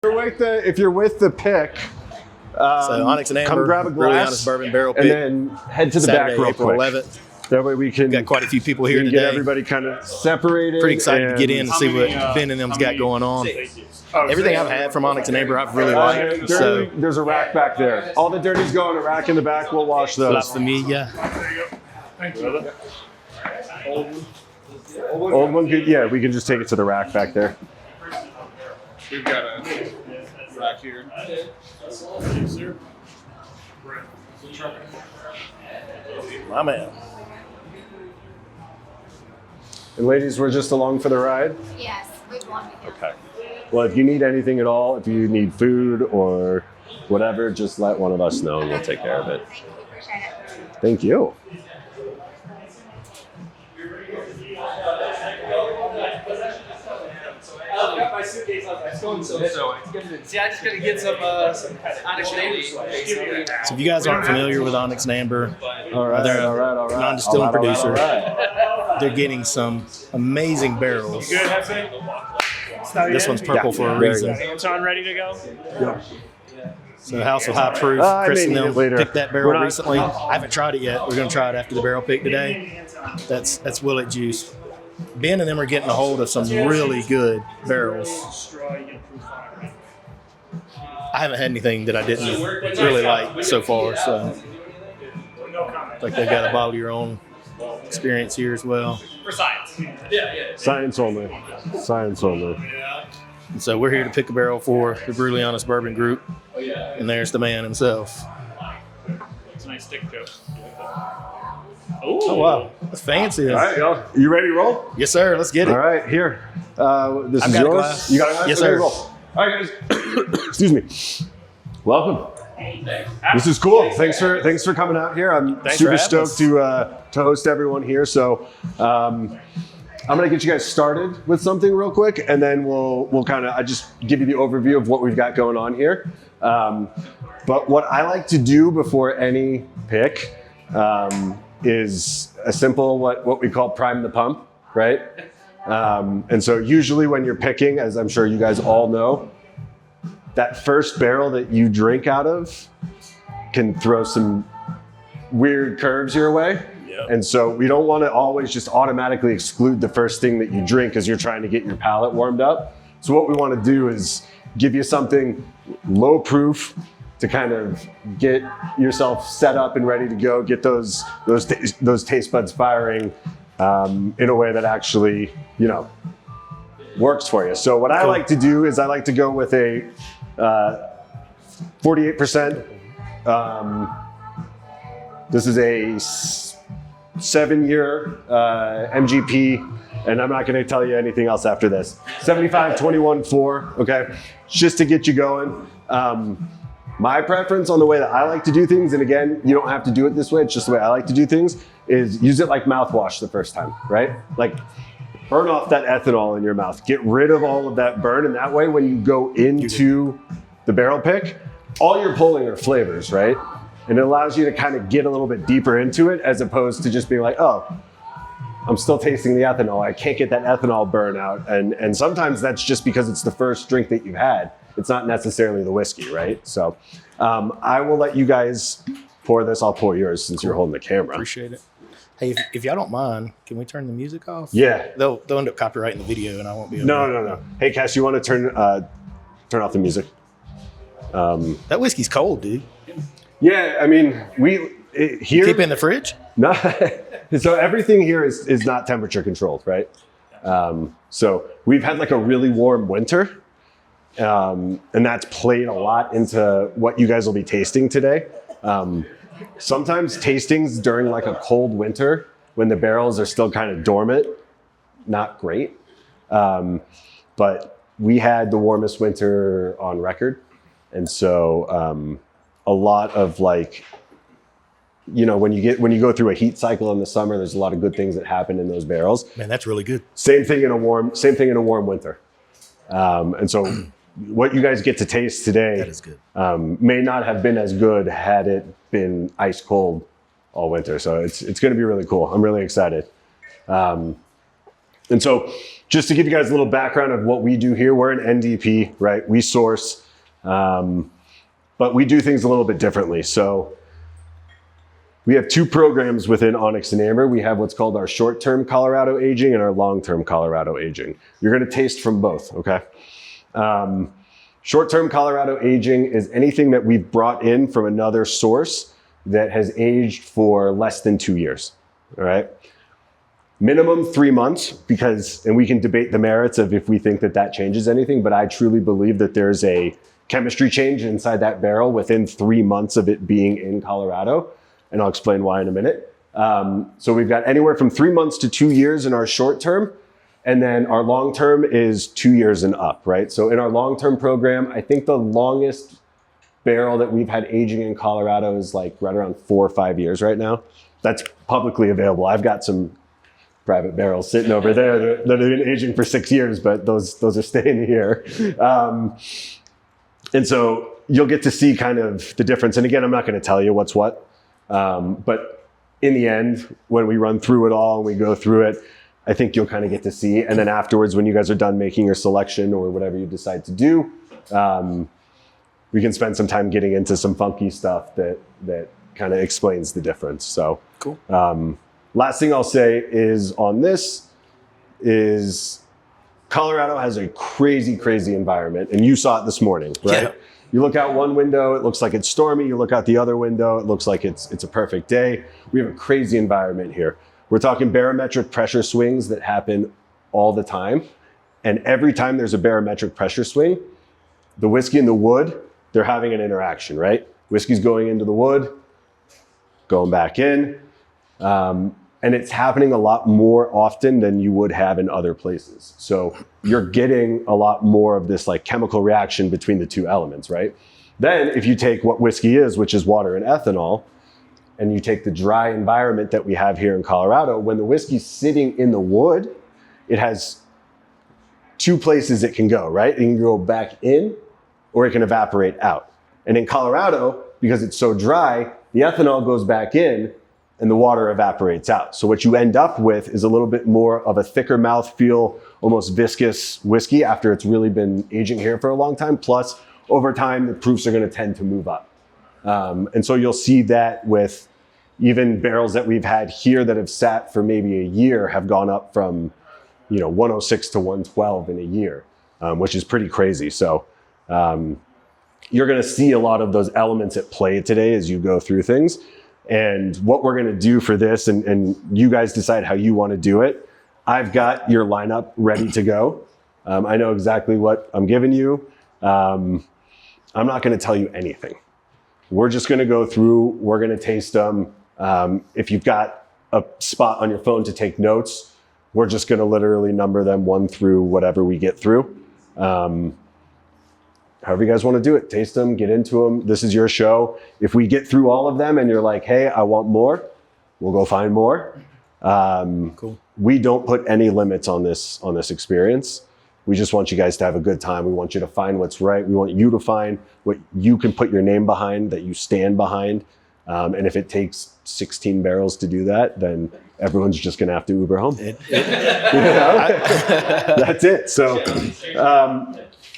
If you're with the pick, so Onyx and Amber, come grab a really glass, honest bourbon barrel pick, and then head to the Saturday, back real April quick. 11th. That way we can got quite a few people here today. Get everybody kind of separated. Pretty excited to get in and see what Ben and them's got going on. Everything I've had from Onyx and Amber, I've really liked. There's a rack back there. All the dirties go in a rack in the back. We'll wash those. La Familia. Thank you. Old one, yeah, we can just take it to the rack back there. We've got a rack here. My man. And ladies, we're just along for the ride? Yes, we want to. Okay. Well, if you need anything at all, if you need food or whatever, just let one of us know and we'll take care of it. Thank you, appreciate it. Thank you. My suitcase it's going so see, I just gotta get some Onyx Amber. So if you guys aren't familiar with Onyx and Amber, All right, they're all right. non-distilling producer. All right. They're getting some amazing barrels. Good, Hefty? This one's purple for a reason. Anton ready to go? Yep. So House of High Proof, I Chris may and need them it later. picked that barrel recently. I haven't tried it yet. We're going to try it after the barrel pick today. That's Willet Juice. Ben and them are getting a hold of some really good barrels. I haven't had anything that I didn't really like so far. So like they've got a bottle of your own experience here as well. For science. Science only. Science only. And so we're here to pick a barrel for the Brutally Honest Bourbon Group. And there's the man himself. It's a nice stick to it. Oh, wow. That's fancy. All right, y'all. You ready to roll? Yes, sir. Let's get it. All right, here. This I've is got a yours. glass. You got a glass? Yes, Okay, sir. roll. All right, guys. Excuse me. Welcome. This is cool. Thanks for coming out here. I'm Thanks super for having us. stoked to host everyone here. So I'm gonna get you guys started with something real quick, and then we'll kind of I just give you the overview of what we've got going on here. But what I like to do before any pick is a simple what we call prime the pump, right? And so usually when you're picking, as I'm sure you guys all know, that first barrel that you drink out of can throw some weird curves your way. Yep. And so we don't want to always just automatically exclude the first thing that you drink as you're trying to get your palate warmed up. So what we want to do is give you something low proof to kind of get yourself set up and ready to go, get those taste buds firing in a way that actually, works for you. So what I like to do is I like to go with a 48%. This is a 7-year MGP, and I'm not going to tell you anything else after this. 75-21-4, okay? Just to get you going. My preference on the way that I like to do things, and again, you don't have to do it this way, it's just the way I like to do things, is use it like mouthwash the first time, right? Like burn off that ethanol in your mouth. Get rid of all of that burn, and that way when you go into the barrel pick, all you're pulling are flavors, right? And it allows you to kind of get a little bit deeper into it as opposed to just being like, oh, I'm still tasting the ethanol. I can't get that ethanol burn out. And sometimes that's just because it's the first drink that you've had. It's not necessarily the whiskey, right? So I will let you guys pour this. I'll pour yours since you're holding the camera. Appreciate it. Hey, if y'all don't mind, can we turn the music off? Yeah. They'll end up copyrighting the video, and I won't be able No. Hey, Cass, you want to turn off the music? That whiskey's cold, dude. Yeah, I mean, here. Keep it in the fridge? No, so everything here is not temperature controlled, right? So we've had like a really warm winter, and that's played a lot into what you guys will be tasting today. Sometimes tastings during like a cold winter when the barrels are still kind of dormant, not great. But we had the warmest winter on record, and so a lot of like, when you go through a heat cycle in the summer, there's a lot of good things that happen in those barrels. Man, that's really good. Same thing in a warm winter. And so what you guys get to taste today That is good. May not have been as good had it been ice cold all winter. So it's going to be really cool. I'm really excited. And so just to give you guys a little background of what we do here, we're an NDP, right? We source, but we do things a little bit differently. So we have two programs within Onyx and Amber. We have what's called our short-term Colorado aging and our long-term Colorado aging. You're gonna taste from both, okay? Short-term Colorado aging is anything that we've brought in from another source that has aged for less than 2 years, all right? Minimum 3 months, because, and we can debate the merits of if we think that that changes anything, but I truly believe that there's a chemistry change inside that barrel within 3 months of it being in Colorado. And I'll explain why in a minute. So we've got anywhere from 3 months to 2 years in our short term. And then our long term is 2 years and up, right? So in our long term program, I think the longest barrel that we've had aging in Colorado is like right around 4 or 5 years right now. That's publicly available. I've got some private barrels sitting over there that have been aging for 6 years, but those are staying here. And so you'll get to see kind of the difference. And again, I'm not going to tell you what's what. But in the end, when we run through it all and we go through it, I think you'll kind of get to see. And then afterwards, when you guys are done making your selection or whatever you decide to do, we can spend some time getting into some funky stuff that kind of explains the difference. So Cool. Last thing I'll say is on this is Colorado has a crazy, crazy environment. And you saw it this morning, right? Yeah. You look out one window, it looks like it's stormy. You look out the other window, it looks like it's a perfect day. We have a crazy environment here. We're talking barometric pressure swings that happen all the time. And every time there's a barometric pressure swing, the whiskey and the wood, they're having an interaction, right? Whiskey's going into the wood, going back in. And it's happening a lot more often than you would have in other places. So you're getting a lot more of this like chemical reaction between the two elements, right? Then if you take what whiskey is, which is water and ethanol, and you take the dry environment that we have here in Colorado, when the whiskey's sitting in the wood, it has two places it can go, right? It can go back in or it can evaporate out. And in Colorado, because it's so dry, the ethanol goes back in and the water evaporates out. So what you end up with is a little bit more of a thicker mouthfeel, almost viscous whiskey after it's really been aging here for a long time. Plus, over time, the proofs are gonna tend to move up. And so you'll see that with even barrels that we've had here that have sat for maybe a year have gone up from 106 to 112 in a year, which is pretty crazy. So you're gonna see a lot of those elements at play today as you go through things. And what we're gonna do for this, and you guys decide how you wanna do it. I've got your lineup ready to go. I know exactly what I'm giving you. I'm not gonna tell you anything. We're just gonna go through, we're gonna taste them. If you've got a spot on your phone to take notes, we're just gonna literally number them 1 through whatever we get through. However you guys want to do it, taste them, get into them. This is your show. If we get through all of them and you're like, hey, I want more, we'll go find more. Cool. We don't put any limits on this experience. We just want you guys to have a good time. We want you to find what's right. We want you to find what you can put your name behind, that you stand behind. And if it takes 16 barrels to do that, then everyone's just going to have to Uber home. That's it. So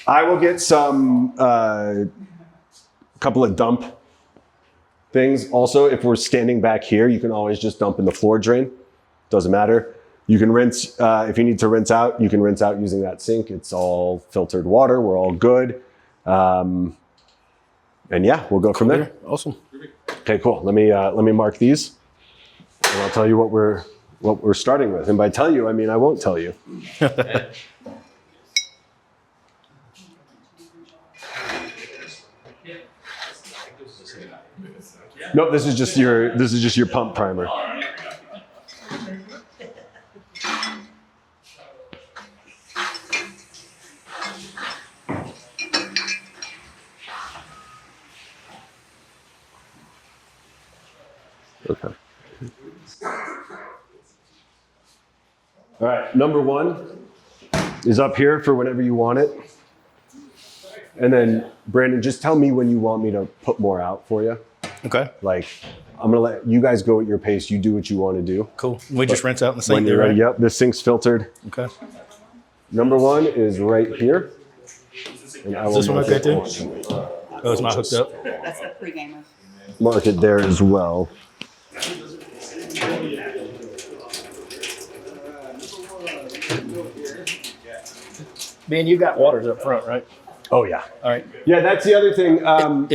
I will get some, couple of dump things. Also, if we're standing back here, you can always just dump in the floor drain. Doesn't matter. You can rinse, if you need to rinse out, you can rinse out using that sink. It's all filtered water. We're all good. And yeah, we'll go from there. Awesome. Okay, cool. Let me mark these, and I'll tell you what we're starting with. And by tell you, I mean I won't tell you. Nope, this is just your pump primer. Okay. All right, number 1 is up here for whenever you want it. And then, Brandon, just tell me when you want me to put more out for you. Okay. Like, I'm gonna let you guys go at your pace. You do what you want to do. Cool. We just rinse out in the sink When there, you're ready, right? yep, this sink's filtered. Okay. Number 1 is right here. And I will this one mark okay it too? on- Oh, it's not hooked up. That's the pre-gamer. Mark it there as well. Man, you got waters up front, right? Oh yeah. All right. Yeah, that's the other thing. If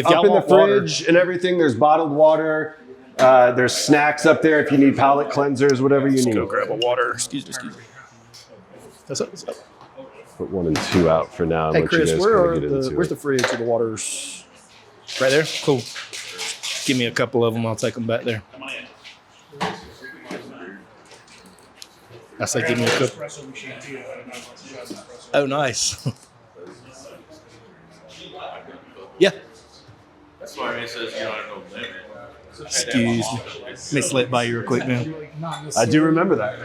Up y'all in the want water- fridge and everything, there's bottled water. There's snacks up there if you need palate cleansers, whatever you need. Go grab a water. Excuse me. What's up? What's up? Put 1 and 2 out for now. And Hey, let you Chris, guys where kinda are get the, into where's it. the fridge or the waters? Right there? Cool. Give me a couple of them. I'll take them back there. I say give me a couple. Oh, nice. Yeah. That's why it says you don't have no limit. Excuse me. Let me slip by you real quick, man. I do remember that.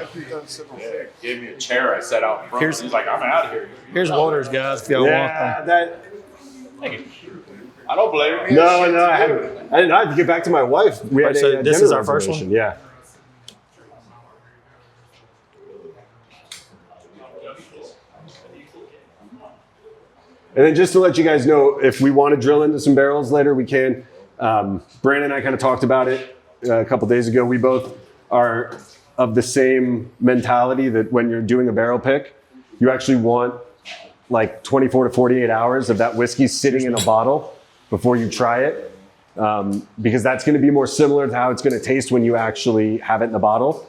Gave me a chair I set out front. Here's- He's like, I'm out of here. Here's waters, guys, if y'all want Yeah, them. that. I don't blame him. No, I didn't have to get back to my wife. We had Right, so a this dinner is our first one? reservation, Yeah. And then just to let you guys know, if we want to drill into some barrels later, we can. Brandon and I kind of talked about it a couple days ago. We both are of the same mentality that when you're doing a barrel pick, you actually want like 24 to 48 hours of that whiskey sitting in a bottle before you try it. Because that's going to be more similar to how it's going to taste when you actually have it in the bottle.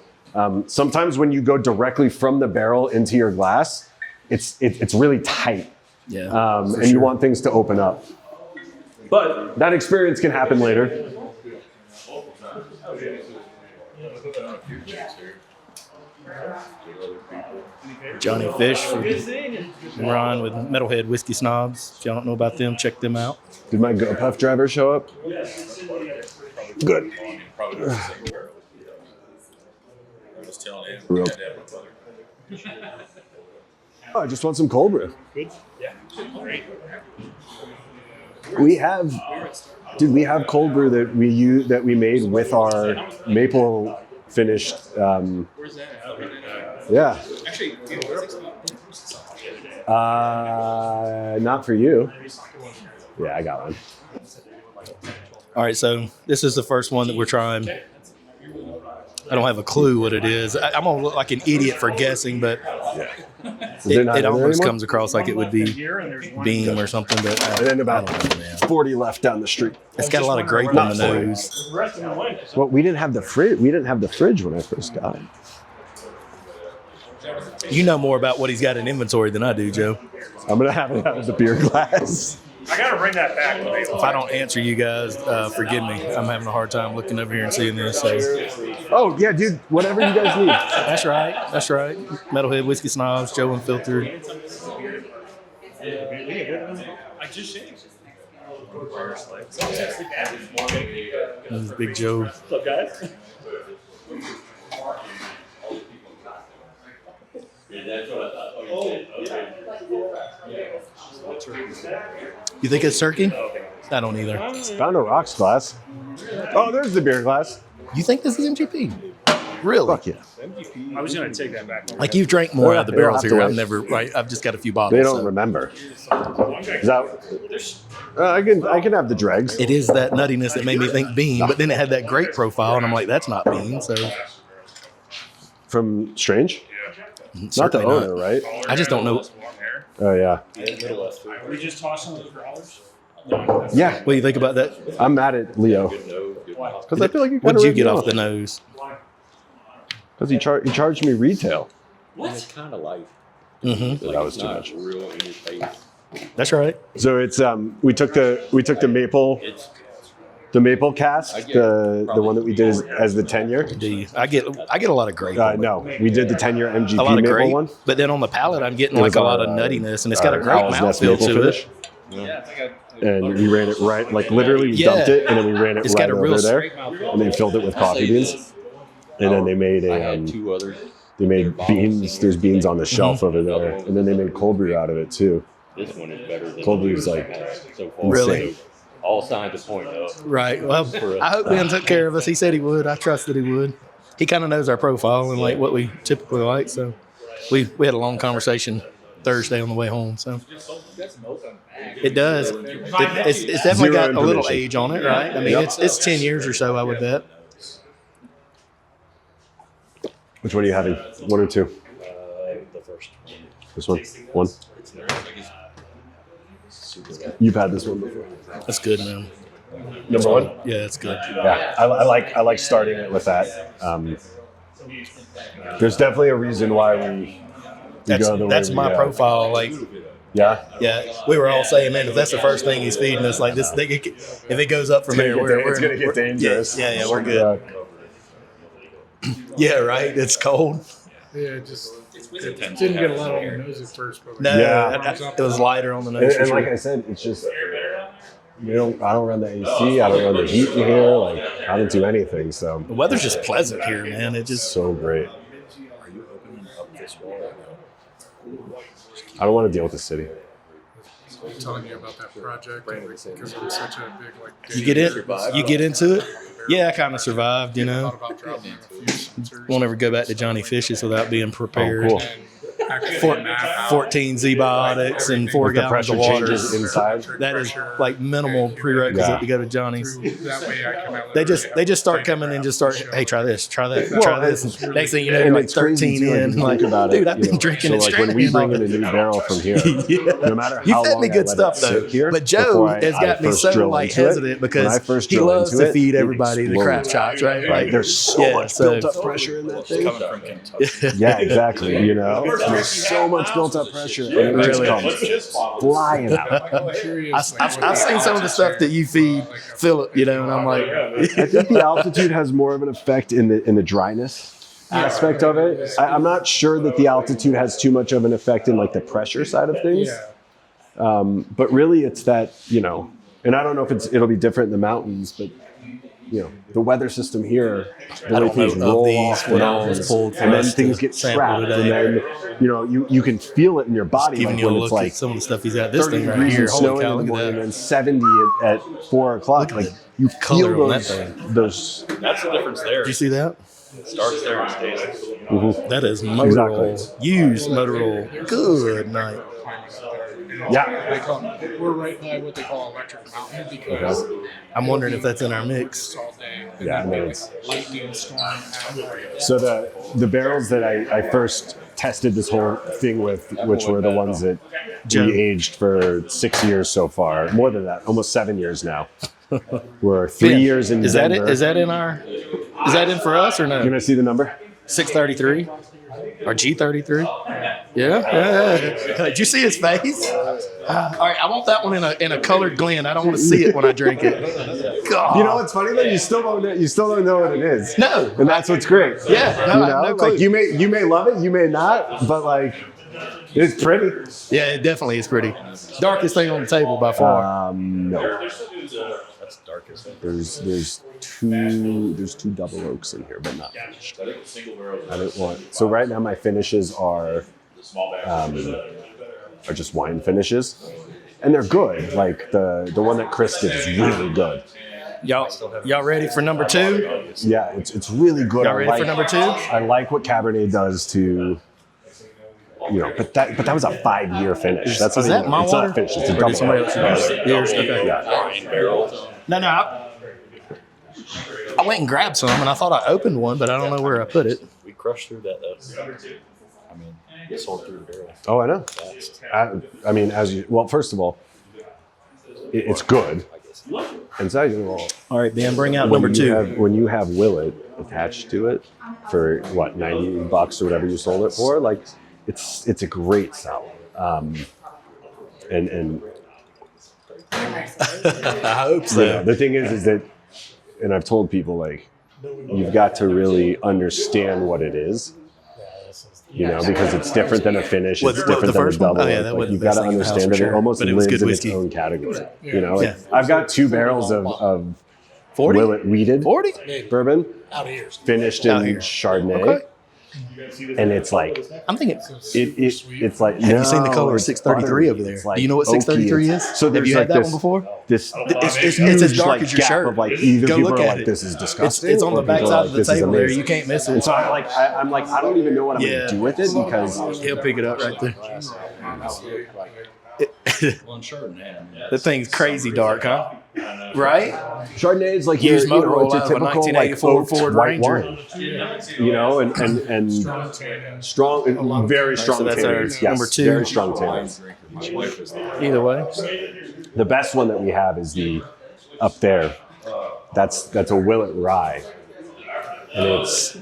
Sometimes when you go directly from the barrel into your glass, it's really tight. Yeah. And you want things to open up. But that experience can happen later. Johnny Fish from Ron with Metalhead Whiskey Snobs. If y'all don't know about them, check them out. Did my GoPuff driver show up? Good. Real. Oh, I just want some cold brew. We have cold brew that we made with our maple finished. Yeah. Actually, Not for you. Yeah, I got one. All right, so this is the first one that we're trying. I don't have a clue what it is. I'm gonna look like an idiot for guessing, but it almost comes across like it would be Beam or something. But And then about I don't know, man. 40 left down the street. It's got a lot of grape on the nose. Well, we didn't have the fridge. We didn't have the fridge when I first got it. You know more about what he's got in inventory than I do, Joe. I'm gonna have it out of the beer glass. I gotta bring that back. If I don't answer you guys, forgive me. I'm having a hard time looking over here and seeing this. So. Oh yeah, dude. Whatever you guys need. That's right. That's right. Metalhead Whiskey Snobs, Joe Unfiltered. I just shaved. This is Big Joe. What's up, guys? You think it's turkey? I don't either. Found a rocks glass. Oh, there's the beer glass. You think this is MGP? Really? Fuck yeah. I was gonna take that back. Like you've drank more out of the They don't barrels have to here. wait. I've never. Right. I've just got a few bottles. They don't so. remember. Is that? I can have the dregs. It is that nuttiness that made me think Bean, but then it had that grape profile, and I'm like, that's not Bean. So From Strange. Not the certainly owner, right? I just don't know. Oh yeah. We just tossed some of the growlers. Yeah. What do you think about that? I'm mad at Leo because I feel like you. What did you get off the nose? Because he charged me retail. It's kind of light. Mm-hmm. That was It's too not much. real in your face. That's right. So it's we took the maple cask, the one that we did as the 10-year. I get a lot of grape. No, we did the 10-year MGP a lot of maple grape, one. but then on the palate, I'm getting It like was a lot our, of nuttiness, and it's got a great Owl's Nest mouthfeel maple to finish. it. And we ran it right, like literally we dumped it, and then we ran it It's right got a over real there, and they filled it with coffee beans, and then they made I a had two others. they made beans. There's beans on the shelf over there, and then they made cold brew out of it too. This one is better than Cold brew's like so far. Really? All signs point up. Right. Well, I hope Ben took care of us. He said he would. I trusted he would. He kind of knows our profile and like what we typically like. So we had a long conversation Thursday on the way home. So it does. It's definitely Zero got a little information. age on it, right? I mean, it's 10 years or so, I would bet. Which one are you having? 1 or 2? The first This one? 1? You've had this one before. That's good, man. Number 1? Yeah, it's good. Yeah, I like starting it with that. There's definitely a reason why we go the way That's we my go. profile. Like, Yeah. we were all saying, man, if that's the first thing he's feeding us, like this, if it goes up from there, It's gonna get dangerous. Yeah, we're good. Yeah, right. It's cold. Yeah, it just it didn't get a lot on the nose at first, but No, Yeah. it was lighter on the nose. And for like sure. I said, it's just I don't run the AC. I don't run the heat in here. Like I don't do anything. So The weather's just pleasant here, man. It just so great. Are you opening up this wall right now? I don't want to deal with the city. I'm telling you about that project because I'm such a big like. you get into it. Yeah, I kind of survived. You Thought know, about dropping a few sensors. won't ever go back to Johnny Fish's without being prepared. Cool. And actually map out 14 Z-biotics and 4 With the gallons pressure of water. changes inside. That is like minimal prerequisite Yeah. to go to Johnny's. That way I can have They just start coming and just start, hey, try this, try that, Well, try this. And next thing you know, And you're like it's crazy 13 too, in. if you Like, think about dude, it, I've you been know. drinking so and like when we straining. bring in a new barrel from here, no matter You how fed long me I good let stuff it though. sit here, But Joe before has I got me first so drill like into it, hesitant when I because first he drill loves into to it, feed it everybody the crab explodes. chops, right? Like there's so much so- built up pressure in that thing. Coming from Kentucky. Yeah, exactly. You know, there's so much built up pressure, and it just comes flying out. I've seen some of the stuff that you feed Philip, you know, and I'm like, I think the altitude has more of an effect in the dryness aspect of it. I'm not sure that the altitude has too much of an effect in like the pressure side of things. But really, it's that, you know, and I don't know if it'll be different in the mountains, but you know, the weather system here, the way don't things know of roll these off the when I was mountains, pulled for and then us things to get sample trapped, and today. then you know you can feel it in your body giving like you a when look it's like at some of the stuff he's got. This 30 thing right degrees here, and holy snowing cow, in the look morning, at that. and 70 at 4 o'clock. Like you color feel on that those thing. those. That's the difference there. Did you see that? Starts there and stays there. That is Motorola. Exactly. Used Motorola. Good night. Yeah, They call we're right by what they call Electric Mountain because I'm wondering if that's in our mix. it's all day. And Yeah, then no, like it's- lightning storm. And so the barrels that I first tested this whole thing with, which were the ones that we aged for 6 years so far, more than that, almost 7 years now. We're 3 years in Is that Denver. it? Is that in our? Is that in for us or You no? gonna see the number? 633 or G33? Yeah. Did you see his face? All right, I want that one in a colored Glen. I don't want to see it when I drink it. God. You know what's funny though? You still don't know what it is. No. And that's what's great. Yeah, no, you I have know, no clue. like you may love it, you may not, but like it's pretty. Yeah, it definitely is pretty. Darkest thing on the table by far. No. That's the darkest. There's two double oaks in here, but not finished. I didn't want. So right now my finishes are just wine finishes, and they're good. Like the one that Chris did is really good. Y'all ready for number 2? Yeah, it's really good. Y'all ready for number 2? I like what Cabernet does to. You know, but that was a 5-year finish. That's Is not that even- my it's water? not finished. It's a Or double. did somebody else use yours? Okay. Yeah. No. I went and grabbed some, and I thought I opened one, but I don't know where I put it. We crushed through that though. I mean, we sold through the barrel. Oh, I know. Fast. I mean, first of all, it's good. And second of all, All right, Ben, bring out number 2. when you have Willet attached to it for what, $90 or whatever you sold it for, like it's a great sell. And I hope so. you know, the thing is that, and I've told people like, you've got to really understand what it is. You know, because it's different than a finish. What, It's the different than a first one? double. Oh, yeah, that Like, wasn't you've the got best to thing in the house understand for that it sure, almost but it was lives good in its whiskey. own category. You know, like, Yeah. I've got 2 barrels of 40? Willet weeded 40? bourbon out of here. finished in Out here. Chardonnay. Okay. and it's like I'm thinking. it's like. Have you seen the no, color it's 633 buttery. over there? It's like Do you know what oaky. 633 is? So Have there's you like had that this, one before? This It's huge, as dark like, as your gap shirt. of like either Go people look are at like it. this is disgusting. It's on or the back people are side like, of the this is table there. amazing. You can't miss And it. so I'm like I don't even know what I'm Yeah. gonna do with it because He'll pick it up right there. One shirt in hand. The thing's crazy dark, huh? Right? Chardonnay is like Used your, you motor know, oil it's a out of a typical like 1984 oaked Ford white Ranger. wine. You know, and strong, very strong So that's our tannins. Yes, number 2. very strong tannins. Either way. The best one that we have is the up there. That's a Willet rye, and it's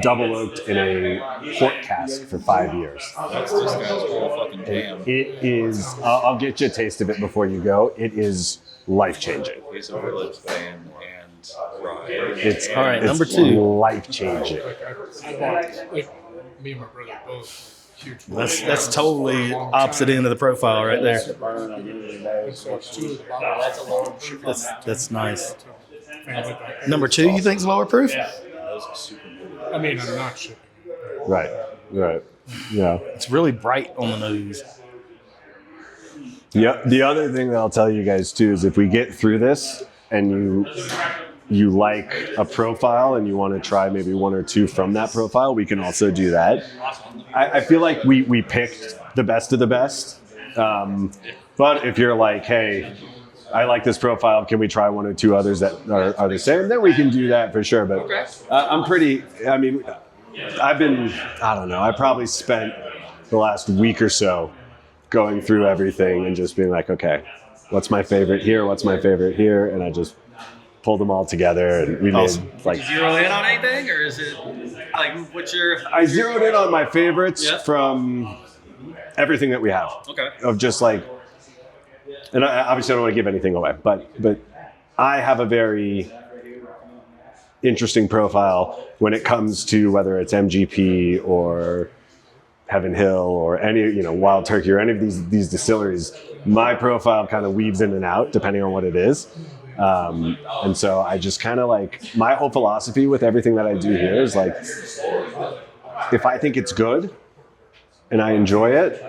double oaked in a port cask for 5 years. That's this guy's whole fucking jam. It is. I'll get you a taste of it before you go. It is life changing. He's a Willet fan and rye. It's All right, it's number 2. life changing. I bought, like, me and my brother both huge. That's totally opposite end of the profile right there. And so 2 of the bottles. That's nice. Family back. Number 2, you think's lower proof? I mean, I'm not shipping. Right. Yeah. It's really bright on the nose. Yeah. The other thing that I'll tell you guys too is if we get through this and you like a profile and you want to try maybe 1 or 2 from that profile, we can also do that. I feel like we picked the best of the best. But if you're like, hey, I like this profile, can we try 1 or 2 others that are the same? Then we can do that for sure. But I probably spent the last week or so going through everything and just being like, okay, what's my favorite here? What's my favorite here? And I just pulled them all together and we made like. Did you zero in on anything, or is it like what's your? I zeroed in on my favorites Yeah. from everything that we have. Okay. Of just like, and obviously I don't want to give anything away, but I have a very interesting profile when it comes to whether it's MGP or Heaven Hill or any, Wild Turkey or any of these distilleries. My profile kind of weaves in and out depending on what it is. And so I just kind of like, my whole philosophy with everything that I do here is like, if I think it's good and I enjoy it,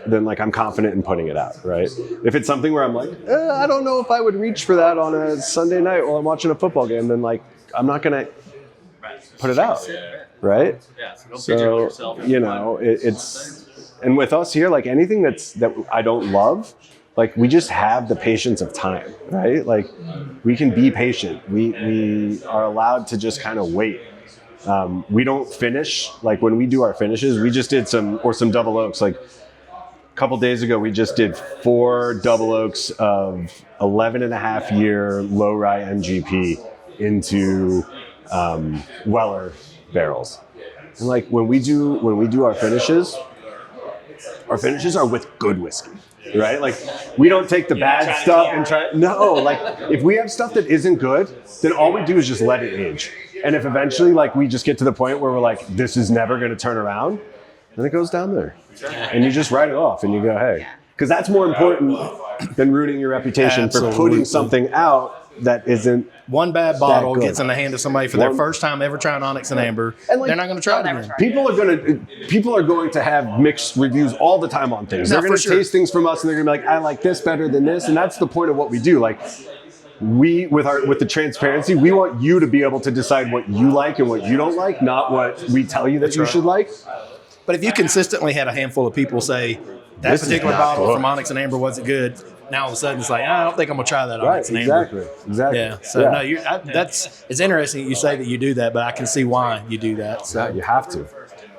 then like I'm confident in putting it out, right? If it's something where I'm like, I don't know if I would reach for that on a Sunday night while I'm watching a football game, then like I'm not gonna put it out, right? Yeah. So don't pigeonhole yourself. It's and with us here, like anything that I don't love, like we just have the patience of time, right? Like we can be patient. We are allowed to just kind of wait. We don't finish, like when we do our finishes, we just did some double oaks. Like a couple days ago, we just did 4 double oaks of 11.5-year low rye MGP into Weller barrels. And like when we do our finishes are with good whiskey, right? Like we don't take the bad stuff and try. No, like if we have stuff that isn't good, then all we do is just let it age. And if eventually like we just get to the point where we're like, this is never going to turn around, then it goes down there. And you just write it off and you go, hey, because that's more important than ruining your reputation for putting something out that isn't. One bad bottle good. gets in the hand of somebody for their first time ever trying Onyx and Amber. And like, they're not going to try it again. People are going to have mixed reviews all the time on things. No, They're going for to sure. taste things from us and they're going to be like, I like this better than this. And that's the point of what we do. Like we, with the transparency, we want you to be able to decide what you like and what you don't like, not what we tell you that you should like. But if you consistently had a handful of people say, that This is particular not bottle good. from Onyx and Amber wasn't good, now all of a sudden it's like, I don't think I'm going to try that Onyx and Amber. Exactly. Yeah. So no, it's interesting that you say that you do that, but I can see why you do that. So You have to.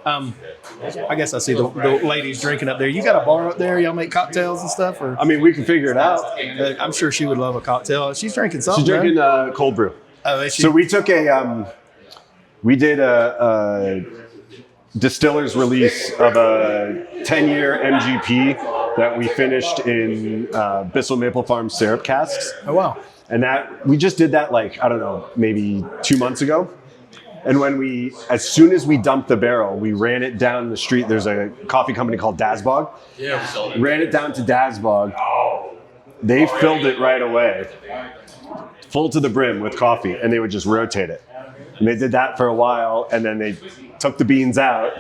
I guess I see the ladies drinking up there. You got a bar up there? Y'all make cocktails and stuff? Or I mean, we can figure it out. I'm sure she would love a cocktail. She's drinking something. She's drinking cold brew. Oh, is she? So we took we did a distiller's release of a 10-year MGP that we finished in Bissell Maple Farm syrup casks. Oh, wow. And that we just did that like, I don't know, maybe 2 months ago. And as soon as we dumped the barrel, we ran it down the street. There's a coffee company called Dasbog. Yeah. Ran it down to Dasbog. They filled it right away, full to the brim with coffee, and they would just rotate it. And they did that for a while, and then they took the beans out,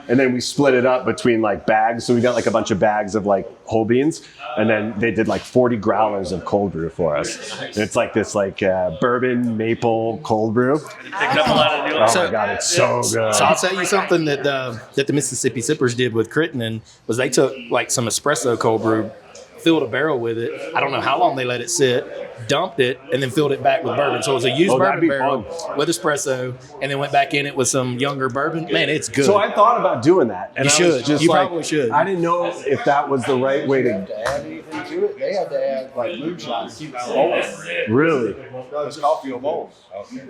and then we split it up between like bags. So we got like a bunch of bags of like whole beans, and then they did like 40 growlers of cold brew for us. And it's like this like bourbon maple cold brew. Picked up a lot of new Oh my god, it's so good. So I'll tell you something that the Mississippi Sippers did with Crittenden was they took like some espresso cold brew, filled a barrel with it. I don't know how long they let it sit, dumped it, and then filled it back with bourbon. So it was a used that'd bourbon be barrel fun. with espresso, and then went back in it with some younger bourbon. Man, it's good. So I thought about doing that, and You I should. was just You like, probably should. I didn't know if that was the right way to. To add anything to it, they had to add like moonshine to keep it bold. Really? No, it's coffee or bold. Okay.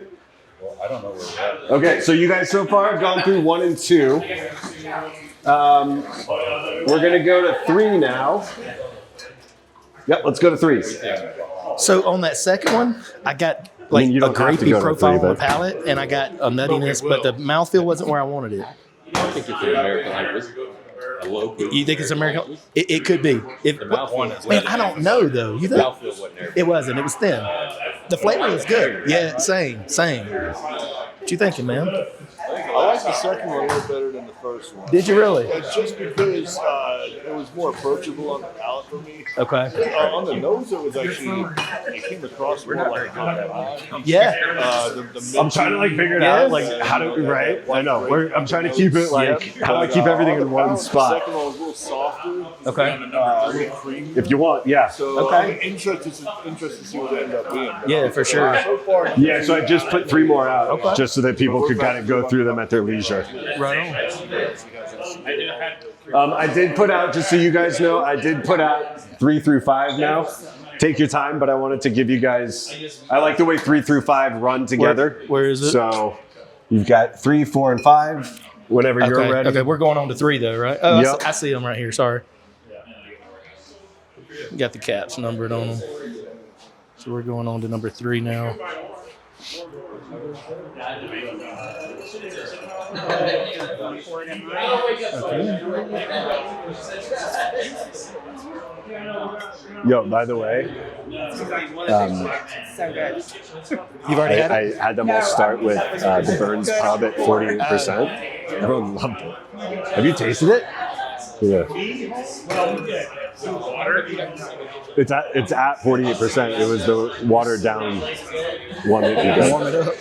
Well, I don't know where we're at. Okay, so you guys so far have gone through 1 and 2. We're gonna go to 3 now. Yep, let's go to 3s. So on that second one, I got like you a don't have to grapey go to profile 3, on the but- palate, and I got a nuttiness, but the mouthfeel wasn't where I wanted it. I think it's an American like this. A low key. You think it's American? It could be. The mouthfeel is Man, I don't know though. You think? mouthfeel wasn't there. It wasn't. It was thin. The flavor was good. Yeah, same. What you thinking, man? I like the second one a little better than the first one. Did you really? It's just because it was more approachable on the palate for me. Okay. On the nose, it was actually, it came across more like uncut. Yeah. I'm trying to like figure it out, like how to right. I know. I'm trying to keep it like how do I keep everything in one The spot? second one was a little softer. Okay. A little creamy. If you want, yeah. So Okay. I'm interested to see what it ended up being. Yeah, for sure. So far, Yeah, so I just put 3 more out just so that people could kind of go through them at their leisure. Right on. I did put out, just so you guys know, I did put out 3 through 5 now. Take your time, but I wanted to give you guys, I like the way 3 through 5 run together. Where is it? So you've got 3, 4, and 5 whenever you're Okay. ready. Okay, we're going on to 3 though, right? Oh, Yep. I see them right here. Sorry. Got the caps numbered on them. So we're going on to number 3 now. Yo, by the way, You've already had it? I had them all start with the Burns Pub at 48%. Everyone loved it. Have you tasted it? Yeah. It's at 48%. It was the watered down one that you got. Warm it up.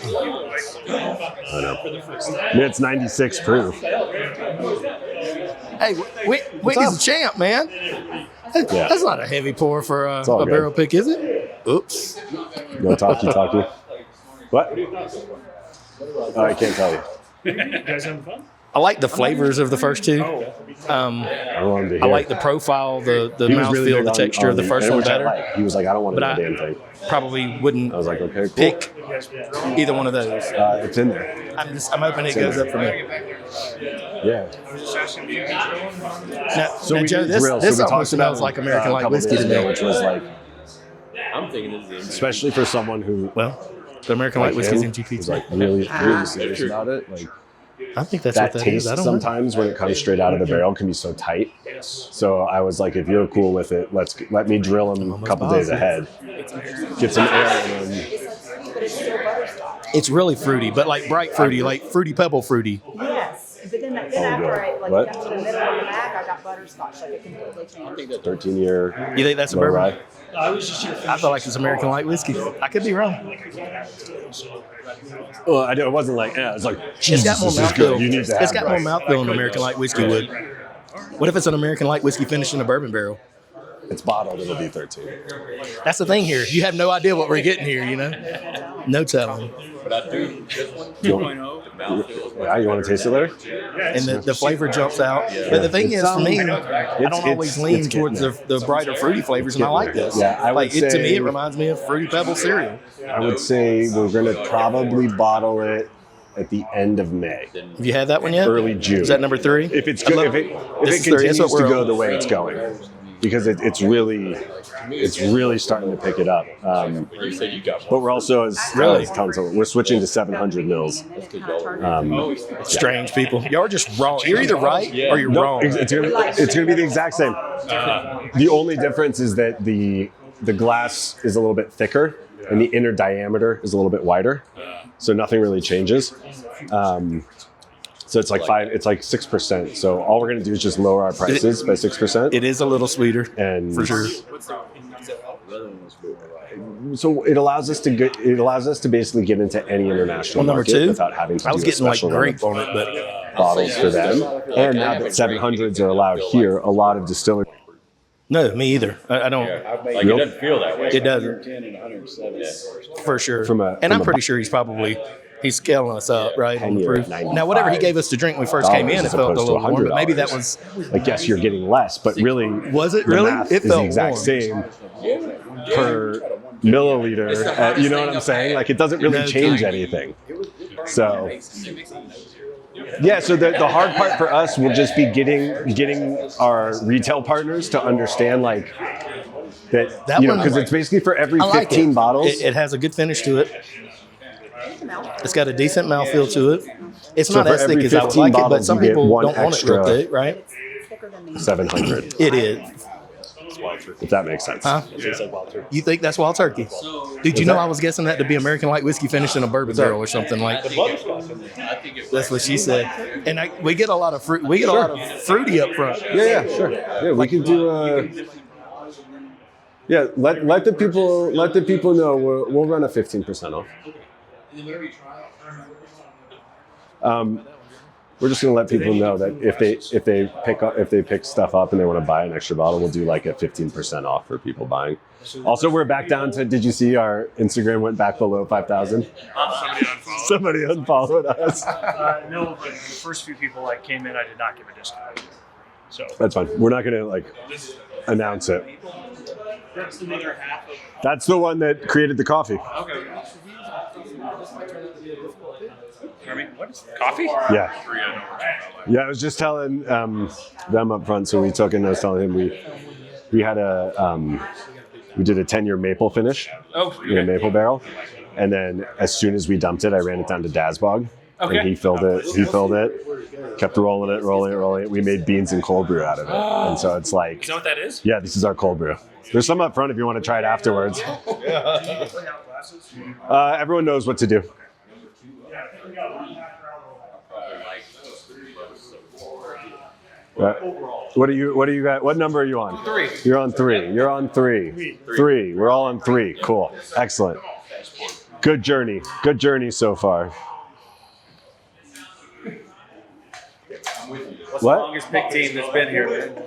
I know. I mean, it's 96 proof. Hey, Wicky's a champ, man. That's not a heavy pour for a all good. barrel pick, is it? Oops. No talkie. What? Oh, I can't tell you. You guys having fun? I like the flavors of the first 2. I wanted to hear. I like the profile, the He was really mouthfeel, big the on- texture of the on first one which I better. like. He was like, I don't want to But do a damn thing. Probably wouldn't I was like, okay, cool. pick either one of those. It's in there. I'm hoping it goes up for me. Yeah. Now, So now we Joe, did this, grill. this So we almost talked about smells like American a light couple whiskey days to ago, me. which was like, I'm thinking it's the especially for someone who Well, the American light whiskey's MGP. was like really serious about it. Like I think that's that what that taste is. I don't know. sometimes when it comes straight out of the barrel can be so tight. So I was like, if you're cool with it, let me drill them a couple days ahead. Get some air in them. It's really fruity, but like bright fruity, like fruity pebble fruity. Yes, but then after I What? got to the middle of the bag, I got butterscotch. Like it completely changed. 13-year You think that's a low bourbon? rye. I was just here. I feel like it's American light whiskey. I could be wrong. Well, it wasn't like, yeah, it's like, It's Jesus, got more this is good. mouthfeel. You need to have It's got more rice. mouthfeel than American light whiskey would. What if it's an American light whiskey finished in a bourbon barrel? It's bottled, it'll be 13. That's the thing here. You have no idea what we're getting here, you know? No telling. But I do this one. Yeah, you want to taste it later? And the flavor jumps out. But the thing is, for me, I don't always lean towards the brighter fruity flavors, and I like this. Yeah, I would like it, to me, say- it reminds me of Fruity Pebble cereal. I would say we're going to probably bottle it at the end of May, Have you had that one yet? early June. Is that number 3? If it's good, if it This is 3. That's continues what to we're go on. the way it's going, because it's really starting to pick it up. You said you got one. But we're also Really? we're switching to 700 mils. Strange people. Y'all are just wrong. You're either right or you're No, wrong. it's gonna be the exact same. The only difference is that the glass is a little bit thicker and the inner diameter is a little bit wider, so nothing really changes. So it's like 6%. So all we're gonna do is just lower our prices by 6%. It is a little sweeter, and for sure. So it allows us to basically get into any international Number market two, without having to I was do a getting like special run grape of on it, but bottles for them. And now that 700s are allowed here, a lot of distilleries. no, me either. I don't. Like, it doesn't feel that way. It doesn't, 110 and 107. for sure. from And I'm pretty sure he's scaling us up, right? On the 10-year, proof. Now, whatever he gave us to drink when we first came in, it as felt a opposed to little warm, but maybe that $100. was. Like, yes, you're getting less, but really, Was it the really? math It is felt the exact warm. same per milliliter. You know what I'm saying? Like, it doesn't really change anything. So, yeah. So the hard part for us will just be getting our retail partners to understand like that That you know, one- because it's basically for every I like 15 it. bottles. It has a good finish to it. It's got a decent mouthfeel to it. It's So not for as thick every as I would 15 like it, but bottles, some you get people one don't want it real extra. thick, right? Thicker than these. 700, It is. if that makes sense. Huh? You think that's wild turkey? Did you know I was guessing that to be American light whiskey finished in a bourbon barrel or something like? That's what she said. And we get a lot of fruit. We get a lot of fruity up front. Yeah, sure. Yeah, we can do. Yeah, let the people know we'll run a 15% off. We're just gonna let people know that if they pick stuff up and they want to buy an extra bottle, we'll do like a 15% off for people buying. Also, we're back down to. Did you see our Instagram went back below 5,000? Somebody unfollowed us. No, but the first few people that came in, I did not give a discount. So That's fine. We're not gonna like announce it. That's the one that created the coffee. okay. I mean, what is coffee? Yeah. Yeah, I was just telling them up front. So we took and I was telling him we had we did a 10-year maple finish in a maple barrel, and then as soon as we dumped it, I ran it down to Dasbog, and he filled it, kept rolling it. We made beans and cold brew out of it, and so it's like. You know what that is? Yeah, this is our cold brew. There's some up front if you want to try it afterwards. Everyone knows what to do. What do you got? What number are you on? 3. You're on 3. You're on 3. 3. We're all on 3. Cool. Excellent. Good journey. Good journey so far. What's What? the longest pick team that's been here, man?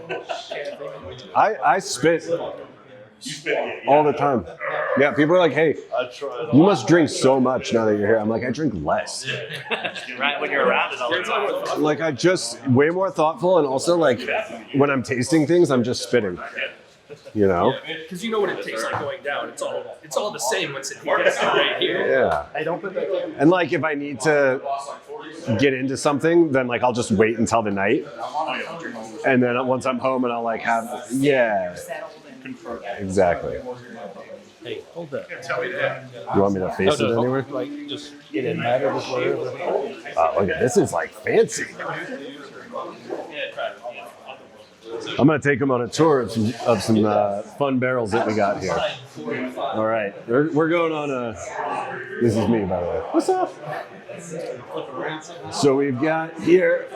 I spit all the time. Yeah, people are like, hey, you must drink so much now that you're here. I'm like, I drink less. Right when you're around it all the time. Like, I just way more thoughtful, and also like when I'm tasting things, I'm just spitting. You know? Because you know what it tastes like going down. It's all the same once it hits right here. Yeah. Hey, don't put that down. And like if I need to get into something, then like I'll just wait until the night. And then once I'm home and I'll like have exactly. Hey, hold that. You want me to face it anywhere? Like, just it didn't matter. Just wherever. Oh, look at this is like fancy. I'm gonna take them on a tour of some fun barrels that we got here. All right, we're going on a. This is me, by the way. What's up? So we've got here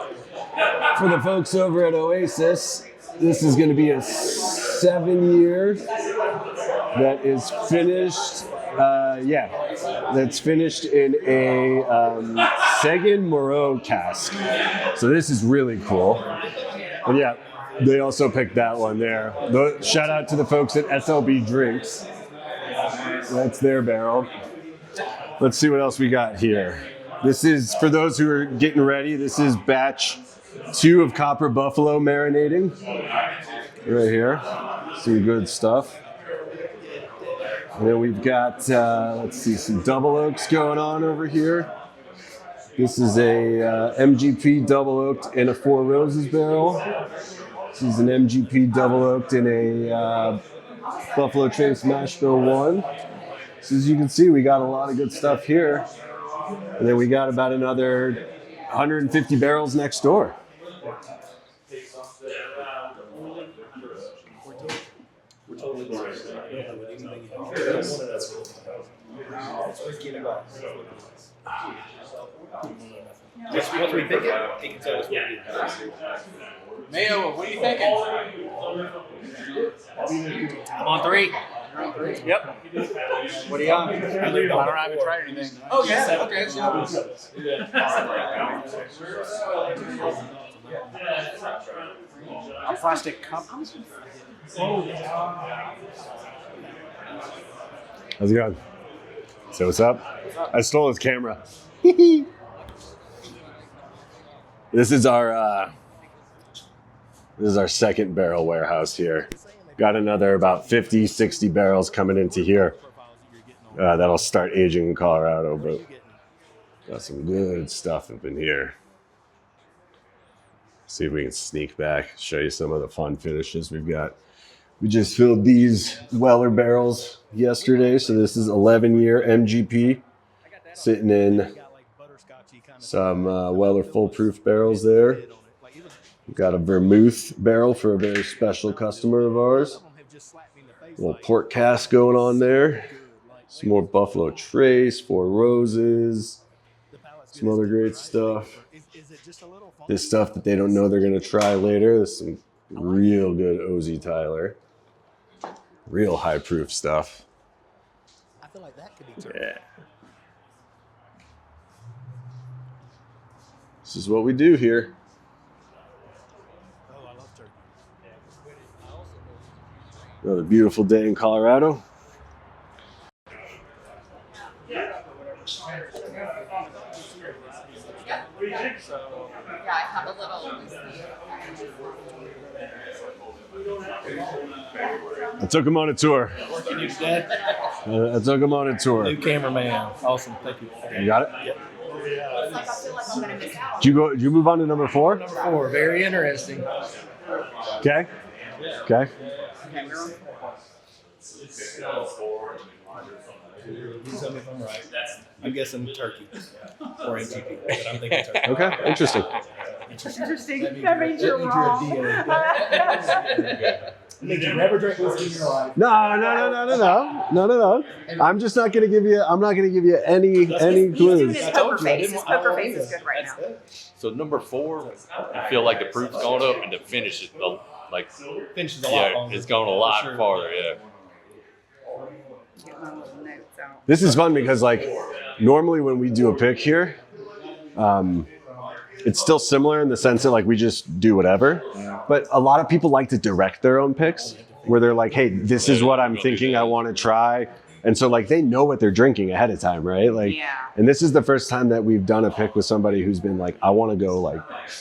for the folks over at Oasis. This is going to be a 7-year that is finished. That's finished in a Seguin Moreau cask. So this is really cool. And yeah, they also picked that one there. Shout out to the folks at SLB Drinks. That's their barrel. Let's see what else we got here. This is, for those who are getting ready, this is batch 2 of Copper Buffalo marinating. Right here. Some good stuff. And then we've got, let's see, some double oaks going on over here. This is a MGP double oaked in a Four Roses barrel. This is an MGP double oaked in a Buffalo Trace Mash Bill 1. So as you can see, we got a lot of good stuff here. And then we got about another 150 barrels next door. Just once we pick it, he can tell us what it is. Mayo, what are you thinking? I'm on 3. Yep. What are you on? I haven't tried anything. Oh, yeah. Okay. A plastic cup. How's it going? So what's up? I stole his camera. This is our second barrel warehouse here. Got another about 50, 60 barrels coming into here. That'll start aging in Colorado, but got some good stuff up in here. See if we can sneak back, show you some of the fun finishes we've got. We just filled these Weller barrels yesterday, so this is 11-year MGP, sitting in some Weller full-proof barrels there. We've got a vermouth barrel for a very special customer of ours. A little port cask going on there. Some more Buffalo Trace, Four Roses, some other great stuff. This stuff that they don't know they're going to try later. This is some real good OZ Tyler. Real high proof stuff. I feel like that could be turkey. Yeah. This is what we do here. Oh, I love turkey. Another beautiful day in Colorado. Yeah, I have a little. I took him on a tour. I took him on a tour. New cameraman. Awesome. Thank you. You got it? Yep. It's like I feel like I'm gonna miss out. Did you move on to number 4? Number 4. Very interesting. Okay. Okay. You tell me if I'm right. I'm guessing turkey or MGP, but I'm thinking turkey. Okay. Interesting. Interesting. That means That means you're wrong. That means you never drink whiskey in your life. No. I'm just not gonna give you. I'm not gonna give you any He's doing clues. his poker face. His poker face is good right now. So number 4, I feel like the proof's gone up and the finish is like Finishes a lot yeah, longer. it's gone a lot Sure. farther. Yeah. Get my little notes out. This is fun because like normally when we do a pick here, it's still similar in the sense that like we just do whatever, but a lot of people like to direct their own picks where they're like, hey, this is what I'm thinking I want to try. And so like they know what they're drinking ahead of time, right? Like, Yeah. and this is the first time that we've done a pick with somebody who's been like, I want to go like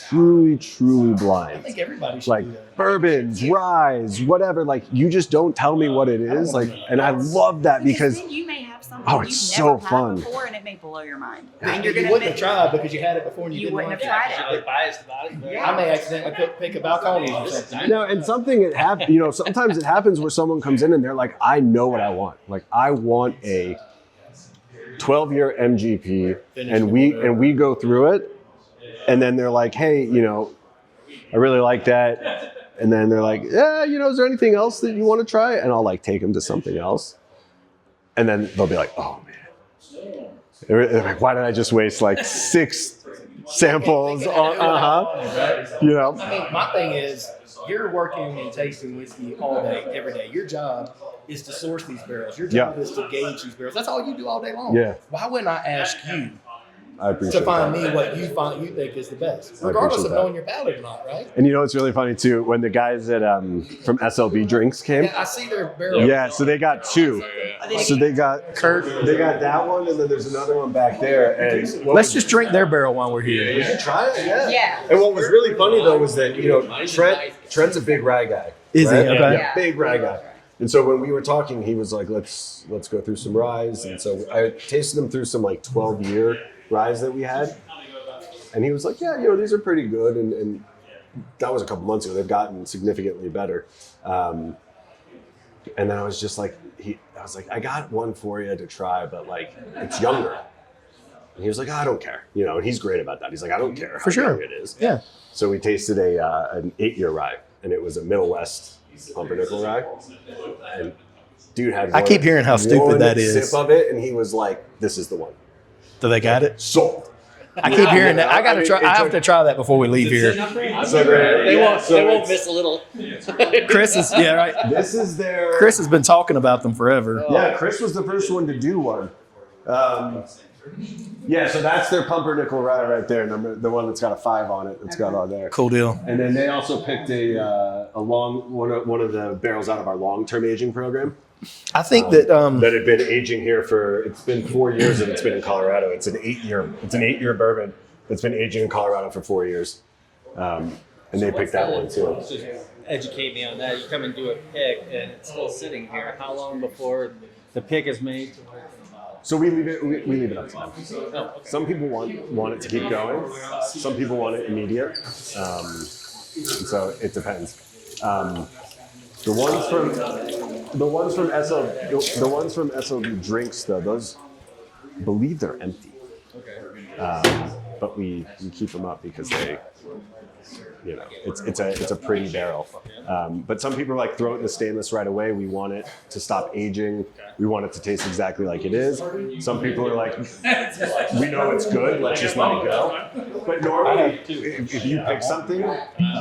truly I blind. think everybody should Like do that. bourbons, ryes, whatever. Like you just don't tell me what it is. Like, and I love that because then you may have something Oh, you've it's never so had fun. before, and it may blow your mind. And And you're you gonna wouldn't have admit- tried because you had it before and you, You didn't wouldn't like have it. tried it. You're like biased about it. Yeah. I may accidentally pick a balcony or something. no, and something that happens, you know, sometimes it happens where someone comes in and they're like, I know what I want. Like I want a 12-year MGP, and we go through it, and then they're like, hey, you know, I really like that. And then they're like, yeah, you know, is there anything else that you want to try? And I'll like take them to something else. And then they'll be like, oh man. They're like, why did I just waste like 6 samples on, you know? I mean, my thing is, you're working and tasting whiskey all day, every day. Your job is to source these barrels. Your job Yeah. is to gauge these barrels. That's all you do all day long. Yeah. Why wouldn't I ask you I appreciate to find that. me what you think is the best, I regardless appreciate of that. knowing your palate or not, right? And you know, it's really funny too, when the guys at from SLB Drinks came. Yeah, I see their barrels. Yeah, so they got 2. So they got they got that one, and then there's another one back there. And Let's just drink their barrel while we're here. we can try it, yeah. Yeah. And what was really funny though was that, you know, Trent's a big rye guy. Is he? right? Okay. Yeah, big rye guy. And so when we were talking, he was like, let's go through some ryes. And so I tasted him through some like 12-year ryes that we had. And he was like, yeah, you know, these are pretty good. And that was a couple months ago. They've gotten significantly better. And then I was just like, I was like, I got one for you to try, but like, it's younger. And he was like, I don't care. You know, and he's great about that. He's like, I don't care how For sure. young it is. Yeah. So we tasted an 8-year rye, and it was a Middle West pumpernickel rye. And Dude had. I keep hearing how stupid one that is. Sip of it, and he was like, "This is the one." Do they got it? Sold. I keep hearing that. I gotta try. I have to try that before we leave here. So they won't miss a little. Chris is right. This is their. Chris has been talking about them forever. Yeah, Chris was the first one to do one. Yeah, so that's their pumpernickel right there, the one that's got a 5 on it. That's got all there. Cool deal. And then they also picked a one of the barrels out of our long-term aging program. I think that That had been aging here it's been 4 years and it's been in Colorado. It's an 8-year bourbon that's been aging in Colorado for 4 years. And they picked that one too. Educate me on that. You come and do a pick, and it's still sitting here. How long before the pick is made? So we leave it up to them. Some people want it to keep going. Some people want it immediate. And so it depends. The ones from SLB drinks though, those I believe they're empty. But we keep them up because they, it's a pretty barrel. But some people are like, throw it in the stainless right away. We want it to stop aging. We want it to taste exactly like it is. Some people are like, we know it's good. Let's just let it go. But normally, if you pick something,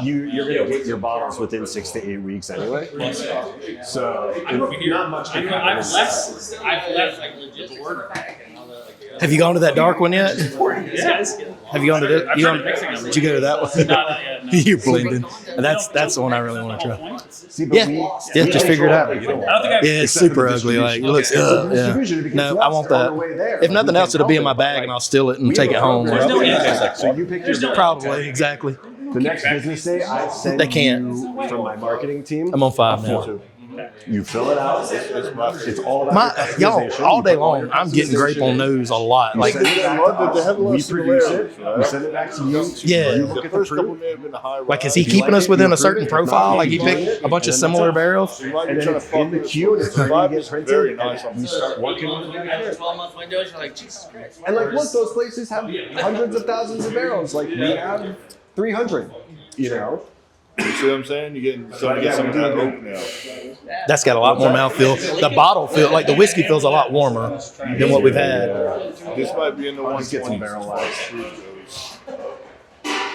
you're going to get your bottles within 6 to 8 weeks anyway. So not much. I've left like legit the word. have you gone to that dark one yet? Have you gone to that? Did you go to that one? No. You're blending. That's the one I really want to try. See, but Just figure it out. I don't think I've Yeah, it's super ugly. Like it looks. No, I want that. If nothing else, it'll be in my bag, and I'll steal it and take it home. So you pick your Probably exactly. The next business day, I send They can't. you from my marketing team. I'm on 5 now. You fill it out. It's all about the Y'all customization. all day You put all long. your I'm getting grape on nose a lot. Like send it back to us. We produce it. We send it back to you. Yeah. You look at the proof. Like, is he keeping us within a certain profile? Like, he picked a bunch of similar barrels? And then it's in the queue and it's ready to get printed. And we start working on it. 12-month windows, you're like, Jesus Christ. And like, look, those places have hundreds of thousands of barrels. Like, we have 300, You see what I'm saying? You're getting some of that oak now. That's got a lot more mouthfeel. The bottle feel like the whiskey feels a lot warmer than what we've had. This might be in the I'll just get some 120s. barrel wax.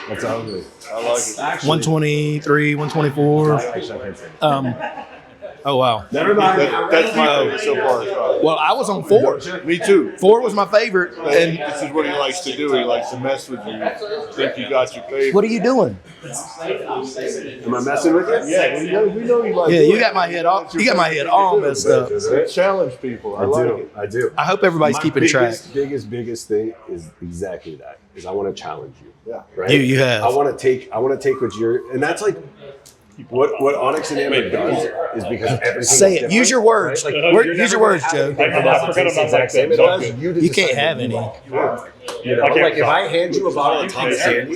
That's ugly. I like it. Actually, 123, 124. Actually, I can't say. Oh wow. Never mind. That's my favorite so far. Well, I was on 4. Me too. 4 was my favorite. And And this is what he likes to do. He likes to mess with you. Think you got your favorite. what are you doing? Am I messing with you? Yeah, we know you like Yeah, doing you got my head all messed up. it. Challenge people. I like it. I do. I hope everybody's My keeping track. biggest thing is exactly that. Is I want to challenge you. Yeah. Right. You have. I want to take what you're, and that's like what Onyx and Amber does is because everything. Say it. Use your words. Use your words, Joe. You can't have any. Like if I hand you a bottle of Thomas Sandy,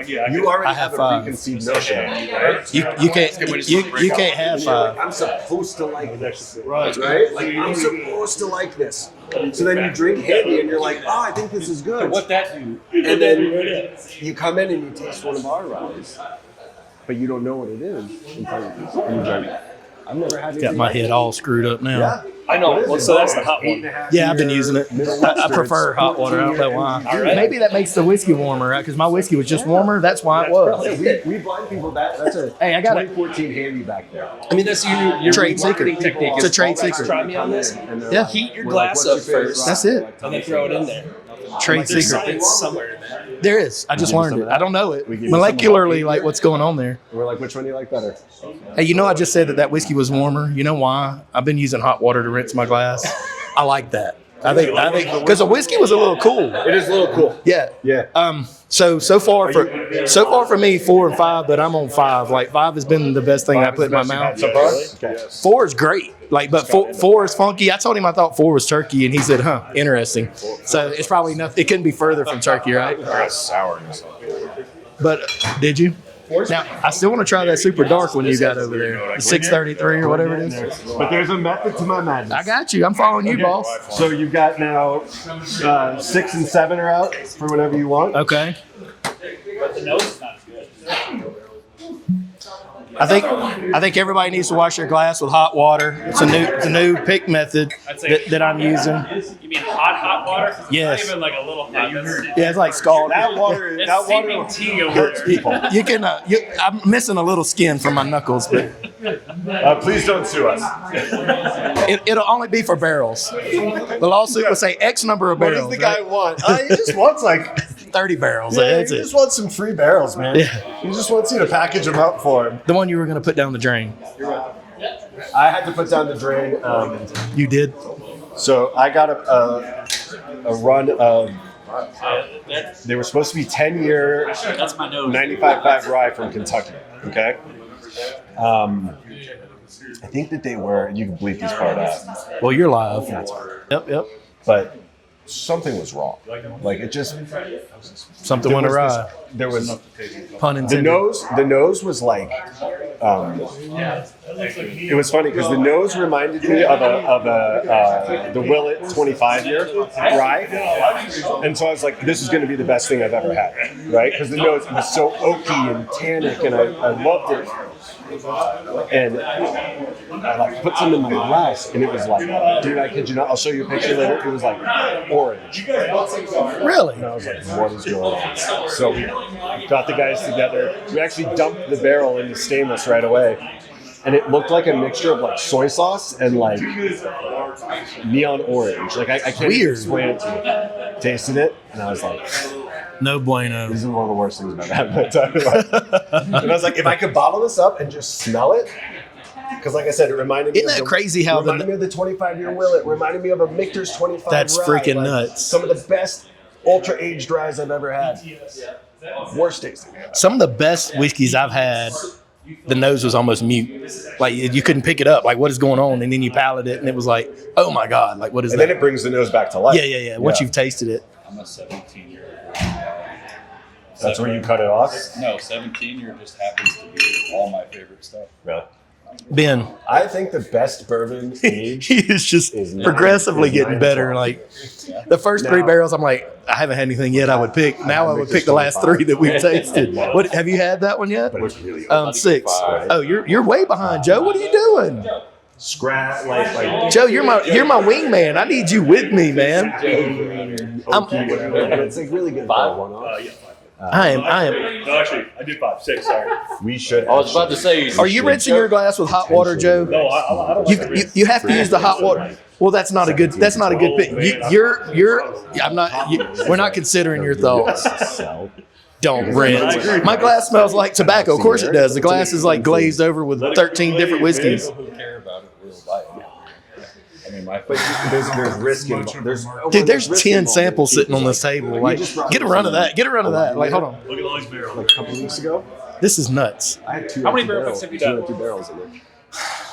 you already I have have a 5. preconceived notion of me, right? You can't have 5. I'm supposed to like this, Right. right? Like I'm supposed to like this. So then you drink Handy and you're like, oh, I think this is good. What that do? And then you come in and you taste one of our ryes, but you don't know what it is until you drink it. I've never had Got my head all screwed up now. Yeah. I know. Well, so that's the hot one. Yeah, I've been using it. I prefer hot water. I don't know why. Maybe that makes the whiskey warmer, right? Because my whiskey was just warmer. That's why it was. We blind people that. That's a Hey, I got it. 2014 Handy back there. I mean, that's your Trade secret. technique. It's a trade secret. Try me on this. And they're Yeah. like, Heat your we're like, glass what's up your favorite first. rye? That's it. And then throw it in there. Trade There's secret. science somewhere in there. There is. I just learned it. I don't know it. We give you some Molecularly, like what's going on there. We're like, which one do you like better? Hey, I just said that whiskey was warmer. You know why? I've been using hot water to rinse my glass. I like that. I think because the whiskey was a little cool. It is a little cool. Yeah. Yeah. So far for me 4 and 5, but I'm on 5. Like 5 has been the best thing I put in my mouth. Okay. 4 is great. Like, but 4 is funky. I told him I thought 4 was turkey, and he said, "Huh, interesting." So it's probably enough. It couldn't be further from turkey, right? Sourness. But did you? Now I still want to try that super dark one you got over there, the 633 or whatever it is. But there's a method to my madness. I got you. I'm following you, boss. So you've got now 6 and 7 are out for whatever you want. Okay. But the nose is not as good. I think everybody needs to wash their glass with hot water. It's a new pick method that I'm using. You mean hot water? Yes. It's not even like a little hot. Yeah, it's like scalding. That water, It's that steaming water. tea over there. You can. I'm missing a little skin from my knuckles, but Please don't sue us. it'll only be for barrels. The lawsuit will say X number of What barrels. does the guy want? He just wants like 30 barrels. Yeah, That's he it. just wants some free barrels, man. Yeah. He just wants you to package them up for him. The one you were going to put down the drain. I had to put down the drain. You did? So I got a run of. They were supposed to be 10-year That's my nose. 95.5 rye from Kentucky. Okay. I think that they were. You can bleep this part out. Well, you're live. Yep. But something was wrong. Like it just. Something went awry. There was. Pun intended. The nose was like, it was funny because the nose reminded me of the Willet 25-year rye, and so I was like, this is going to be the best thing I've ever had, right? Because the nose was so oaky and tannic, and I loved it. And I like put some in my glass, and it was like, dude, I kid you not, I'll show you a picture later. It was like orange. Really? And I was like, what is going on? So we got the guys together. We actually dumped the barrel into stainless right away. And it looked like a mixture of like soy sauce and like neon orange. Like I can't even explain it to you. Tasted it, and I was like, no bueno. this is one of the worst things I've ever had in my entire life. And I was like, if I could bottle this up and just smell it, because like I said, it reminded me Isn't of that crazy how reminded me of the 25-year Willet, reminded me of a Michter's 25 That's rye. freaking Like, nuts. Some of the best ultra-aged ryes I've ever had. Worst tasting. Some of the best whiskeys I've had, the nose was almost mute. Like you couldn't pick it up. Like what is going on? And then you palate it, and it was like, oh my god! Like what is And that? then it brings the nose back to life. Yeah. Once you've tasted it, I'm a 17-year. That's where you cut it off? No, 17-year just happens to be all my favorite stuff. Really? Ben, I think the best bourbon age he is just is progressively nine- getting nine better. 12. Like the first three Now- barrels, I'm like, I haven't had anything yet. I would pick. Now I would pick the last three that we've tasted. What have you had that one yet? But it's really good. 6. Oh, you're way behind, Joe. What are you doing? Scratch, like Joe, you're my wingman. I need you with me, man. oaky, whatever. But it's like really good. I am. No, actually, I did 5, 6. Sorry. We should. I was about to say, Are you rinsing your glass with hot water, Joe? No, I don't like to rinse. You have to use the hot water. Well, that's not a good pick. We're not considering your thoughts. Don't rinse. My glass smells like tobacco. Of course it does. The glass is like glazed over with 13 different whiskeys. who care about it will buy it. I mean, my There's risk involved. Dude, there's risk 10 involved. samples sitting on this table. Like, get a run of that. Get a run of that. Like, hold on. Look at all these barrels. Like a couple weeks ago, This is nuts. I had two. How many empty barrels have you two done? empty barrels in there.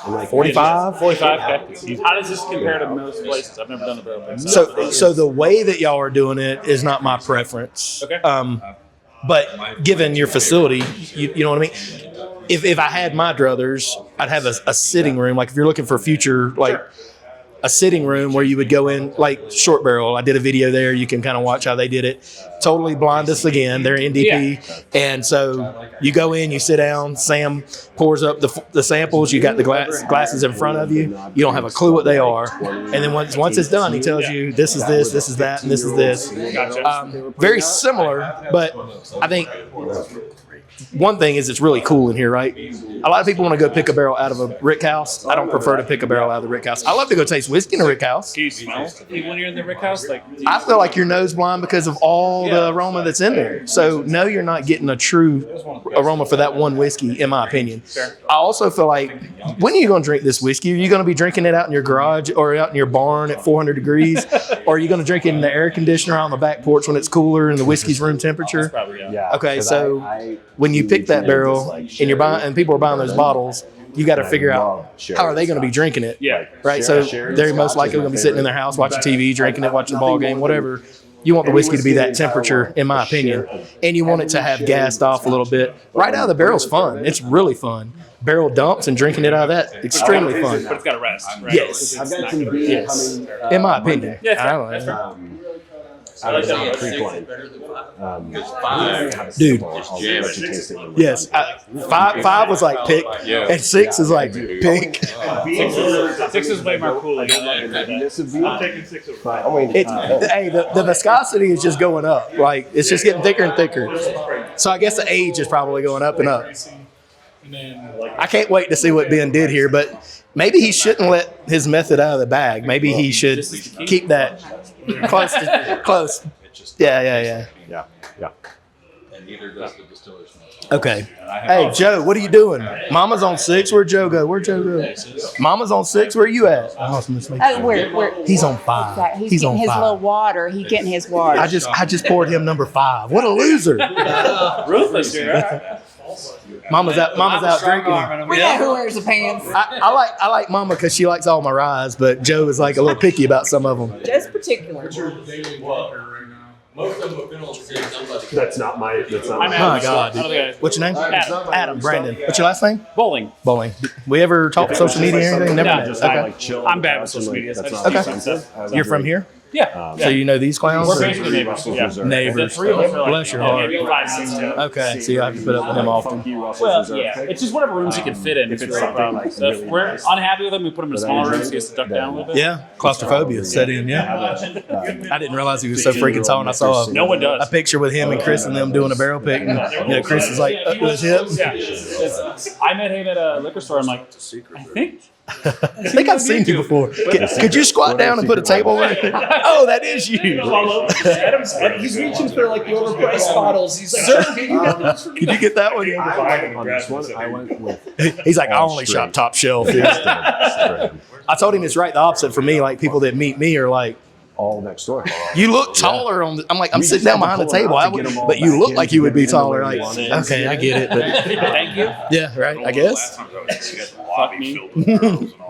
And like 45? 45. Okay. How does this compare to most places? I've never done a barrel pick. So the way that y'all are doing it is not my preference. Okay. But given your facility, you know what I mean? If I had my druthers, I'd have a sitting room. Like if you're looking for future, like a sitting room where you would go in, like Short Barrel. I did a video there. You can kind of watch how they did it. Totally blind us again. They're NDP. Yeah. And so you go in, you sit down, Sam pours up the samples. You got the glasses in front of you. You don't have a clue what they are. And then once it's done, he tells you this is this, this is that, and this is this. Very similar, but I think one thing is it's really cool in here, right? A lot of people want to go pick a barrel out of a rick house. I don't prefer to pick a barrel out of the rick house. I love to go taste whiskey in a rick house. Do you smell even when you're in the rick house? Like, I feel like you're nose blind because of all the aroma that's in there. So no, you're not getting a true aroma for that one whiskey, in my opinion. I also feel like, when are you going to drink this whiskey? Are you going to be drinking it out in your garage or out in your barn at 400 degrees? Or are you going to drink it in the air conditioner on the back porch when it's cooler and the whiskey's room temperature? probably, yeah. Yeah. Okay, 'cause so when you pick that barrel and you're buying, and people are buying those bottles, you got to figure out how are they going to be drinking it. Yeah. Right. So they're most likely going to be sitting in their house watching TV, drinking it, watching the ball game, whatever. You want the whiskey to be that temperature, in my opinion, and you want it to have gassed off a little bit. Right out of the barrel's fun. It's really fun. Barrel dumps and drinking it out of that, extremely fun. But it's got to rest, right? Yes. I've got some beer Yes. coming. In my opinion. Yeah, I don't that's know. out of the Creek line. Dude. Yes, Yes. five was like pick, and 6 is like pink. 6 is way more cool. I'm taking 6 over 5. Hey, the viscosity is just going up. Like it's just getting thicker and thicker. So I guess the age is probably going up and up. I can't wait to see what Ben did here, but maybe he shouldn't let his method out of the bag. Maybe he should keep that close. Yeah. And neither does the distiller's note. Okay. Hey, Joe, what are you doing? Mama's on 6. Where'd Joe go? Where'd Joe go? Mama's on 6. Where are you at? He's on 5. Exactly. He's on getting his 5. little water. He's getting his water. I just poured him number 5. What a loser. Ruthless, dude. Mama's out drinking. We know who wears the pants. I like Mama because she likes all my ryes, but Joe is like a little picky about some of them. Just particular. Most of them have been on 6. Somebody. That's not my. I'm My Adam. God, I don't think dude. What's your name? Adam Brandon. What's your last name? Bowling. Bowling. We ever talk social media or anything? Never. No, met. just Okay. I'm bad with social media. So I just Okay. do some stuff. You're from here? Yeah. So you know these clowns? We're basically neighbors. Yeah. Neighbors. The 3 of us are like, Bless your heart. 5, 6 together. Okay, so you have to put up with him often. Well, yeah. It's just whatever rooms he can fit in. If it's really the problem. something So if really we're nice. unhappy with him, we put him in smaller rooms so he has to duck down a little bit. Yeah, claustrophobia set in, yeah. I didn't realize he was so freaking tall, and I saw No one does. a picture with him and Chris and them doing a barrel pick, and Chris is like up to his hip. Yeah. I met him at a liquor store. I'm like, I think I've seen you before. Could you squat down and put a table over? Oh, that is you. He's reaching for like the overpriced bottles. He's like, sir, can you Did you get that one? On this one, I went with. He's like, I only shop top shelf. I told him it's right the opposite for me. Like people that meet me are like, All next door. you look taller on the. I'm like, I'm sitting down behind the table, but you look like you would be taller. Like, okay, I get it, but Thank you. yeah, right. I guess. Fuck me.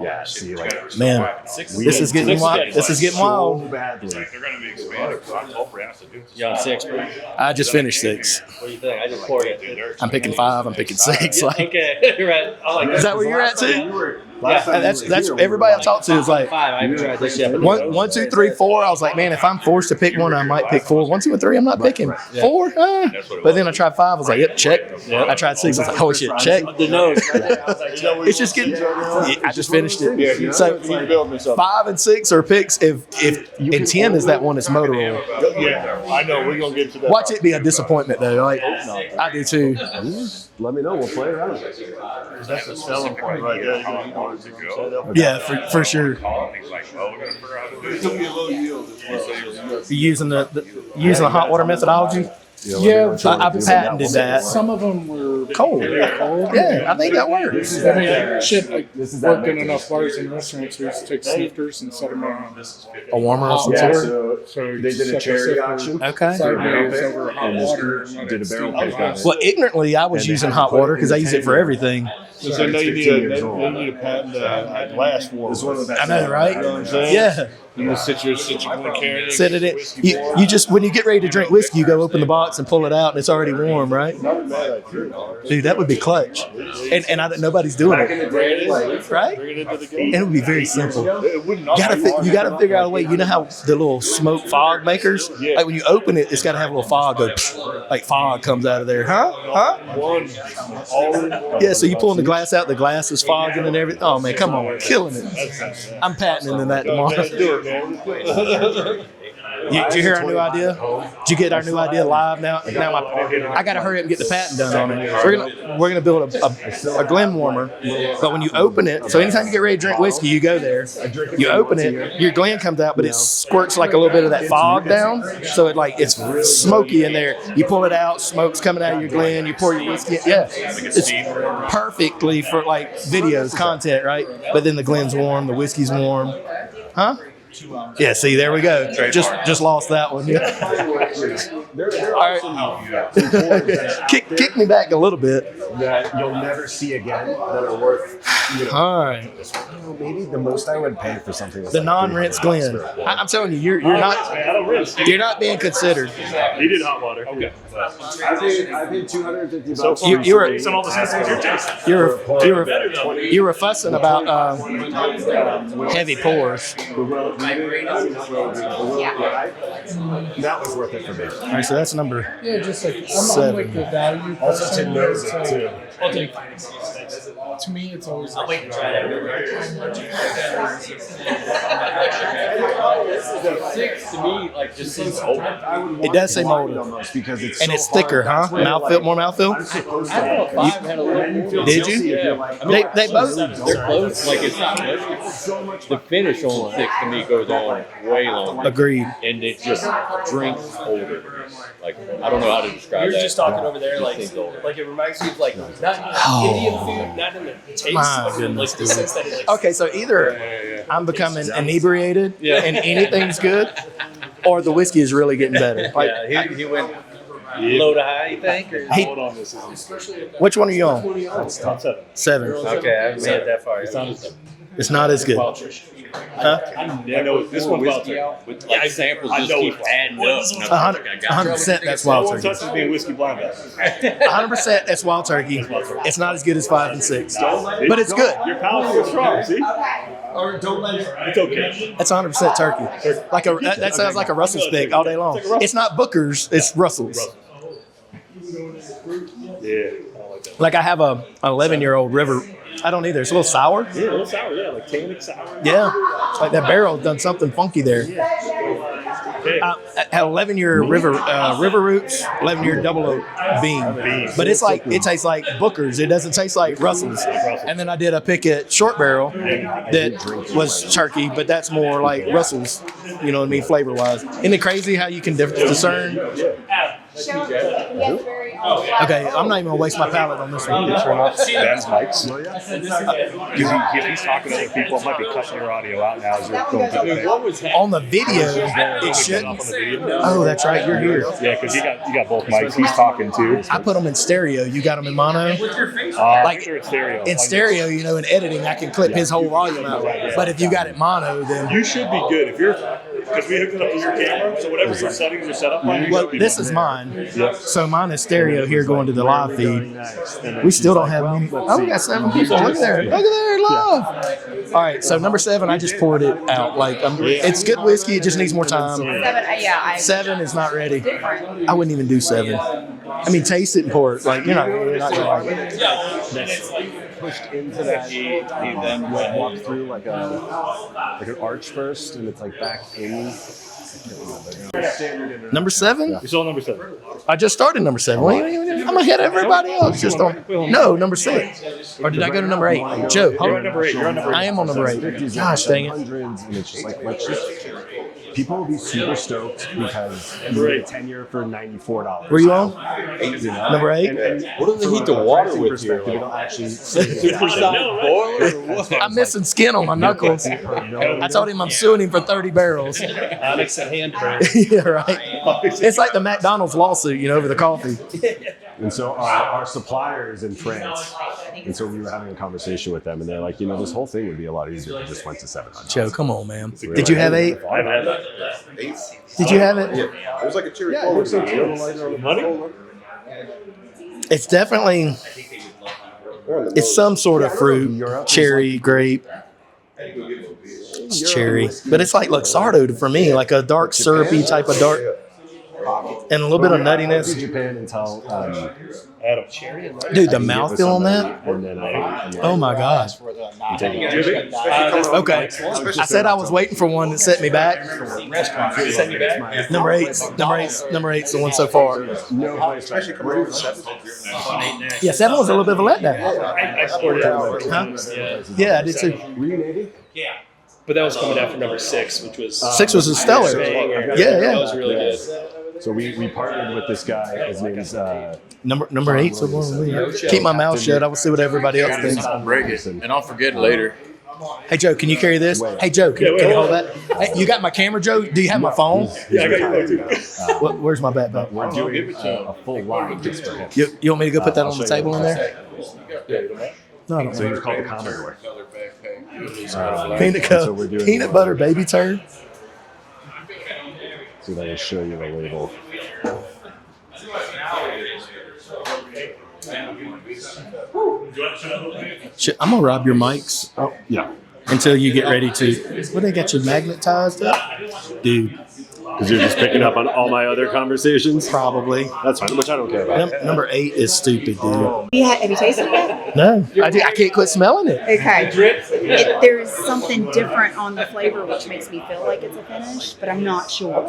Yeah, see, like, Man, this is getting wild. This is getting wild. so badly. They're going to be expanded. So I'm hoping to do this. You on 6, bro? I just finished 6. What do you think? I just poured it. I'm picking 5. I'm picking 6. Like, Okay, you're right. I like is that where you're at too? Last time That's you were here, everybody I talk to is like 5. I haven't tried this yet. 1, 2, 3, 4. I was like, man, if I'm forced to pick one, I might pick 4. 1, 2, and 3, I'm not picking 4. But then I tried 5. I was like, yep, check. I tried 6. I was like, holy shit, check. The nose. It's just getting. I just finished it. So 5 and 6 are picks. If and 10 is that one that's motor oil. Yeah, I know. We're going to get to that. Watch it be a disappointment though. Like I do too. Let me know. We'll play around. That's a selling point right there. How long wanted to go. Yeah, for sure. He's like, well, we're going to figure out how to do it. It'll be a low yield. You using the hot water methodology. Yeah, I patented that. some of them were Cold. Yeah, I think that works. I mean, shit, I worked in enough bars and restaurants where you used to take snifters and set them on A warmer or some Yeah, sort. so they did a charity auction. Okay. sideways over hot And water. just and let did it a barrel steam pick out. on it. Well, ignorantly, I was using hot water because I use it for everything. Because they know you need a patent glass war. I know, right? You know what I'm saying? Yeah. You just sit your one carry. Set it in. You just when you get ready to drink whiskey, you go open the box and pull it out, and it's already warm, right? Dude, that would be clutch. And nobody's doing it, right? And it would be very simple. You gotta figure out a way. You know how the little smoke fog makers, like when you open it, it's got to have a little fog go, like fog comes out of there, huh? Yeah. So you pulling the glass out, the glass is fogging and everything. Oh man, come on, killing it. I'm patenting that tomorrow. Did you hear our new idea? Did you get our new idea live now? I got to hurry up and get the patent done on it. We're gonna build a Glen warmer, but when you open it, so anytime you get ready to drink whiskey, you go there, you open it, your Glen comes out, but it squirts like a little bit of that fog down, so it's smoky in there. You pull it out, smoke's coming out of your Glen, you pour your whiskey. Yeah, it's perfectly for like videos, content, right? But then the Glen's warm, the whiskey's warm, huh? Yeah, see, there we go. Just lost that one. Yeah. All right. Kick me back a little bit. That you'll never see again that are worth. All right. Maybe the most I would pay for something. The non-rinse Glen. I'm telling you, you're not being considered. He did hot water. Okay. I paid $250. You were fussing about heavy pours. That was worth it for me. All right, so that's number Yeah, just like I'm 7. like the value. Also, person, Tim knows it so too. I'll take To me, it's always like, Six to me, like, just seems old. It does say molded. Almost because it's And so it's thicker, huh? hard. That's where you're Mouthfeel, more I'm mouthfeel? supposed I don't know if to. five had a little more. Did you? They both. They're close. Like, it's not much. The finish on six to me goes on way longer. Agreed. And it just drinks older. Like, I don't know how to describe You're that. just talking over there, like It seems older. it reminds me of like not Indian food, not in the taste, My but in like goodness, the dude. sense that it like. Okay, so either I'm becoming inebriated and anything's good, or the whiskey is really getting better. Like, Yeah, he went low to high, you think? Or? he- Hold on, this is which one are you on? top 7. 7. Okay, I haven't made it that far. It's not as good. Huh? I know this one's wild turkey. With like samples just keep adding up. And I'm like, I got 100% that's All wild one turkey. touch is being whiskey blind bag. 100% that's wild turkey. It's not as good as 5 and 6, but it's good. Your palate's still strong, see? It's okay. That's 100% turkey. Like that sounds like a Russell's pick all day long. It's not Booker's, it's Russell's. Yeah. Like I have a 11-year-old River. I don't either. It's a little sour. Yeah, a little sour, yeah, like tannic sour. Yeah, like that barrel done something funky there. Okay. Had 11-year River Roots, 11-year Double Oak bean, but it's like it tastes like Booker's. It doesn't taste like Russell's. And then I did a pick at Short Barrel that was turkey, but that's more like Russell's. You know what I mean, flavor wise. Isn't it crazy how you can discern? Okay, I'm not even gonna waste my palate on this one. Ben's mics. If he's talking to other people, it might be cutting your audio out now as you're going through the thing. On the video, it shouldn't. Oh, that's right. You're here. Yeah, because you got both mics. He's talking too. I put them in stereo. You got them in mono. Like sure it's stereo. In stereo, you know, in editing, I can clip his whole volume out. But if you got it mono, then You should be good if you're, because we hooked it up to your camera. So whatever your settings are set up on, you well, should be this good. is mine. So mine is stereo here going to the live feed. We still don't have many. Oh, we got 7 people. Look at there. Look at there, live. All right, so number 7, I just poured it out. Like it's good whiskey. It just needs more time. 7 is not ready. I wouldn't even do 7. I mean, taste it and pour it. Like you're not gonna. Pushed into that. He then walked through like an arch first, and it's like back in. Number 7. We saw number 7. I just started number 7. I'm ahead of everybody else. Just on. No, number 6. Or did I go to number 8? Joe, You're on number 8. You're on number 8. I am on number 8. Gosh dang it. Hundreds, and it's just like let's just. People will be super stoked because you get a 10-year for $94. Were you on? Number 8? What do they heat the water with here? Perspective, it'll actually Supersonic boiler or what? I'm missing skin on my knuckles. I told him I'm suing him for 30 barrels. Onyx handprint. Yeah, right. It's like the McDonald's lawsuit, over the coffee. And so our supplier is in France. And so we were having a conversation with them, and they're like, this whole thing would be a lot easier if we just went to 700. Joe, come on, man. Did you have 8? I haven't had that. Did you have it? It was like a cherry cola. It's definitely, it's some sort of fruit, cherry, grape. It's cherry. But it's like Luxardo for me, like a dark syrupy type of dark, and a little bit of nuttiness. Japan until Adam. Dude, the mouthfeel on that? and then Oh my gosh. Okay. I said I was waiting for one that set me back. Number 8's the one so far. Yeah, 7 was a little bit of a letdown. I scored it out. Huh? Yeah, I did too. Were you Navy? But that was coming after number 6, which was 6 was a stellar. That Yeah. was really good. So we partnered with this guy. His name's Number 8. So keep my mouth shut. I will see what everybody else thinks. I'll break it, and I'll forget later. Hey Joe, can you carry this? Hey Joe, can you hold that? Hey, you got my camera, Joe? Do you have my phone? Yeah, I got your phone too. Where's my backpack? we're doing a full line just for him. You want me to go put that on the table in there? No, I don't. So he was called the Commodore. Peanut butter baby turd. So that will show you the label. Shit, I'm gonna rob your mics. Oh, yeah. until you get ready to. What, they got you magnetized up, dude? Because you're just picking up on all my other conversations. Probably. That's fine, which I don't care about. Number 8 is stupid, dude. Have you tasted it yet? No, I can't quit smelling it. Okay. There is something different on the flavor which makes me feel like it's a finish, but I'm not sure.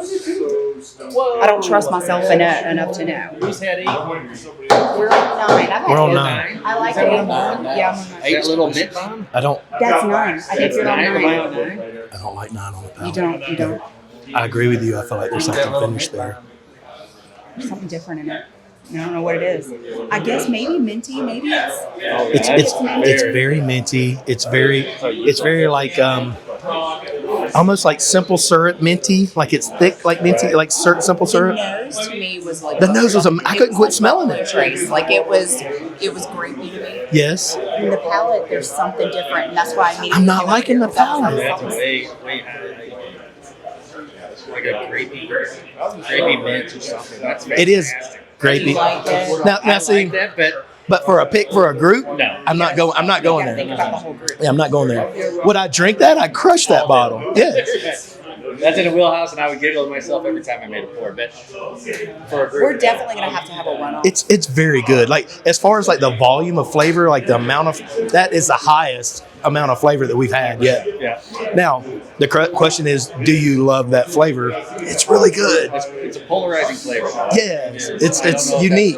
I don't trust myself enough to know. Who's had 8? We're on 9. I've had We're on 8. 9. I like it. Yeah, I'm on 9. 8 little mint bomb? I don't. That's 9. I think you're on 9. I don't like 9 on the palate. You don't. I agree with you. I feel like there's something finished there. There's something different in it. I don't know what it is. I guess maybe minty. Maybe it's It's very minty. It's very like almost like simple syrup minty. Like it's thick like minty, like simple syrup. The nose to me was like The nose was I couldn't quit smelling it. trace. Like it was grapey to me. Yes. In the palate, there's something different, and that's why I immediately I'm not liking the palate. That's way like a grapey mint or something. That's It is grapey. like it. Now see, like that, but for a pick for a group, No. I'm not going You gotta there. think about the whole group. Yeah, I'm not going there. Would I drink that? I'd crush that bottle. Yes. that's in a wheelhouse, and I would giggle to myself every time I made a pour. But for a group, We're definitely gonna have to have a run-off. It's very good. Like as far as like the volume of flavor, like the amount of that is the highest amount of flavor that we've had yet. yeah, Now the question is, do you love that flavor? It's really good. it's a polarizing flavor. Yes, it's unique.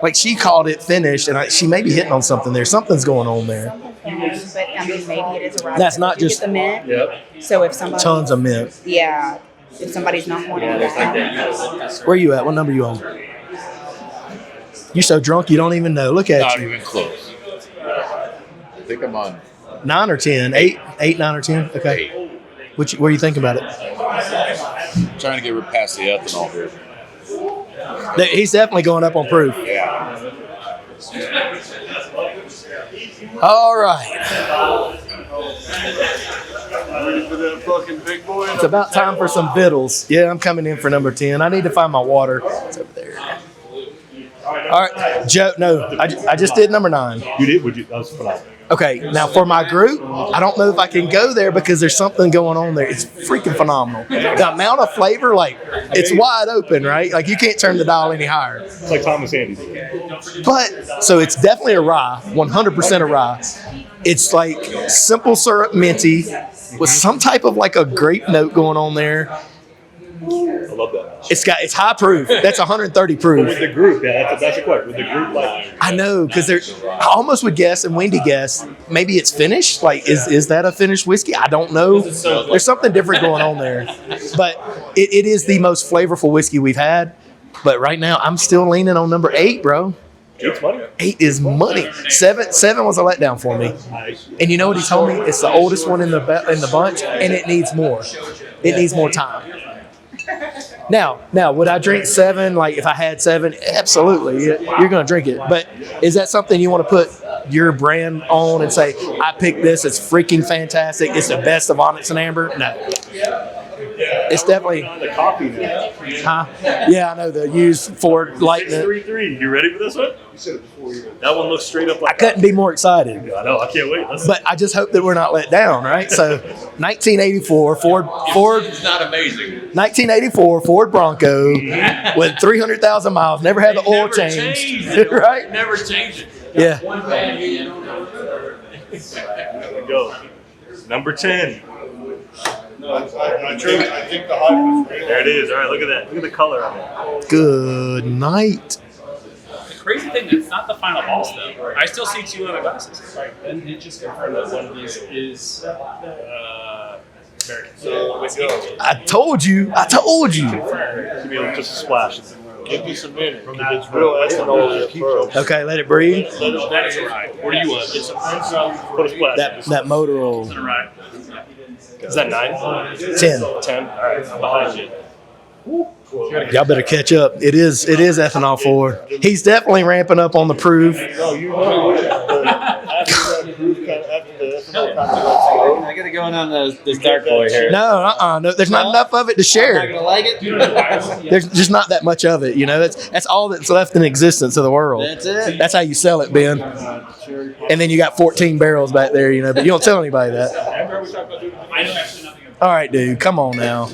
Like she called it finished, and she may be hitting on something there. Something's going on there. But I mean, maybe it is a rye. That's not You just- get the mint. Yep. So if somebody, Tons of mint. yeah, if somebody's not wanting that, Where you at? What number you on? You're so drunk you don't even know. Look at Not you. even close. I think I'm on 9 or 10? 8, 9 or 10? Okay. 8. What do you think about it? Trying to get past the ethanol here. He's definitely going up on proof. Yeah. All right. Ready for that fucking big boy? It's about time for some vittles. Yeah, I'm coming in for number 10. I need to find my water. It's over there. All right, Joe. No, I just did number 9. You did? Would you? That was phenomenal. Okay, now for my group, I don't know if I can go there because there's something going on there. It's freaking phenomenal. The amount of flavor, like, it's wide open, right? Like, you can't turn the dial any higher. It's like Thomas Andy's. But, so it's definitely a rye, 100% a rye. It's like simple syrup minty with some type of like a grape note going on there. I love that. It's high proof. That's 130 proof. With the group, yeah, that's a question. With the group, like, I know, because I almost would guess, and Wendy guessed, maybe it's finished. Like, is that a finished whiskey? I don't know. There's something different going on there. But it is the most flavorful whiskey we've had. But right now, I'm still leaning on number 8, bro. it's money. 8 is money. 7 was a letdown for me. And you know what he told me? It's the oldest one in the bunch, and it needs more. It needs more time. Now, would I drink 7? Like, if I had 7, absolutely, you're going to drink it. But is that something you want to put your brand on and say, I picked this, it's freaking fantastic, it's the best of Onyx and Amber? No. It's definitely The coffee now. huh? Yeah, I know the used Ford Lightning. 633. You ready for this one? That one looks straight up I like. couldn't be more excited. I know. I can't wait. Let's But I just hope that we're not let down, right? So, 1984 Ford. It's not amazing. 1984 Ford Bronco with 300,000 miles. Never had the oil changed, right? Never change it. Yeah. There we go. Number 10. I think the hype is real. There it is. All right, look at that. Look at the color on it. Good night. The crazy thing is, it's not the final boss though. I still see 2 other glasses. And it just confirmed that one of these is American. So, whiskey. I told you. Give me just a splash. Give me some minute. It's real ethanol at first. Okay, let it breathe. That is a rye. What do you want? It's a Put a splash. That motor will rye. Is that 9? 10. 10? All right, I'm behind you. Y'all better catch up. It is ethanol forward. He's definitely ramping up on the proof. No, you know after that proof, after the ethanol kind of I got it going on this dark boy here. No, there's not enough of it to I'm share. not gonna like it. There's just not that much of it, you know. That's all that's left in existence of the world. That's it. That's how you sell it, Ben. And then you got 14 barrels back there, you know, but you don't tell anybody that. All right, dude, come on now.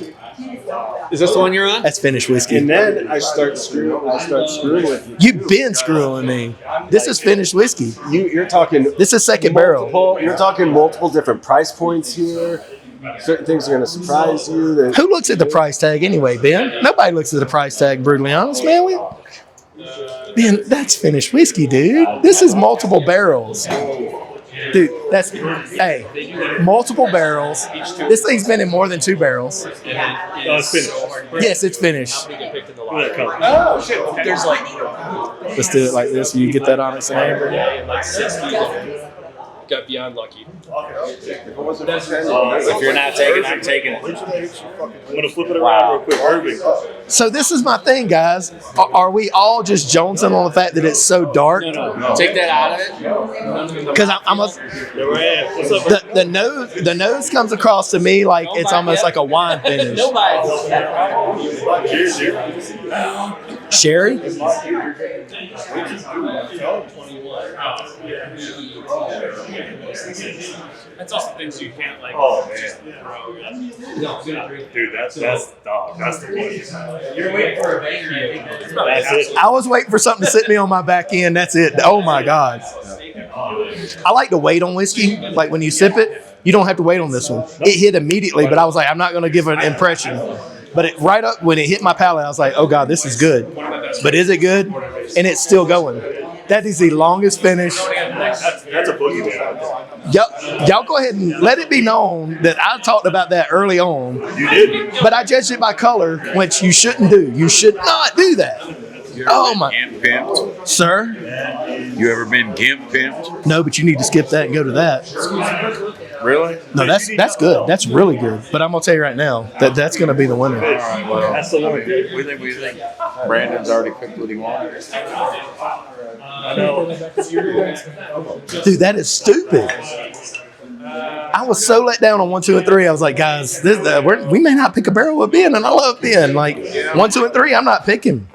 Is this the one you're on? That's finished whiskey. And then I start screwing with you. You've been screwing me. This is finished whiskey. You're talking. This is second barrel. You're talking multiple different price points here. Certain things are going to surprise you. Who looks at the price tag anyway, Ben? Nobody looks at the price tag, brutally honest, man. Ben, that's finished whiskey, dude. This is multiple barrels. Dude, that's, hey, multiple barrels. This thing's been in more than 2 barrels. It's finished. Yes, it's finished. Oh, shit. There's like Let's do it like this. You get that Onyx Amber. like 60 got beyond lucky. If you're not taking it, I'm taking it. I'm gonna flip it around real quick. Irving. So this is my thing, guys. Are we all just jonesing on the fact that it's so dark? No. Take that out of it. Because the nose comes across to me like it's almost like a wine finish. Sherry? That's also things you can't like. Oh man, dude, that's the one. You're waiting for a banger. That's it. I was waiting for something to sit me on my back end. That's it. Oh my God. I like to wait on whiskey. Like when you sip it, you don't have to wait on this one. It hit immediately, but I was like, I'm not going to give an impression. But it right up when it hit my palate, I was like, oh God, this is good. But is it good? And it's still going. That is the longest finish. That's a boogeyman out there. Y'all go ahead and let it be known that I talked about that early on. You did. But I judged it by color, which you shouldn't do. You should not do that. Oh my, Gimp pimped? sir. You ever been gimp pimped? No, but you need to skip that and go to that. Really? No, that's good. That's really good. But I'm gonna tell you right now that that's gonna be the winner. All right, well, That's the one. we think Brandon's already picked what he wanted. I know. Dude, that is stupid. I was so let down on 1, 2, and 3. I was like, guys, we may not pick a barrel with Ben, and I love Ben. Like 1, 2, and 3, I'm not picking.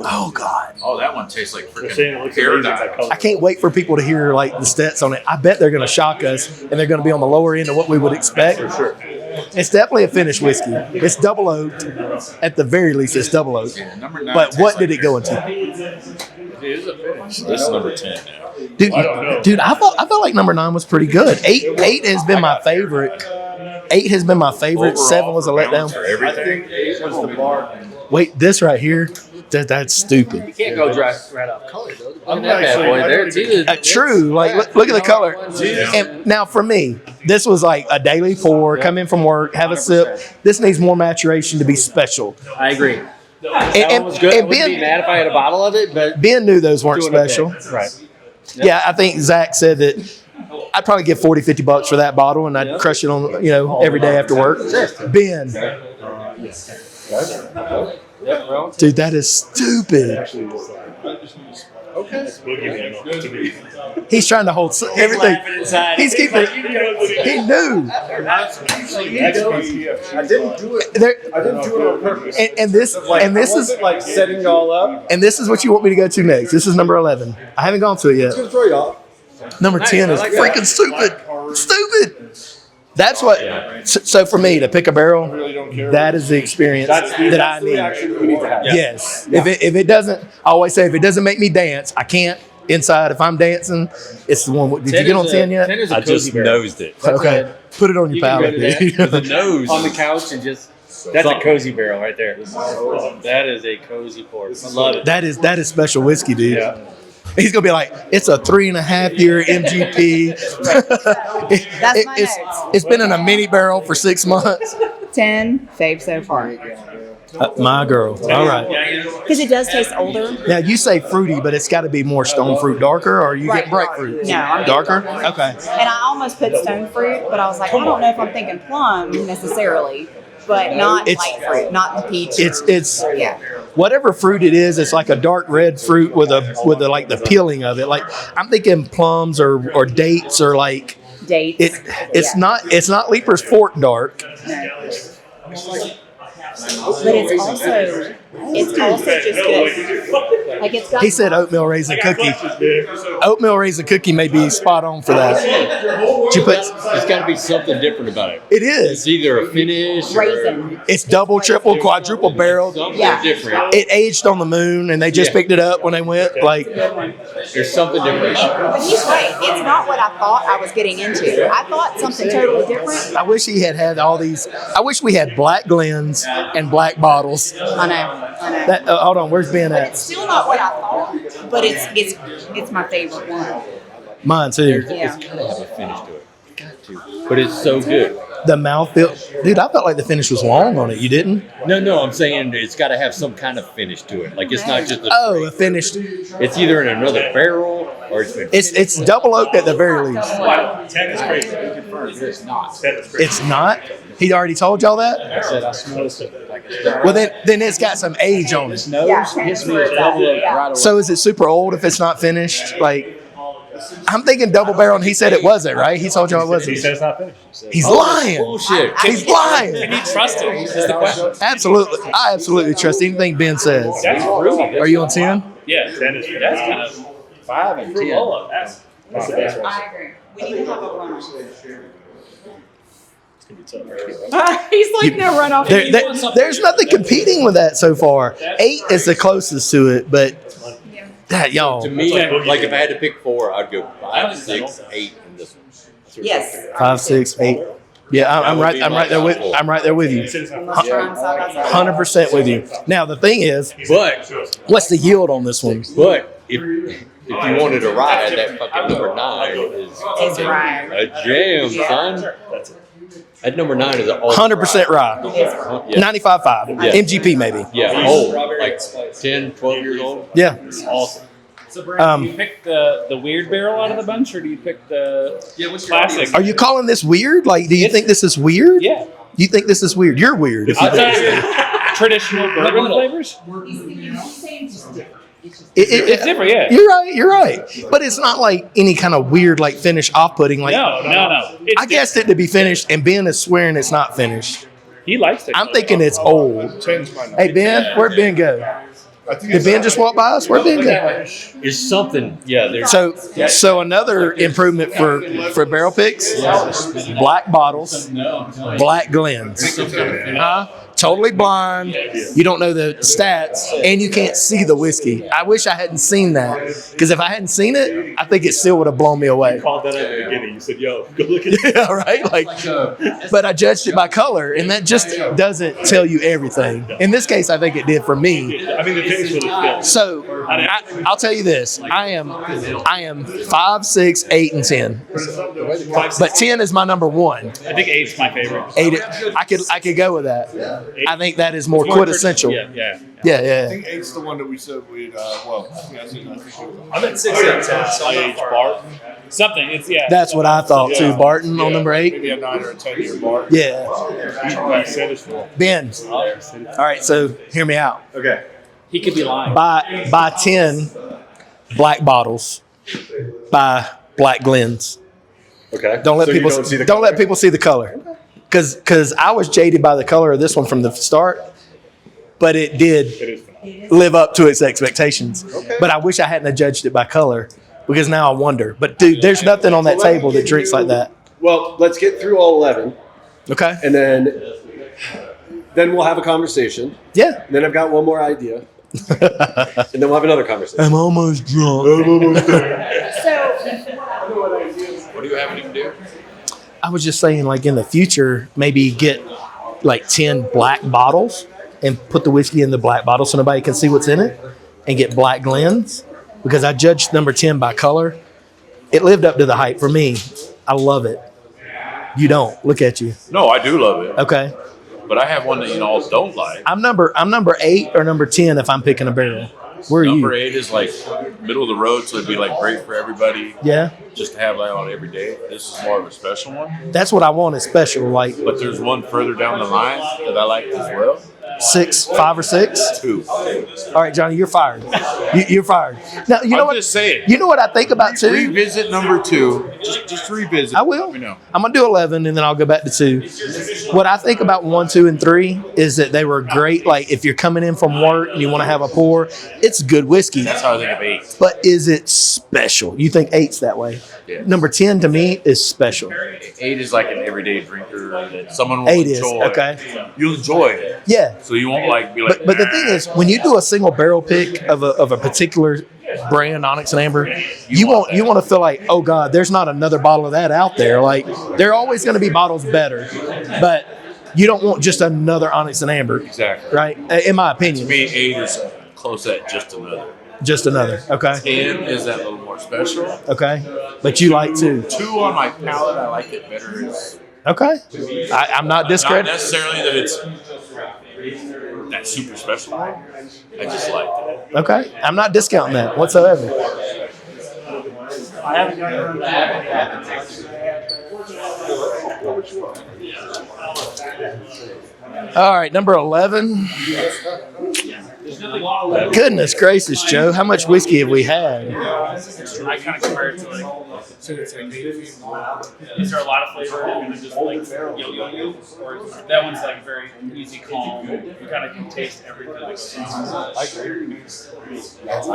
Oh God. Oh, that one tastes like They're saying it freaking looks amazing, that paradise. color. I can't wait for people to hear like the stats on it. I bet they're going to shock us, and they're going to be on the lower end of what we would expect. For sure. It's definitely a finished whiskey. It's double oaked. At the very least, it's double oaked. Yeah, number 9 But tastes what like did it go into? It is a finish. This is number 10 now. Dude, I felt like number 9 was pretty good. 8 has been my favorite. 8 has been my favorite. 7 was a letdown. For everything. Wait, this right here, that's stupid. You can't go right off color though. Look at that bad boy there. It's either True. Like, look at the color. And now for me, this was like a daily pour. Come in from work, have a sip. This needs more maturation to be special. I agree. And, That one was good. I and wouldn't be mad if I had a bottle of it, but Ben knew those weren't doing okay. special. Right. Yeah, I think Zach said that I'd probably give $40-$50 for that bottle, and I'd crush it on every day after work. Ben, dude, that is stupid. That's boogeyman to me. He's trying to hold everything. He's keeping. He knew. I didn't do it. There, I didn't do it on purpose. and this is like setting it all up. and this is what you want me to go to next. This is number 11. I haven't gone to it yet. It's gonna throw you off. Number 10 is freaking stupid. Stupid. That's what. So for me to pick a barrel, that is the experience that I need. Reaction we need to have. Yes. If it doesn't, I always say if it doesn't make me dance, I can't. Inside, if I'm dancing, it's the one. Did you get on 10 yet? 10 is a I cozy just barrel. nosed it. Okay. Put it on your You can palate. go to dude. that. The nose. On the couch and just. That's a cozy barrel right there. That is a cozy pour. I love it. That is special whiskey, dude. Yeah. He's gonna be like, it's a 3.5-year MGP. That's my notes. It's been in a mini barrel for 6 months. 10, fave so far. My girl. All right. Because it does taste older. Now you say fruity, but it's got to be more stone fruit darker, or you get bright fruit? No, I'm getting darker. darker. Okay. And I almost put stone fruit, but I was like, I don't know if I'm thinking plum necessarily, but not light fruit, not the peach. It's yeah. whatever fruit it is. It's like a dark red fruit with the like the peeling of it. Like I'm thinking plums or dates or like Dates. It's not Leaper's Fort dark. But it's also It's also just good. Like it's got. He said oatmeal raisin cookie. Oatmeal raisin cookie may be spot on for that. You put, There's got to be something different about it. it is. It's either a finish or Raisin. It's double, triple, quadruple barreled. something Yeah. different. It aged on the moon, and they just picked it up when they went. Like, There's something different. But he's right. It's not what I thought I was getting into. I thought something totally different. I wish he had all these. I wish we had black Glens and black bottles. I know. That hold on, where's Ben But at? it's still not what I thought. But it's my favorite one. Mine too. Yeah. It's gotta have a finish to it. Got to. But it's so good. The mouthfeel, dude. I felt like the finish was long on it. You didn't? No, I'm saying it's got to have some kind of finish to it. Like it's not just a Oh, a finished. It's either in another barrel or it's been. It's double oaked at the very least. 10 is crazy. It's not. 10 is crazy. It's not. He already told y'all that. I said I smelled it like it's done. Well, then it's got some age on it. Nose hits me as double oak right away. So is it super old if it's not finished? Like, I'm thinking double barrel, and he said it wasn't, right? He told y'all it He wasn't. says it's not finished. He's lying. Bullshit. He's lying. Can you trust him? That's the question. Absolutely. I absolutely trust anything Ben says. That's brutal. Are you on 10? Yeah, 10 is that's kind of 5 and 10. brutal. That's the best one. I agree. We need to have a runoff. He's like no runoff. There's nothing competing with that so far. 8 is the closest to it, but that y'all. To me, like if I had to pick 4, I'd go 5, 6, 8, and this one. Yes. 5, 6, 8. Yeah, I'm right. I'm right there with. I'm right there with you. Let's try them side by side. 100% with you. Now the thing is, But what's the yield on this one? if you wanted to ride, that fucking number 9 is It's right. a jam, son. That number 9 is an 100% rye. Yeah. 95.5. Yeah. MGP maybe. Yeah, old, like 10, 12 years old. Yeah. awesome. So, Brandon, do you pick the weird barrel out of the bunch, or do you pick the classic? Are you calling this weird? Like, do you think this is weird? Yeah. You think this is weird? You're weird. I'll tell you, traditional bourbon flavors. It's different, yeah. You're right. But it's not like any kind of weird, like, finish off-putting. Like, No. I guessed it to be finished, and Ben is swearing it's not finished. He likes it. I'm thinking it's old. Hey, Ben, where'd Ben go? Did Ben just walk by us? Where'd Ben go? Is something, yeah, there's So another improvement for barrel picks, black bottles, black Glens. Totally blind. You don't know the stats, and you can't see the whiskey. I wish I hadn't seen that, because if I hadn't seen it, I think it still would have blown me away. Called that at the beginning. You said, "Yo, go look at it." Yeah, right. Like, but I judged it by color, and that just doesn't tell you everything. In this case, I think it did for me. I mean, the taste was good. So I'll tell you this: I am 5, 6, 8, and 10. But 10 is my number 1. I think 8's my favorite. 8, I could go with that. I think that is more quintessential. Yeah. Yeah. 8's the one that we said we'd, I'm at 6 and 10. So I aged Barton. Something. It's That's what I thought too. Barton on number 8. maybe a 9 or a 10-year bar. Yeah. Ben. All All right. So hear me out. Okay. He could be lying. Buy 10 black bottles. Buy black Glens. Okay. Don't let So you people don't see the don't let color? people see the color. Because I was jaded by the color of this one from the start, but it did live up to its expectations. But I wish I hadn't judged it by color, because now I wonder. But dude, there's nothing on that table that drinks like that. Well, let's get through all 11, Okay. and then we'll have a conversation. Yeah. And then I've got one more idea, and then we'll have another conversation. I'm almost drunk. So What do you have him do? I was just saying, like, in the future, maybe get like 10 black bottles and put the whiskey in the black bottle so nobody can see what's in it, and get black Glens, because I judged number 10 by color. It lived up to the hype for me. I love it. You don't. Look at you. No, I do love it. Okay. But I have one that all don't like. I'm number 8 or number 10 if I'm picking a barrel. Where are Number you? 8 is like middle of the road, so it'd be like great for everybody. Yeah. Just to have like on every day. This is more of a special one. That's what I want is special, like But there's one further down the line that I like as well. 5 or 6. 2. All right, Johnny, you're fired. You're fired. Now, you know what? Just saying. You know what I think about 2? Revisit number 2. Just revisit. I will. Let me know. I'm going to do 11, and then I'll go back to 2. What I think about 1, 2, and 3 is that they were great. Like if you're coming in from work and you want to have a pour, it's good whiskey. That's how I think of 8. But is it special? You think 8's that way? Yeah. Number 10 to me is special. 8 is like an everyday drinker that someone will 8 is, enjoy. okay. You'll enjoy it. Yeah. So you won't like be like. But the thing is, when you do a single barrel pick of a particular brand, Onyx and Amber, you want to feel like, oh God, there's not another bottle of that out there. Like there are always going to be bottles better, but you don't want just another Onyx and Amber. Exactly. Right? In my opinion. To me, 8 is close at just another. Just another. Okay. 10 is that little more special. Okay. But you like 2. 2 on my palate, I like it better. Is Okay. I'm not discrediting. not necessarily that it's that super special one. I just like it. Okay. I'm not discounting that whatsoever. I haven't gotten All right, number 11. Goodness gracious, Joe. How much whiskey have we had? I kind of compare it to like, is there a lot of flavor and just like yo-yo, or that one's like very easy, calm. You kind of can taste everything that goes on. I agree. I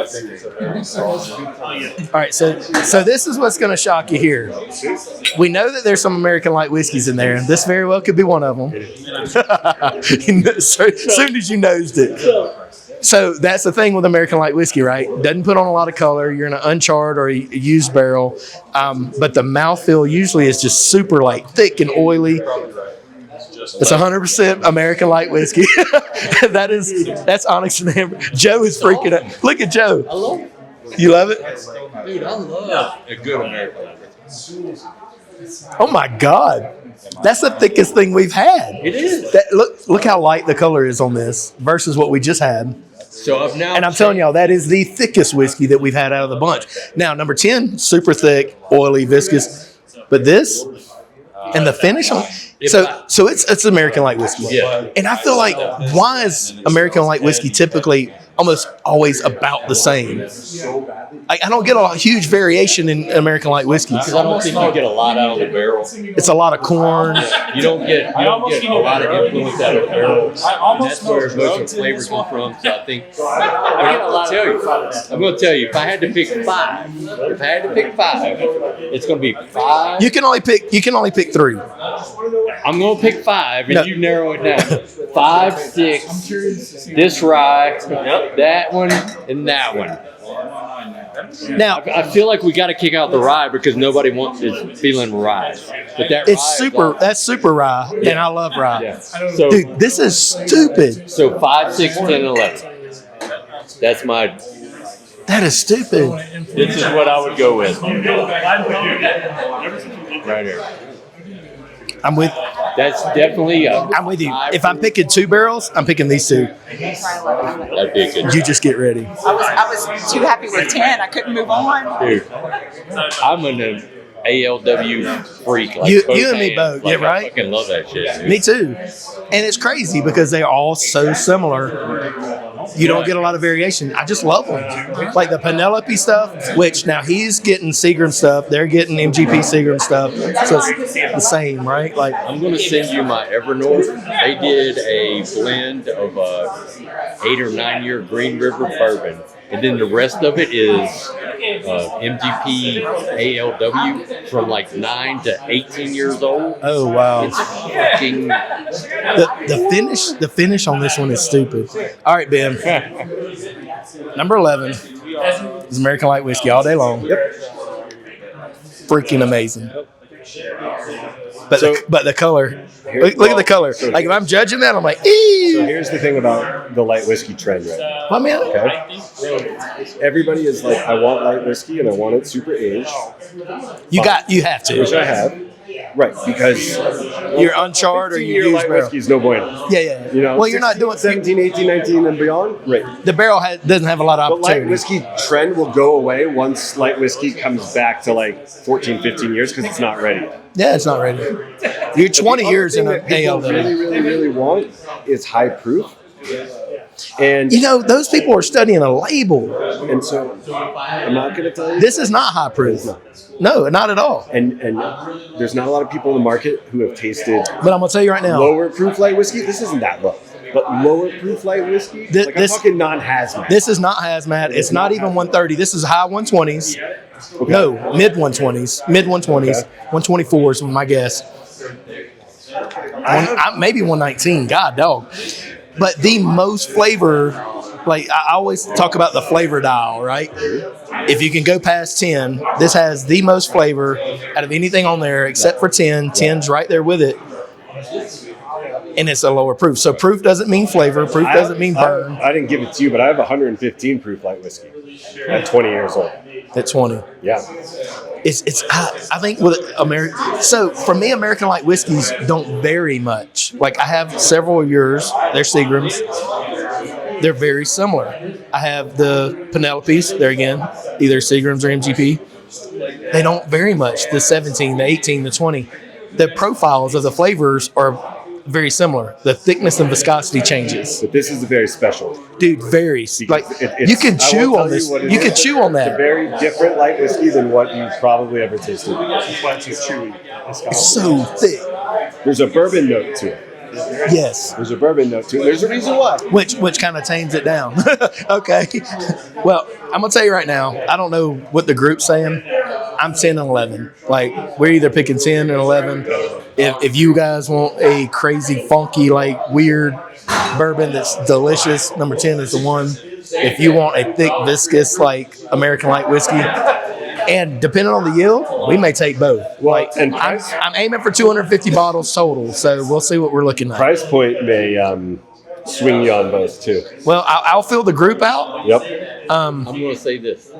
think it's a very solid. All right, so this is what's going to shock you here. We know that there's some American light whiskeys in there. This very well could be one of them. As soon as you nosed it. So that's the thing with American light whiskey, right? Doesn't put on a lot of color. You're in an uncharred or a used barrel, but the mouthfeel usually is just super like thick and oily. It's 100% American light whiskey. That's Onyx and Amber. Joe is freaking out. Look at Joe. I love it. You love it? Dude, I love a good American light whiskey. Oh my God. That's the thickest thing we've had. It is. Look how light the color is on this versus what we just had. So I've now And I'm telling y'all, that is the thickest whiskey that we've had out of the bunch. Now, number 10, super thick, oily, viscous. But this and the finish on so it's American light whiskey. Yeah. And I feel like, why is American light whiskey typically almost always about the same? I don't get a huge variation in American light whiskey. Because I don't think you get a lot out of the barrel. It's a lot of corn. You don't get a lot of influence out of the barrel. And that's where most of the flavors come from. So I think I'm going to tell you, if I had to pick 5, it's going to be 5. You can only pick 3. I'm going to pick 5, and you narrow it down. 5, 6, this rye, that one, and that one. Now I feel like we got to kick out the rye because nobody is feeling rye. But that's super rye, and I love rye. Yeah. So, dude, this is stupid. So 5, 6, 10, 11. That's my. That is stupid. This is what I would go with. Right here. I'm with. That's definitely. I'm with you. If I'm picking 2 barrels, I'm picking these 2. That'd be a good. You just get ready. I was too happy with 10. I couldn't move on. Dude, I'm an ALW freak. Like you and me both. Like, yeah, right. I fucking love that shit. Dude. Me too. And it's crazy because they're all so similar. You don't get a lot of variation. I just love them. Like the Penelope stuff, which now he's getting Seagram stuff. They're getting MGP Seagram stuff. So it's the same, right? Like I'm going to send you my Evernorth. They did a blend of 8 or 9 year Green River bourbon. And then the rest of it is MGP ALW from like 9 to 18 years old. Oh wow! It's fucking the finish on this one is stupid. All right, Ben. Number 11 is American light whiskey all day long. Yep. Freaking amazing. But the color. Look at the color. Like if I'm judging that, I'm like, eee. So here's the thing about the light whiskey trend right now. Well, man. Okay. Everybody is like, I want light whiskey and I want it super aged. You have to. Which I have. Right, because you're uncharred or you use light barrel. whiskey is no bueno. Yeah. You know, well, you're not doing 17, 18, 19 and beyond. Right. The barrel doesn't have a lot of opportunity. But light whiskey trend will go away once light whiskey comes back to like 14, 15 years because it's not ready yet. Yeah, it's not ready. You're 20 years in an ALW. ALW. Really want is high proof. And You know, those people are studying a label. and so I'm not going to tell you. This is not high proof. No, not at all. And there's not a lot of people in the market who have tasted But I'm gonna tell you right now, lower proof light whiskey. This isn't that low, but lower proof light whiskey. Like I'm talking non-hazmat. this is not hazmat. It's not even 130. This is high 120s. Okay. No, mid 120s. Mid 120s. 124s was my guess. Maybe 119. God dog. But the most flavor, like I always talk about the flavor dial, right? If you can go past 10, this has the most flavor out of anything on there except for 10. 10's right there with it. And it's a lower proof. So proof doesn't mean flavor. Proof doesn't mean burn. I didn't give it to you, but I have 115 proof light whiskey at 20 years old. At 20. Yeah. I think with American. So for me, American light whiskeys don't vary much. Like I have several of yours. They're Seagrams. They're very similar. I have the Penelopes. There again, either Seagrams or MGP. They don't vary much. The 17, the 18, the 20. The profiles of the flavors are very similar. The thickness and viscosity changes. But this is very special. Dude, very. Like, it's, you can chew on this. You can chew on It's a that. very different light whiskey than what you've probably ever tasted. That's why it's so chewy. It's so thick. There's a bourbon note to it. Yes. There's a bourbon note to it. There's a reason why. Which kind of tames it down. Okay. Well, I'm going to tell you right now, I don't know what the group's saying. I'm 10 and 11. Like, we're either picking 10 and 11. If you guys want a crazy, funky, like, weird bourbon that's delicious, number 10 is the one. If you want a thick, viscous, like, American light whiskey, and depending on the yield, we may take both. Well, and I'm aiming for 250 bottles total, so we'll see what we're looking at. Price point may swing you on both, too. Well, I'll fill the group out. Yep. I'm going to say this.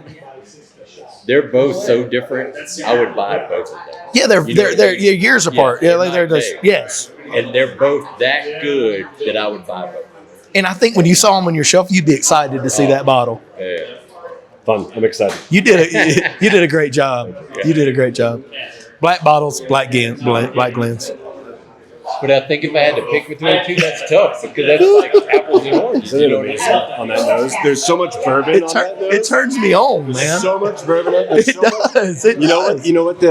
They're both so different. I would buy both of them. Yeah, they're years apart. Yeah, like they're just yes. And they're both that good that I would buy both. And I think when you saw them on your shelf, you'd be excited to see that bottle. Yeah. Fun. I'm excited. You did a great job. You did a great job. Black bottles, black Glens. But I think if I had to pick between the two, that's tough because that's like apples and oranges. You know what I mean? On that nose, there's so much bourbon on that nose. It turns me on, man. There's so much bourbon on it. It does. It You know does. what? You know what?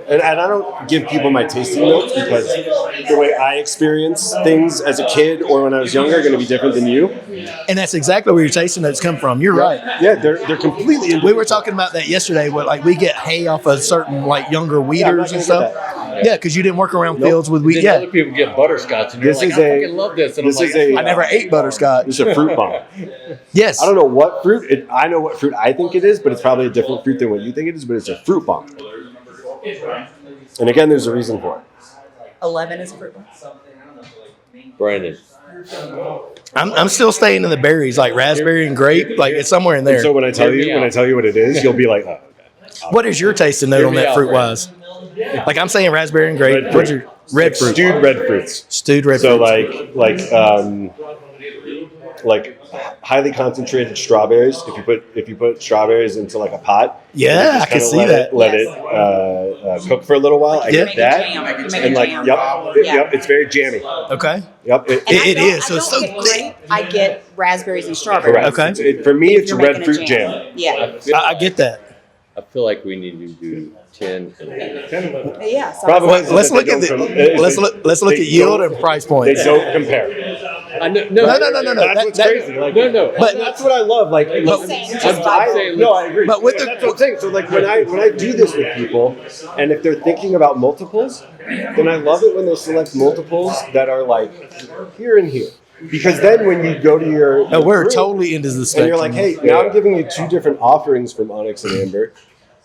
And I don't give people my tasting notes because the way I experience things as a kid or when I was younger are going to be different than you. And that's exactly where your tasting notes come from. You're right. Yeah, they're completely. We were talking about that yesterday. Where like we get hay off of certain like younger weeders and stuff. Yeah, because you didn't work around fields with wheat. Then Yeah. other people get butterscotch, and you're This like, is I fucking love this. And this I'm is like, a- I never ate butterscotch. It's a fruit bomb. Yes. I don't know what fruit. I know what fruit I think it is, but it's probably a different fruit than what you think it is. But it's a fruit bomb. And again, there's a reason for it. 11 is a fruit bomb. Brandon. I'm still staying in the berries, like raspberry and grape. Like it's somewhere in there. And so when I tell you what it is, you'll be like, oh, okay. What is your tasting note on that fruit wise? Like I'm saying raspberry and grape. What's your red fruit? Stewed red fruits. Stewed red So fruit. like highly concentrated strawberries. If you put strawberries into like a pot, Yeah, and I can just see kinda that. Let it cook for a little while. I Yeah. get that, Jam. You make and a like jam. yep, it's very jammy. Okay. Yep, And It I don't- is, so I it's don't so get thick. grape, I get raspberries and strawberries. correct. Okay. For me, If it's you're red making a fruit jam. Yeah. I get that. I feel like we need to do 10 and Yeah. So Problem Well, is let's that look they at don't let's look they at yield don't- and price They points. don't compare. I know, No. That's what's crazy. Like, No. But that's what I love. Like, saying just by- no, I agree. But with the- that's what I'm saying. So, like, when I do this with people, and if they're thinking about multiples, then I love it when they select multiples that are like here and here, because then when you go to your No, we're group, totally into the and spectrum. you're like, hey, now I'm giving you two different offerings from Onyx and Amber,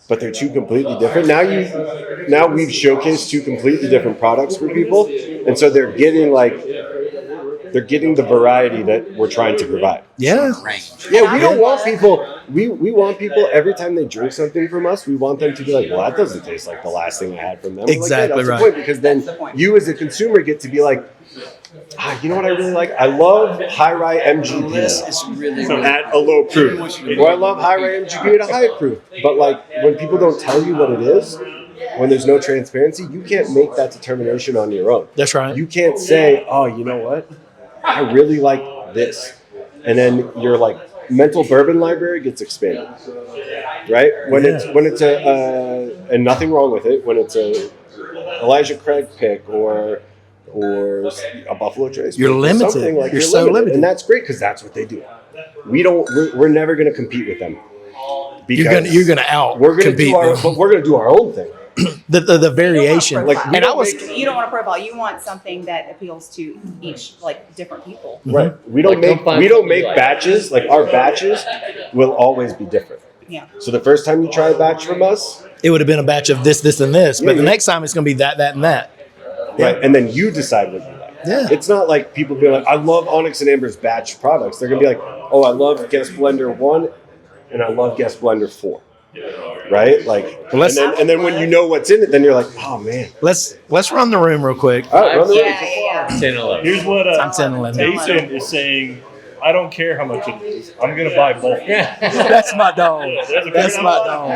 but they're two completely different. Now we've showcased two completely different products for people, and so they're getting the variety that we're trying to provide. Yeah. Yeah, we don't want people. We want people every time they drink something from us. We want them to be like, "Well, that doesn't taste like the last thing I had from them." We're Exactly like, yeah, right. that's the point, because then you as a consumer get to be like, you know what I really like? I love high rye MGP at a low proof, or I love high rye MGP at a high proof. But like when people don't tell you what it is, when there's no transparency, you can't make that determination on your own. That's right. You can't say, "Oh, you know what? I really like this." and then your like mental bourbon library gets expanded, right? When it's a and nothing wrong with it. When it's a Elijah Craig pick or a Buffalo Trace, you're limited. Something like you're so limited, and that's great because that's what they do. We're never going to compete with them. You're gonna out. We're going to do but we're going to do our own thing. The variation, like, you don't want a profile. You want something that appeals to each like different people. Right. We don't make batches. Like our batches will always be different. Yeah. So the first time you try a batch from us, it would have been a batch of this, and this. But the next time it's going to be that, and that. Right. And then you decide what you like. Yeah. It's not like people be like, I love Onyx and Amber's batch products. They're going to be like, oh, I love Guest Blender 1 and I love Guest Blender 4. Right? Like, and then when you know what's in it, then you're like, oh man. Let's run the room real quick. All right, run the room. Yeah. 10, 11. Here's what I'm 10, 11. Jason is saying. I don't care how much it is. I'm gonna buy both. That's my dog. That's my dog.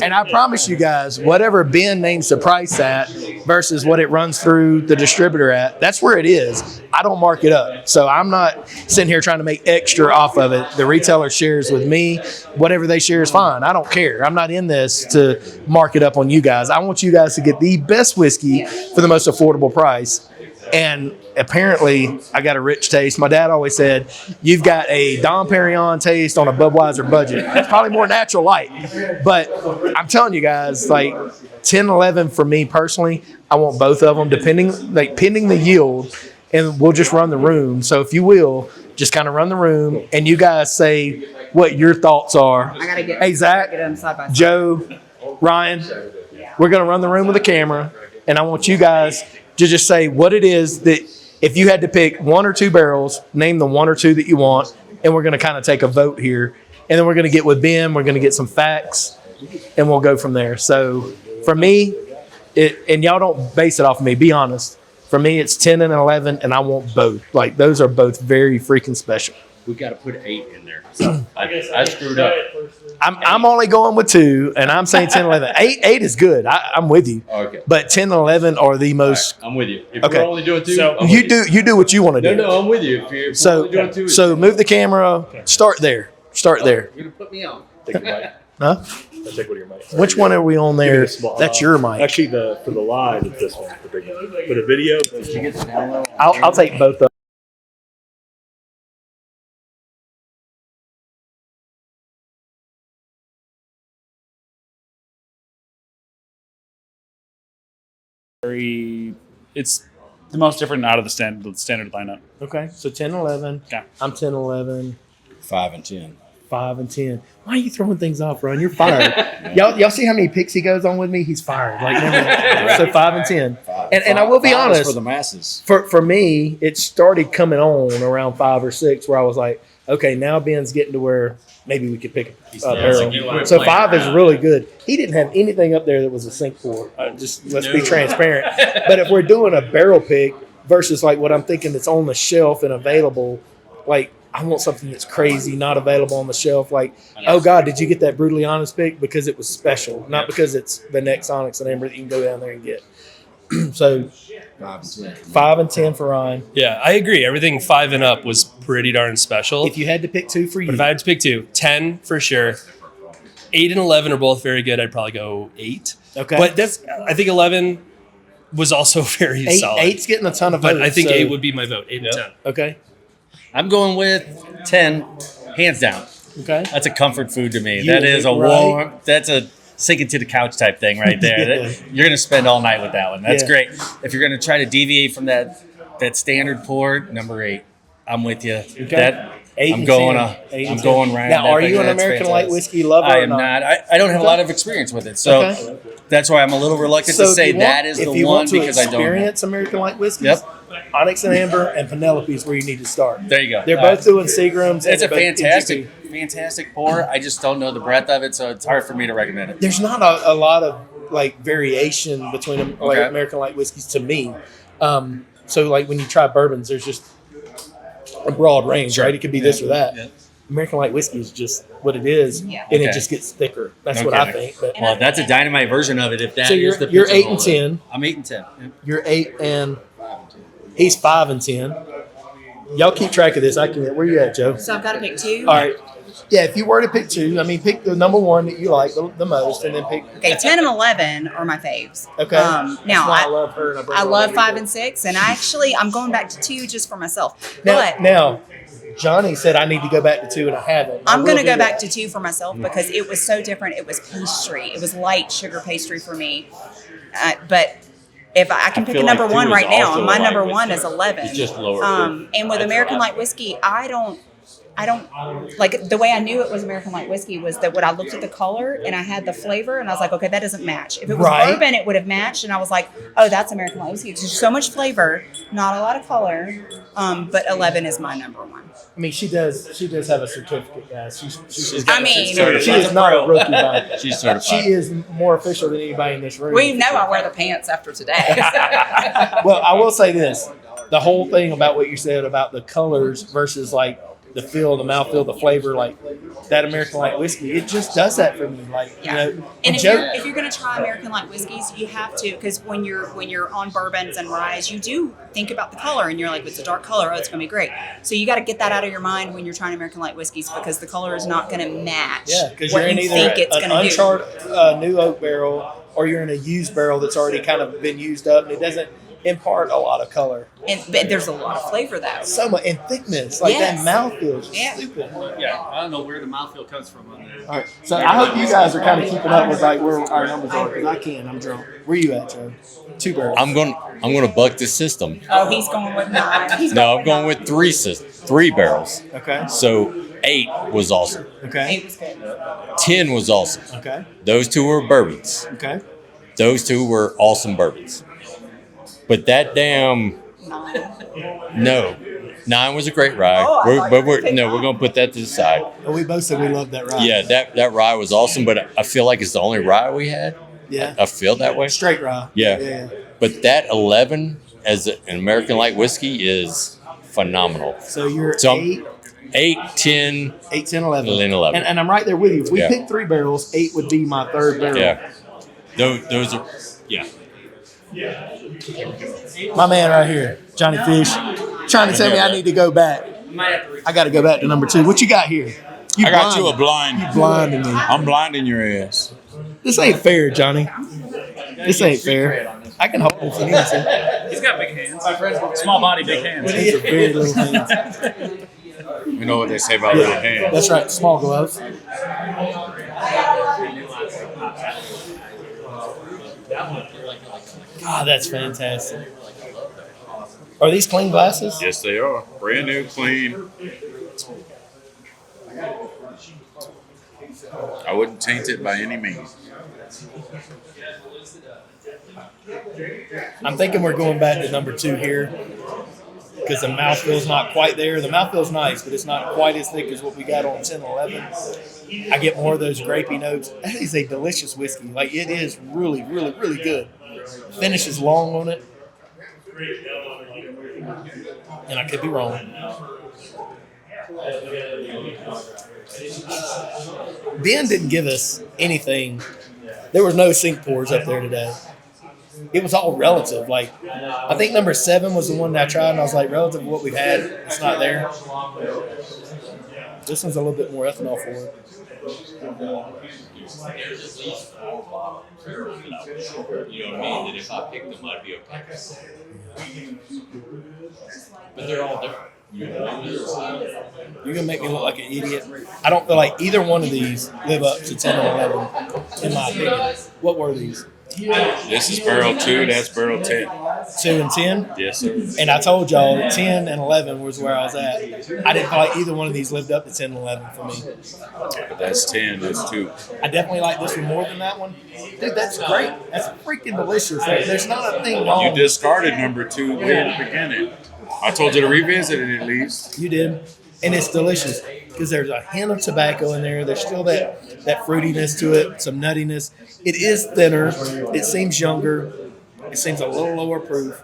And I promise you guys, whatever Ben names the price at versus what it runs through the distributor at, that's where it is. I don't mark it up. So I'm not sitting here trying to make extra off of it. The retailer shares with me. Whatever they share is fine. I don't care. I'm not in this to mark it up on you guys. I want you guys to get the best whiskey for the most affordable price. And apparently, I got a rich taste. My dad always said, you've got a Dom Perignon taste on a Budweiser budget. It's probably more natural light. But I'm telling you guys, like 10, 11 for me personally, I want both of them, pending the yield, and we'll just run the room. So if you will, just kind of run the room, and you guys say what your thoughts are. I gotta get. Hey, Zach, get them side by side. Joe, Ryan, we're going to run the room with a camera, and I want you guys to just say what it is that if you had to pick one or two barrels, name the one or two that you want, and we're going to kind of take a vote here. And then we're going to get with Ben, we're going to get some facts, and we'll go from there. So for me, and y'all don't base it off of me, be honest. For me, it's 10 and 11, and I want both. Like, those are both very freaking special. We got to put 8 in there. So I screwed up. I'm only going with 2, and I'm saying 10, 11. 8 is good. I'm with you. Okay. But 10 and 11 are the most. Right, I'm with you. If okay. we're only doing 2, so you do what you want to do. No, I'm with you. If so we're only doing 2, so move the camera. Start there. Start there. You're gonna put me on. Take the mic. Huh? I'll take one of your mics. Which one are we on there? That's your mic. Actually, for the live, it's this one, the big one. For the video, Did you get the download? I'll take both of them. It's the most different out of the standard lineup. Okay, so 10, 11. Okay. I'm 10, 11. 5 and 10. 5 and 10. Why are you throwing things off, Ron? You're fired. y'all see how many picks he goes on with me? He's fired. Like, so 5 and 10. And I will be honest. For the masses. For me, it started coming on around 5 or 6 where I was like, okay, now Ben's getting to where maybe we could pick a barrel. So 5 is really good. He didn't have anything up there that was a sink pour. Let's be transparent. But if we're doing a barrel pick versus like what I'm thinking that's on the shelf and available, like I want something that's crazy, not available on the shelf. Like, oh God, did you get that Brutally Honest pick? Because it was special, not because it's the next Onyx and Amber that you can go down there and get. So 5 and 10 for Ryan. Yeah, I agree. Everything 5 and up was pretty darn special. If you had to pick 2 for you. But if I had to pick 2, 10 for sure. 8 and 11 are both very good. I'd probably go 8. Okay. But I think 11 was also very solid. 8's getting a ton of votes. But I think 8 would be my vote. 8 and 10. Okay. I'm going with 10, hands down. Okay. That's a comfort food to me. That is a warm, that's a sink it to the couch type thing right there. You're going to spend all night with that one. That's great. If you're going to try to deviate from that standard pour, number 8, I'm with you. Okay. I'm going round. Now, are you an American light whiskey lover? I am not. I don't have a lot of experience with it, so that's why I'm a little reluctant to say that is the one because I don't experience American light whiskeys. Yep. Onyx and Amber and Penelope is where you need to start. There you go. They're both doing Seagrams. It's a fantastic pour. I just don't know the breadth of it, so it's hard for me to recommend it. There's not a lot of like variation between like American light whiskeys to me. So like when you try bourbons, there's just a broad range, right? It could be this or that. Yeah. American light whiskey is just what it is, and it just gets thicker. That's what I think. But, well, that's a dynamite version of it. If that so is the you're 8 and 10. I'm 8 and 10. You're 8 and he's 5 and 10. Y'all keep track of this. I can. Where you at, Joe? So I've got to pick 2. All right. Yeah, if you were to pick 2, I mean, pick the number 1 that you like the most, and then pick. Okay, 10 and 11 are my faves. Okay. Now I love her. And I love 5 and 6, and I'm going back to 2 just for myself. But Now, Johnny said I need to go back to 2, and I haven't. I'm going to go back to 2 for myself because it was so different. It was pastry. It was light sugar pastry for me. But if I can pick a number 1 right now, and my number 1 is 11. It's just lower. And with American Light Whiskey, I don't like the way I knew it was American Light Whiskey was that when I looked at the color and I had the flavor and I was like, okay, that doesn't match. If it was bourbon, it would have matched. And I was like, oh, that's American Light Whiskey. There's so much flavor, not a lot of color. But 11 is my number 1. I mean, she does have a certificate, guys. She's I mean, she is not a rookie by She's certified. She is more official than anybody in this room. we know I wear the pants after today. Well, I will say this. The whole thing about what you said about the colors versus like the feel, the mouthfeel, the flavor, like that American Light Whiskey, it just does that for me. Like, you know, and if you're going to try American Light Whiskeys, you have to, because when you're on bourbons and ryes, you do think about the color, and you're like, it's a dark color, oh, it's going to be great. So you got to get that out of your mind when you're trying American Light Whiskeys, because the color is not going to match because what you're in you either think it's an going to do. uncharted new oak barrel, or you're in a used barrel that's already kind of been used up, and it doesn't impart a lot of color. But there's a lot of flavor though. So much, and thickness, like that mouthfeel is stupid. Yeah, I don't know where the mouthfeel comes from on there. All right, so I hope you guys are kind of keeping up with like where our numbers are, because I can't. I'm drunk. Where you at, Joe? 2 barrels. I'm gonna buck the system. Oh, he's going with 9. No, I'm going with 3 barrels. Okay. So 8 was awesome. Okay. 8 was good. 10 was awesome. Okay. Those 2 were bourbons. Okay. Those 2 were awesome bourbons. But that damn 9 was a great rye. We're gonna put that to the side. Well, we both said we loved that rye. Yeah, that rye was awesome, but I feel like it's the only rye we had. Yeah. I feel that way. Straight rye. Yeah. But that 11 as an American Light Whiskey is phenomenal. So you're 8, 10, 8, 10, 11. 11. And I'm right there with you. If we picked 3 barrels, 8 would be my 3rd barrel. Yeah. Those are, yeah. My man right here, Johnny Fish, trying to tell me I need to go back. I got to go back to number 2. What you got here? I got you a blind. You blinding me. I'm blinding your ass. This ain't fair, Johnny. This ain't fair. I can hold this if you need to. He's got big hands. Small body, big hands. These are very little hands. You know what they say about little hands. That's right, small gloves. God, that's fantastic. Are these clean glasses? Yes, they are. Brand new, clean. I wouldn't taint it by any means. I'm thinking we're going back to number 2 here, because the mouthfeel's not quite there. The mouthfeel's nice, but it's not quite as thick as what we got on 10 and 11. I get more of those grapey notes. That is a delicious whiskey. Like, it is really, really, really good. Finish is long on it. And I could be wrong. Ben didn't give us anything. There was no sink pours up there today. It was all relative. Like, I think number 7 was the one that I tried, and I was like, relative to what we've had, it's not there. This one's a little bit more ethanol for it. You know what I mean? That if I picked them, I'd be okay. But they're all different. You're going to make me look like an idiot. I don't feel like either one of these live up to 10 and 11, in my opinion. What were these? This is barrel 2, that's barrel 10. 2 and 10? Yes, sir. And I told y'all that 10 and 11 was where I was at. I didn't feel like either one of these lived up to 10 and 11 for me. But that's 10, that's 2. I definitely like this one more than that one. Dude, that's great. That's freaking delicious. There's not a thing wrong. You discarded number 2 way at the beginning. I told you to revisit it at least. You did. And it's delicious because there's a hint of tobacco in there. There's still that fruitiness to it, some nuttiness. It is thinner. It seems younger. It seems a little lower proof.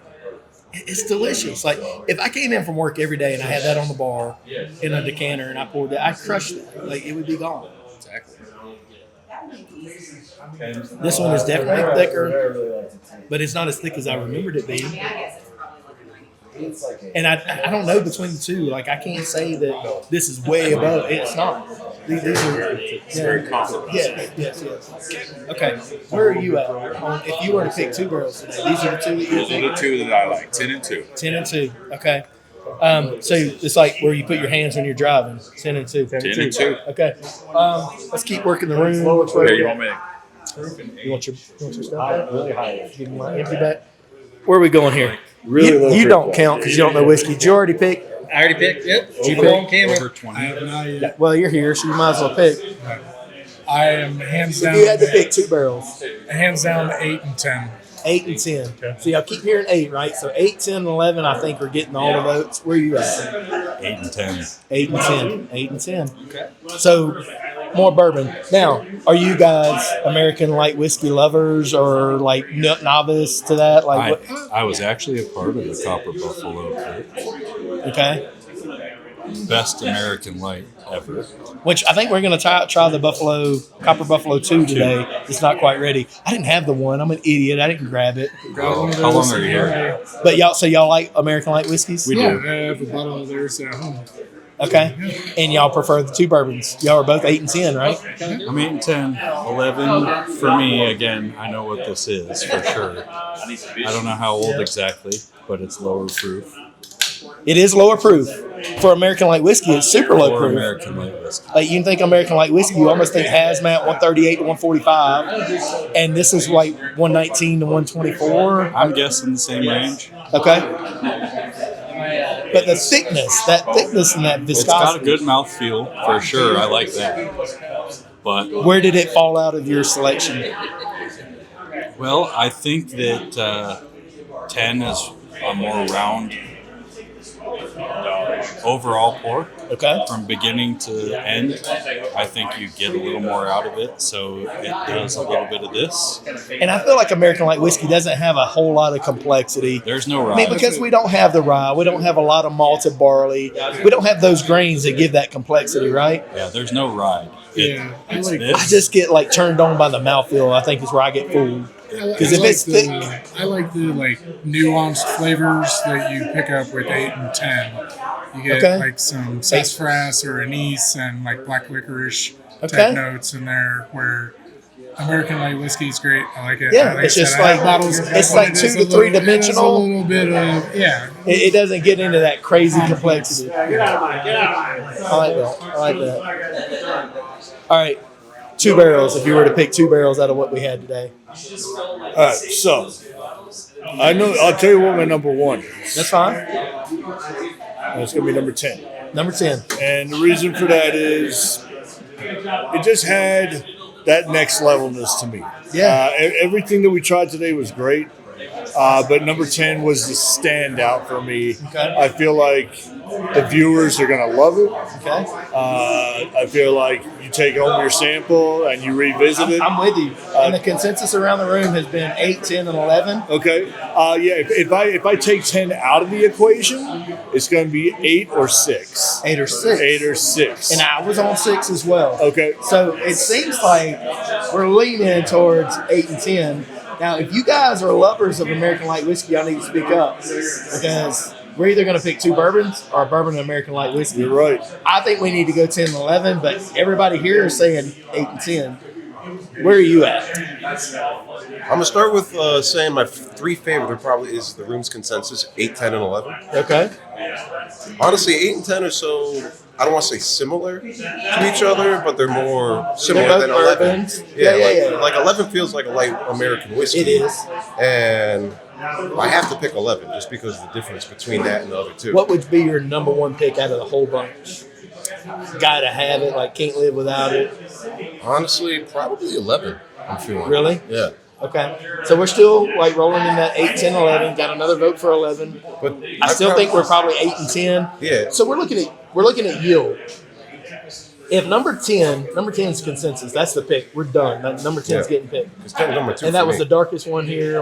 It's delicious. Like, if I came in from work every day and I had that on the bar in a decanter and I poured that, I crushed that. Like, it would be gone. Exactly. This one is definitely thicker, but it's not as thick as I remembered it being. And I don't know between the two. Like, I can't say that this is way above. It's not. These are It's very confident. yes. Okay, where are you at? If you were to pick two barrels today, these are the two that you Those are the two that I like. 10 and 2. 10 and 2. Okay. So it's like where you put your hands when you're driving. 10 and 2. 10 and 2. Okay. Let's keep working the room. Here, you want me? You want your stuff? Really high. Give me my empty back. Where are we going here? Really low You don't fruit. count because you don't know whiskey. Did you already pick? I already picked. Yep. Did you Over on pick? camera. Over 20. I have not yet. Well, you're here, so you might as well pick. I am hands If down. you had to pick two barrels, Hands down 8 and 10. 8 and 10. So y'all keep hearing 8, right? So 8, 10, and 11, I think, are getting all the votes. Where are you at? 8 and 10. 8 and 10. 8 and 10. Okay. So more bourbon. Now, are you guys American light whiskey lovers or like novice to that? Like, I was actually a part of the Copper Buffalo Pick. okay. Best American light ever. Which I think we're going to try the Copper Buffalo 2 today. It's not quite ready. I didn't have the one. I'm an idiot. I didn't grab it. How long are you here? But y'all like American light whiskeys? We Yeah, do. I have a bottle of theirs at home. Okay. And y'all prefer the two bourbons. Y'all are both 8 and 10, right? I'm 8 and 10. 11 for me, again, I know what this is for sure. I don't know how old exactly, but it's lower proof. It is lower proof. For American light whiskey, it's super low For proof. American light whiskey. Like, you can think American light whiskey, you almost think hazmat 138 to 145. And this is like 119 to 124. I'm guessing the same range. Okay. But the thickness and that viscosity. It's got a good mouthfeel for sure. I like that. But where did it fall out of your selection? well, I think that 10 is a more round overall pour. Okay. From beginning to end, I think you get a little more out of it. So it does a little bit of this. And I feel like American light whiskey doesn't have a whole lot of complexity. There's no rye. I mean, because we don't have the rye, we don't have a lot of malted barley, we don't have those grains that give that complexity, right? Yeah, there's no rye. I just get like turned on by the mouthfeel. I think is where I get fooled. Because if it's thick, I like the nuanced flavors that you pick up with 8 and 10. You get like some sassafras or anise and like black licorice type notes in there. Where American light whiskey is great. I like it. Yeah, like it's just I have like bottles, it's like 2 to 3 dimensional. A little bit of It doesn't get into that crazy complexity. I like that. All right, 2 barrels. If you were to pick 2 barrels out of what we had today. All right, so I'll tell you what my number 1 is. That's fine. It's going to be number 10. Number 10. And the reason for that is it just had that next levelness to me. Yeah. Everything that we tried today was great, but number 10 was the standout for me. Okay. I feel like the viewers are going to love it. Okay. I feel like you take home your sample and you revisit it. I'm with you. And the consensus around the room has been 8, 10, and 11. Okay. If I take 10 out of the equation, it's going to be 8 or 6. 8 or 6. 8 or 6. And I was on 6 as well. Okay. So it seems like we're leaning towards 8 and 10. Now, if you guys are lovers of American light whiskey, y'all need to speak up because we're either going to pick 2 bourbons or a bourbon and American light whiskey. You're right. I think we need to go 10 and 11, but everybody here is saying 8 and 10. Where are you at? I'm going to start with saying my 3 favorite probably is the room's consensus, 8, 10, and 11. Okay. Honestly, 8 and 10 are so, I don't want to say similar to each other, but they're more similar than 11. Bourbons. Like 11 feels like a light American whiskey. It is. And I have to pick 11 just because of the difference between that and the other 2. What would be your number 1 pick out of the whole bunch? Gotta have it, like can't live without it. Honestly, probably 11, I'm feeling. Really? Yeah. Okay. So we're still like rolling in that 8, 10, 11. Got another vote for 11. But I still think we're probably 8 and 10. Yeah. So we're looking at yield. If number 10 is consensus, that's the pick. We're done. Number 10 is getting picked. It's kind of number 2 and that was the darkest one here.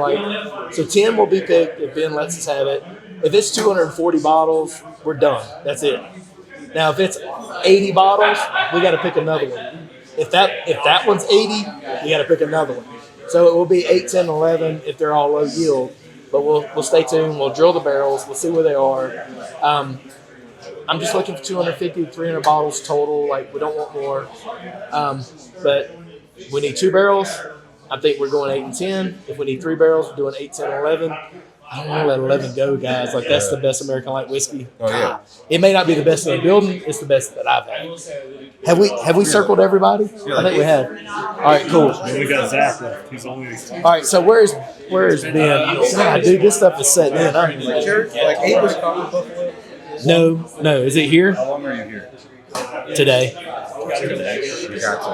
So 10 will be picked if Ben lets us have it. If it's 240 bottles, we're done. That's it. Now, if it's 80 bottles, we got to pick another one. If that one's 80, we got to pick another one. So it will be 8, 10, 11 if they're all low yield. but we'll stay tuned. We'll drill the barrels. We'll see where they are. I'm just looking for 250 to 300 bottles total. Like, we don't want more. But we need 2 barrels. I think we're going 8 and 10. If we need 3 barrels, we're doing 8, 10, and 11. I don't want to let 11 go, guys. Like, that's the best American light whiskey. Oh, yeah. It may not be the best in the building. It's the best that I've had. Have we circled everybody? I think we have. All right, cool. We got Zach left. He's only. All right, so where's Ben? God, dude, this stuff is setting in. Like 8 was coffee buffalo. No. Is it here? How long are you here? Today.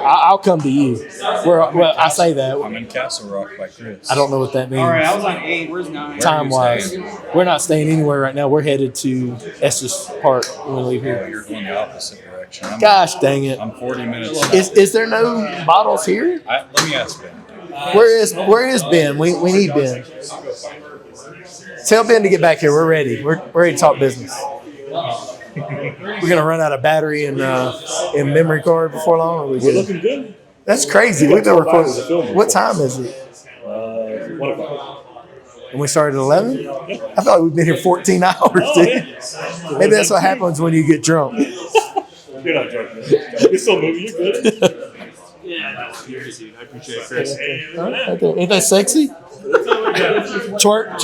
I'll come to you. Well, I say that. I'm in Castle Rock by Chris. I don't know what that means. All right, I was on 8. Where's 9? Time-wise, we're not staying anywhere right now. We're headed to Estes Park when we leave Oh, here. you're going the opposite direction. Gosh dang it! I'm 40 minutes. Is there no bottles here? Let me ask Ben. Where is Ben? We need Ben. Tell Ben to get back here. We're ready. We're ready to talk business. We're gonna run out of battery and memory card before long. Or We're looking good. That's crazy. We've been recording. What time is it? 1 o'clock. And we started at 11? I felt like we've been here 14 hours, dude. Maybe that's what happens when you get drunk. You're not drunk, man. You're still moving. You're good. Yeah, dude. I appreciate it, Chris. Ain't that sexy? Twerk.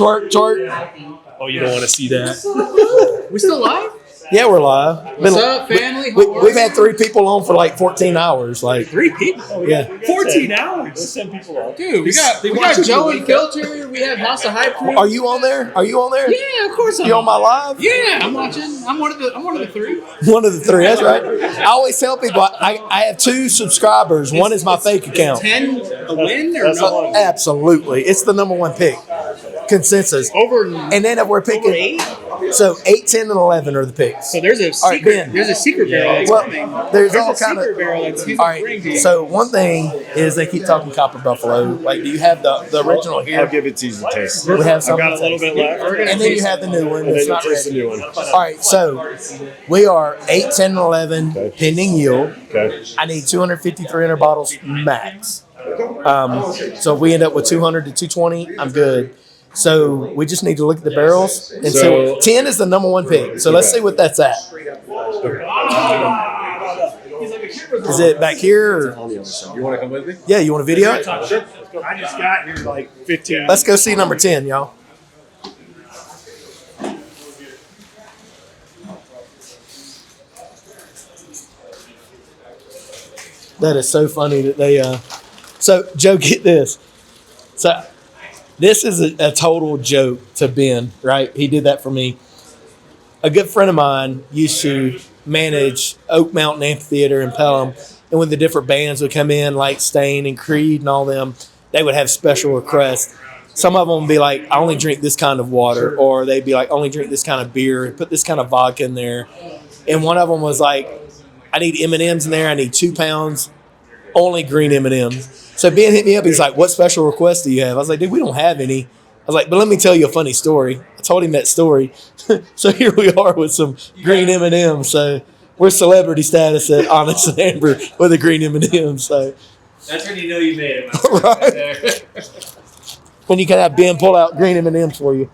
Oh, you don't want to see that? We still live? Yeah, we're live. What's up, family? We've had 3 people on for like 14 hours. Like 3 people? Yeah. 14 hours? Let's send people on. Dude, we got Joe and Filter. We have House of Hype Crew. Are you on there? Yeah, of course I'm You on my live? Yeah, I'm watching. I'm one of the 3. One of the 3, that's right. I always tell people I have 2 subscribers. One is my fake account. 10 a win or no? Absolutely. It's the number 1 pick. Consensus. And then if we're picking, so 8, 10, and 11 are the picks. So there's a secret. There's a secret barrel that's coming. There's all kind of. barrel that's All right. So one thing is they keep talking Copper Buffalo. Like, do you have the original here? I'll give it to you to taste. We have I've some. got a little bit left. And then you have the new one. And It's then not you taste the ready. new one. All right. So we are 8, 10, and 11 pending yield. Okay. I need 250, 300 bottles max. So if we end up with 200 to 220, I'm good. So we just need to look at the barrels and So- see. 10 is the number 1 pick. So let's see what that's at. Is it back here? Or? You want to come with me? Yeah, you want a video? it? Sure. I just got here like 15. Let's go see number 10, y'all. That is so funny that they. So Joe, get this. So this is a total joke to Ben, right? He did that for me. A good friend of mine used to manage Oak Mountain Amphitheater in Pelham, and when the different bands would come in, like Stain and Creed and all them, they would have special requests. Some of them would be like, I only drink this kind of water, or they'd be like, I only drink this kind of beer, and put this kind of vodka in there. And one of them was like, I need M&Ms in there. I need 2 pounds, only green M&Ms. So Ben hit me up. He's like, what special requests do you have? I was like, dude, we don't have any. I was like, but let me tell you a funny story. I told him that story. So here we are with some green M&Ms. So we're celebrity status at Onyx and Amber with a green M&M. So That's when you know you made it. right. When you can have Ben pull out green M&Ms for you.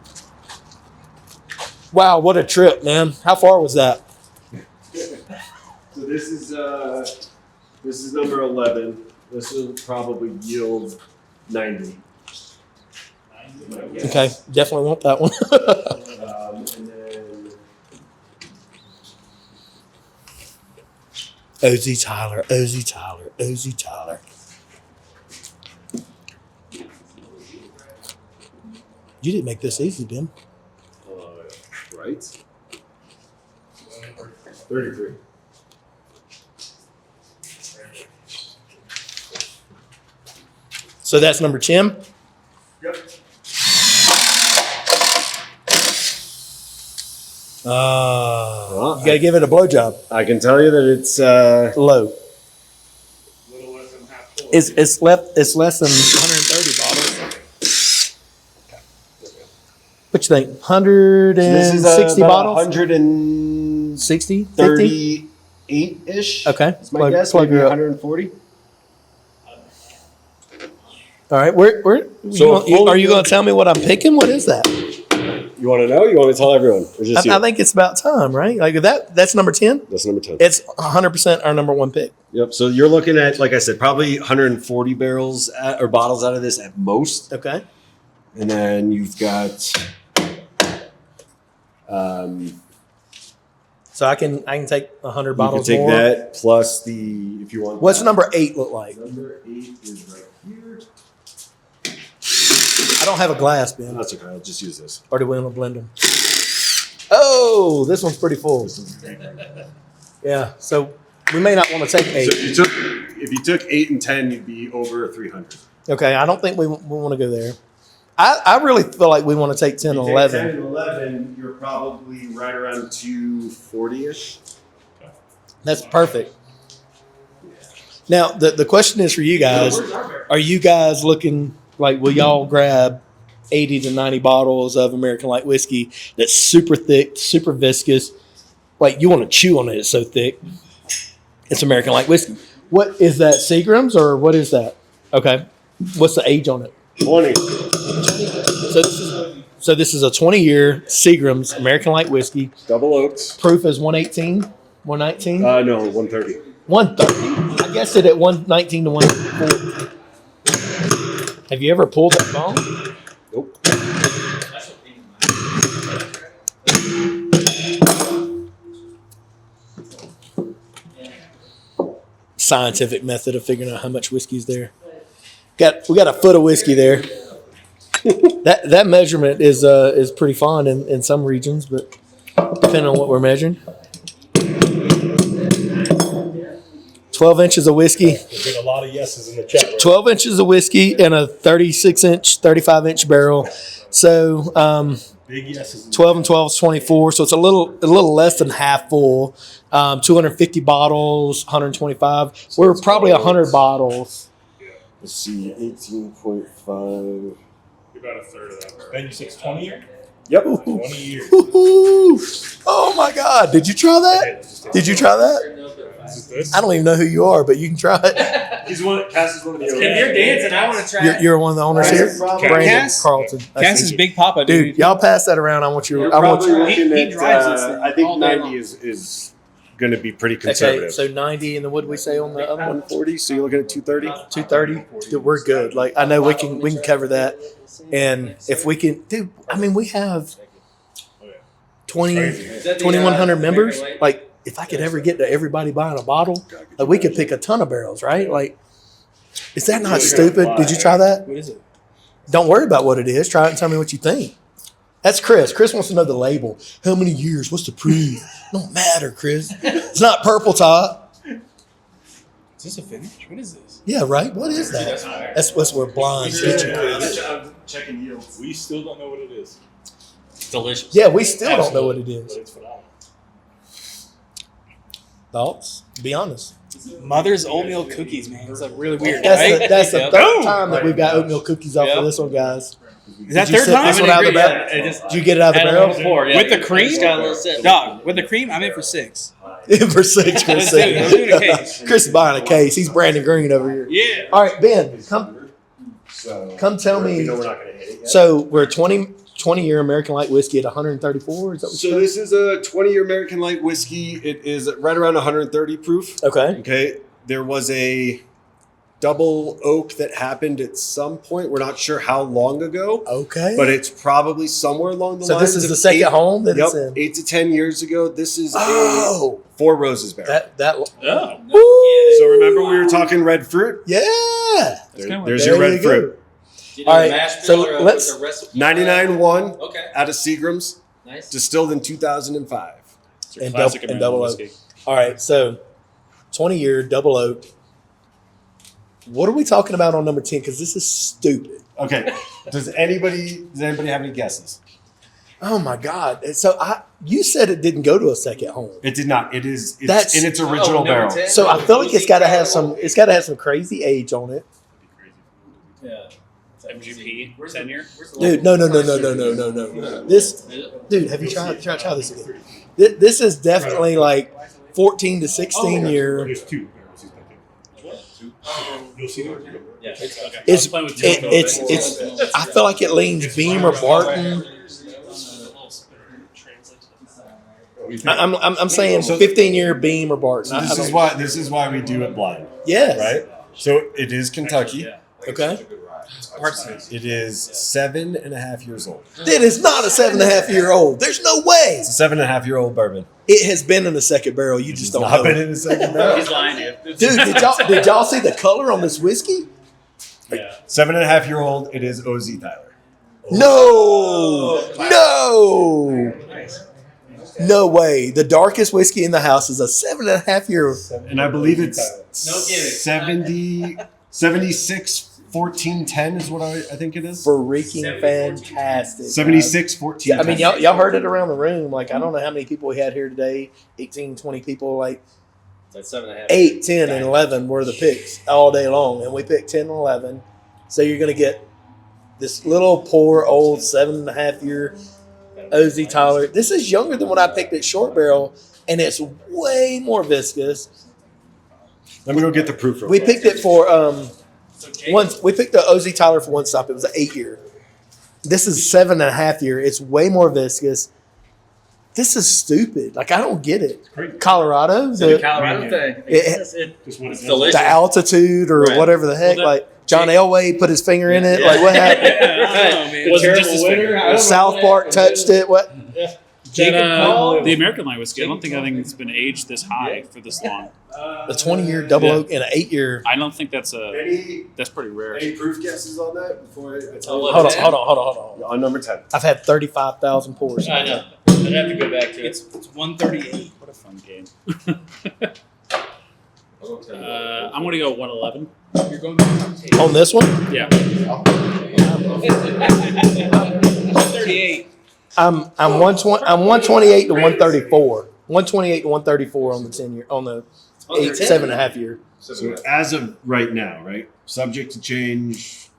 Wow, what a trip, man. How far was that? So this is number 11. This will probably yield 90. Okay, definitely want that one. And then Ozzy Tyler. You didn't make this easy, Ben. right? 33. So that's number 10? Yep. You got to give it a blowjob. I can tell you that it's low. It's less than 130 bottles. What you think? 160 bottles? 160, 50? 38-ish. Okay. That's my guess. Maybe 140. All right, are you going to tell me what I'm picking? What is that? You want to know? You want me to tell everyone? Or just you? I think it's about time, right? Like that's number 10? That's number 10. It's 100% our number one pick. Yep. So you're looking at, like I said, probably 140 barrels or bottles out of this at most. Okay. And then you've got. So I can take 100 bottles you can take more. that plus if you want. What's number 8 look like? Number 8 is right here. I don't have a glass, Ben. That's okay. I'll just use this. Or do we want to blend them? Oh, this one's pretty full. Yeah, so we may not want to take 8. So if you took 8 and 10, you'd be over 300. Okay, I don't think we want to go there. I really feel like we want to take 10 and 11. 10 and 11, you're probably right around 240-ish. That's perfect. Now, the question is for you guys. Are you guys looking like, will y'all grab 80 to 90 bottles of American Light Whiskey that's super thick, super viscous? Like, you want to chew on it. It's so thick. It's American Light Whiskey. What is that, Seagrams, or what is that? Okay. What's the age on it? 20. So this is a 20-year Seagrams American Light Whiskey. Double oaks. Proof is 118, 119? No, 130. 130. I guessed it at 119 to 140. Have you ever pulled that bone? Nope. Scientific method of figuring out how much whiskey's there. We got a foot of whiskey there. that measurement is pretty fine in some regions, but depending on what we're measuring. 12 inches of whiskey. There's been a lot of yeses in the chat. Right? 12 inches of whiskey in a 36-inch, 35-inch barrel. So Big yeses. 12 and 12 is 24. So it's a little less than half full. 250 bottles, 125. We're probably 100 bottles. Let's see, 18.5. About a third of that. Ben, you said 20 year? Yep. 20 years. Oh my God. Did you try that? Did you try that? I don't even know who you are, but you can try it. Cass is one of the owners. If you're dancing, I want to try it. You're one of the owners here? Brandon Cass? Carlton. Cass is Big Papa, Dude, y'all pass that around. I want you. He drives this thing I think all day 90 is going to be pretty Okay, conservative. so 90, and then what did we say on the other one? 140. So you're looking at 230. 230. Dude, we're good. Like, I know we can cover that, and if we can, dude. I mean, we have 2,100 members. Like, if I could ever get to everybody buying a bottle, like, we could pick a ton of barrels, right? Like, is that not stupid? Did you try that? What is it? Don't worry about what it is. Try it and tell me what you think. That's Chris. Chris wants to know the label. How many years? What's the proof? Don't matter, Chris. It's not purple top. Is this a finish? What is this? Yeah, right. What is that? That's what's where blinds get you, Chris. I'm checking yields. We still don't know what it is. It's delicious. Yeah, we still don't know what it is. But it's phenomenal. Thoughts? Be honest. Mother's oatmeal cookies, man. It's like really weird, That's right? the third time that we've got oatmeal cookies off of this one, guys. Is that Did you third sip time? this one out of the barrel? Did you get it out of the barrel? With the cream? Just got a little sip. Dog, with the cream, I'm in for 6. For 6, Chris Let's said. do it. Let's do a case. Chris is buying a case. He's Brandon Green over here. Yeah. All right, Ben, come tell me. We know we're not going to hit it yet. So we're 20-year American Light Whiskey at 134. Is that what So this is a 20-year American Light Whiskey. It is right around 130 proof. Okay. Okay. There was a double oak that happened at some point. We're not sure how long ago. Okay. But it's probably somewhere along the So lines. this is of the second home that it's in? 8 to 10 years ago. This is Oh. a Four Roses barrel. Woo! So remember we were talking red fruit? Yeah. There's your red fruit. All right. So let's 99.1 Okay. out of Seagrams. Nice. Distilled in 2005. and double oak. All right. So 20-year double oak. What are we talking about on number 10? Because this is stupid. Okay. Does anybody have any guesses? Oh my God! So you said it didn't go to a second home. It did not. It's That's in its original barrel. So I feel like it's got to have some. It's got to have some crazy age on it. Yeah. MGP, 10 year? Dude, no. This, dude, have you tried this again? This is definitely like 14 to 16 year. There's 2 barrels he's picking. It's I feel like it leans Beam or Barton. I'm saying 15-year Beam or Barton. So this is why we do it blind. Yes. Right? So it is Kentucky. Okay. It is 7.5 years old. It is not a 7.5-year-old. There's no way. It's a 7.5-year-old bourbon. It has been in the second barrel. You just don't Not know. been in the second barrel. He's lying to you. Dude, did y'all see the color on this whiskey? 7.5-year-old. It is OZ Tyler. No way. The darkest whiskey in the house is a 7.5-year. And I believe it's 76 14 10 is what I think it is. Freaking fantastic. 76 14 I mean, y'all heard it around the room. Like, I don't know how many people we had here today. 18, 20 people. Like, That's 7.5. 8, 10, and 11 were the picks all day long. And we picked 10 and 11. So you're going to get this little poor old 7.5-year OZ Tyler. This is younger than what I picked at Short Barrel, and it's way more viscous. Let me go get the proof. We picked it for we picked the OZ Tyler for one stop. It was an 8-year. This is 7.5-year. It's way more viscous. This is stupid. Like, I don't get it. Colorado, The Colorado thing. It's delicious. the altitude or whatever the heck. Like, John Elway put his finger in it. Like, what happened? Was it just his finger? South Park touched it. What? The American light whiskey. I don't think it's been aged this high for this long. The 20-year double oak and an 8-year. I don't think that's pretty rare. Any proof guesses on that before I tell you? Hold on. On number 10. I've had 35,000 pours. I know. I'd have to go back to it. It's 138. What a fun game. I'm going to go 111. You're going to On this one? Yeah. 138. I'm 128 to 134. 128 to 134 on the 10-year on the 7.5-year. So as of right now, right? Subject to change,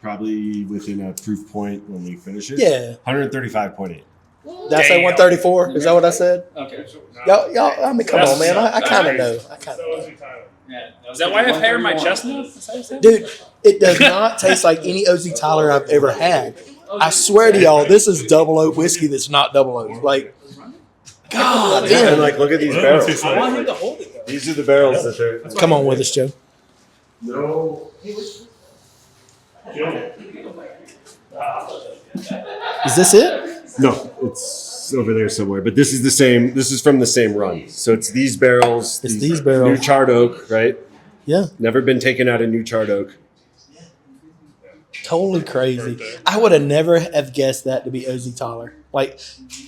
probably within a proof point when we finish it. Yeah. 135.8. Did I say 134? Is that what I said? Okay. Y'all. I mean, come on, man. I kind of know. Is that why I have hair in my chest now? Is that what you said? Dude, it does not taste like any OZ Tyler I've ever had. I swear to y'all, this is double oak whiskey that's not double oak. Like, God damn. And like, look at these barrels. I want him to hold it, though. These are the barrels that they're. Come on with us, Joe. No. Is this it? No, it's over there somewhere. But this is the same. This is from the same run. So it's these barrels. It's these barrels. New charred oak, right? Yeah. Never been taken out of new charred oak. Totally crazy. I would have never have guessed that to be OZ Tyler. Like,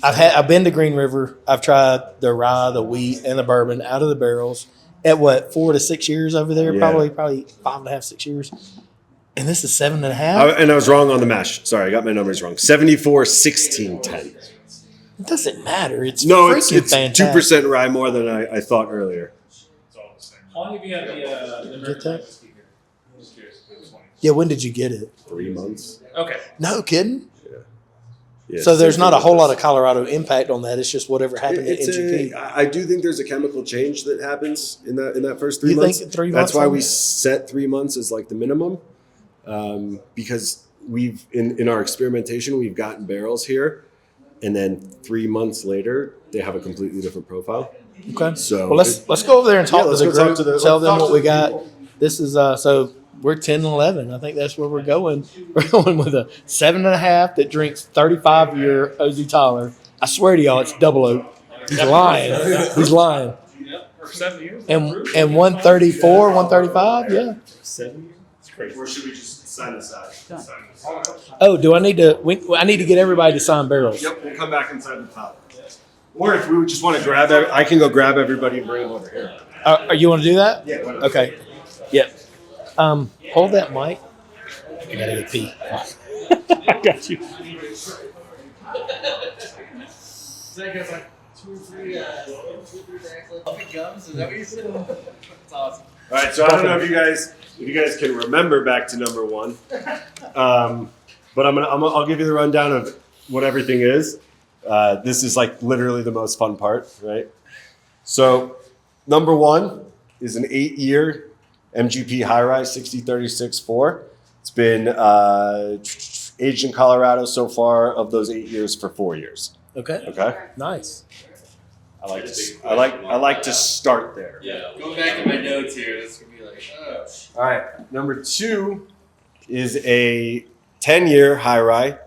I've been to Green River. I've tried the rye, the wheat, and the bourbon out of the barrels at 4 to 6 years over there. Yeah. Probably 5.5, 6 years. And this is 7.5. And I was wrong on the mash. Sorry, I got my numbers wrong. 74, 16, 10. It doesn't matter. It's it's fantastic. 2% rye more than I thought earlier. How long have you had the Get that? Yeah, when did you get it? 3 months. Okay. No kidding. Yeah, So there's not a whole lot of Colorado impact on that. It's just whatever happened at NGP. I do think there's a chemical change that happens in that first 3 You months. think 3 months That's why on we it? set 3 months as like the minimum, because we've in our experimentation we've gotten barrels here, and then 3 months later they have a completely different profile. Okay. So well, let's go over there and talk to let's the go talk group. to the- Tell let's them talk what to we the got. people. This is so we're 10 and 11. I think that's where we're going. We're going with a 7.5 that drinks 35-year OZ Tyler. I swear to y'all, it's double oak. He's lying. He's lying. For 7 years? And 134, 135, yeah. 7 years. It's crazy. Or should we just sign this out? Oh, do I need to? I need to get everybody to sign barrels. Yep, we'll come back inside the top. Or if we would just want to grab, I can go grab everybody and bring them over here. You want to do that? Yeah. Okay. Yep. Hold that mic. I gotta get pee. I got you. Gums? Is that what you said? That's awesome. All right, so I don't know if you guys can remember back to number one, but I'll give you the rundown of what everything is. This is like literally the most fun part, right? So number one is an 8-year MGP High Rise 6036-4. It's been aged in Colorado so far of those 8 years for 4 years. Okay. Okay. Nice. I like to start there. Yeah. Going back to my notes here, this could be like, oh. All right. Number 2 is a 10-year High Rye.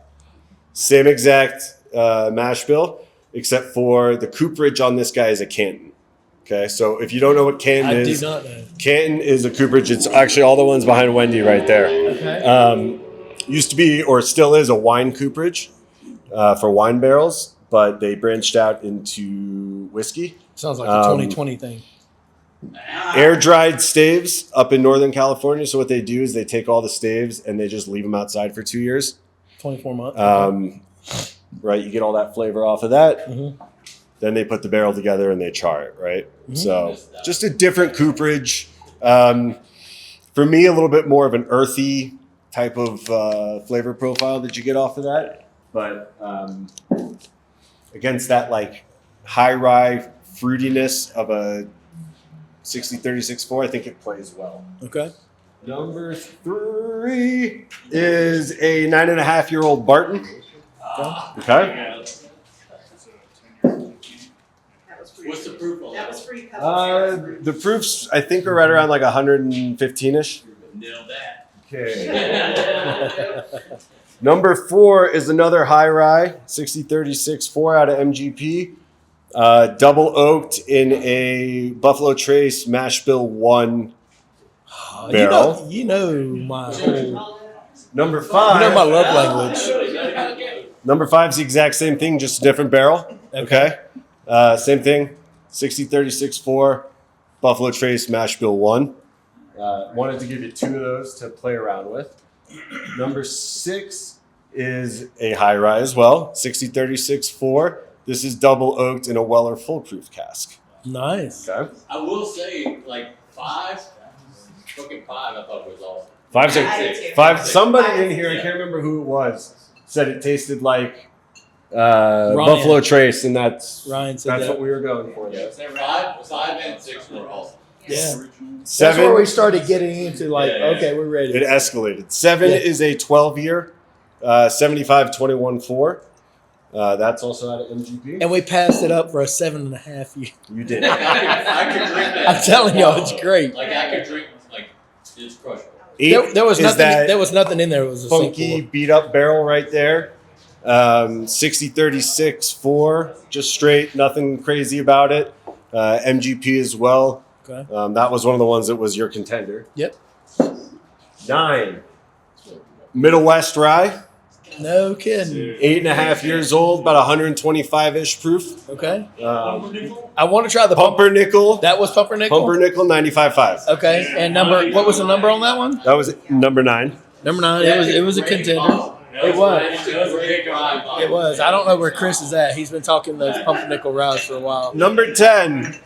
Same exact mash bill, except for the cooperage on this guy is a Canton. Okay, so if you don't know what Canton is, I do not know. Canton is a cooperage. It's actually all the ones behind Wendy right there. Okay. Used to be, or still is, a wine cooperage for wine barrels, but they branched out into whiskey. Sounds like a 2020 thing. Air dried staves up in Northern California. So what they do is they take all the staves and they just leave them outside for 2 years. 24 months. Right, you get all that flavor off of that. Mm-hmm. Then they put the barrel together and they char it, right? Mm-hmm. So just a different cooperage. For me, a little bit more of an earthy type of flavor profile that you get off of that. But against that like high rye fruitiness of a 6036-4, I think it plays well. Okay. Number 3 is a 9.5-year-old Barton. Okay. What's the proof on that? The proofs, I think, are right around like 115-ish. Nailed that. Okay. Number 4 is another high rye, 6036-4 out of MGP. Double oaked in a Buffalo Trace Mash Bill 1 barrel. You know my whole... Number 5. You know my love language. Number 5 is the exact same thing, just a different barrel. Okay. Same thing, 6036-4, Buffalo Trace Mash Bill 1. Wanted to give you 2 of those to play around with. Number 6 is a high rye as well, 6036-4. This is double oaked in a Weller full-proof cask. Nice. Okay. I will say, like, 5, fucking 5, I thought was awesome. 5. Somebody in here, I can't remember who it was, said it tasted like Buffalo Trace, and that's what we were going for. Yeah, 5 and 6 were awesome. Yeah. 7. That's where we started getting into like, okay, we're ready. It escalated. 7 is a 12-year, 75-21-4. That's also out of MGP. And we passed it up for a 7.5 year. You did. I could drink that. I'm telling y'all, it's great. Like, I could drink, like, it's crushable. There was nothing. There was nothing in there. It was a funky beat up barrel right there. 6036-4, just straight, nothing crazy about it. MGP as well. Okay. That was one of the ones that was your contender. Yep. 9, Middle West Rye. No kidding. 8.5 years old, about 125-ish proof. Okay. I want to try the Pumpernickel. That was Pumpernickel? Pumpernickel 95.5. Okay. And what was the number on that one? That was number 9. Number 9. It was a contender. It was. I don't know where Chris is at. He's been talking those Pumpernickel Ryes for a while. Number 10,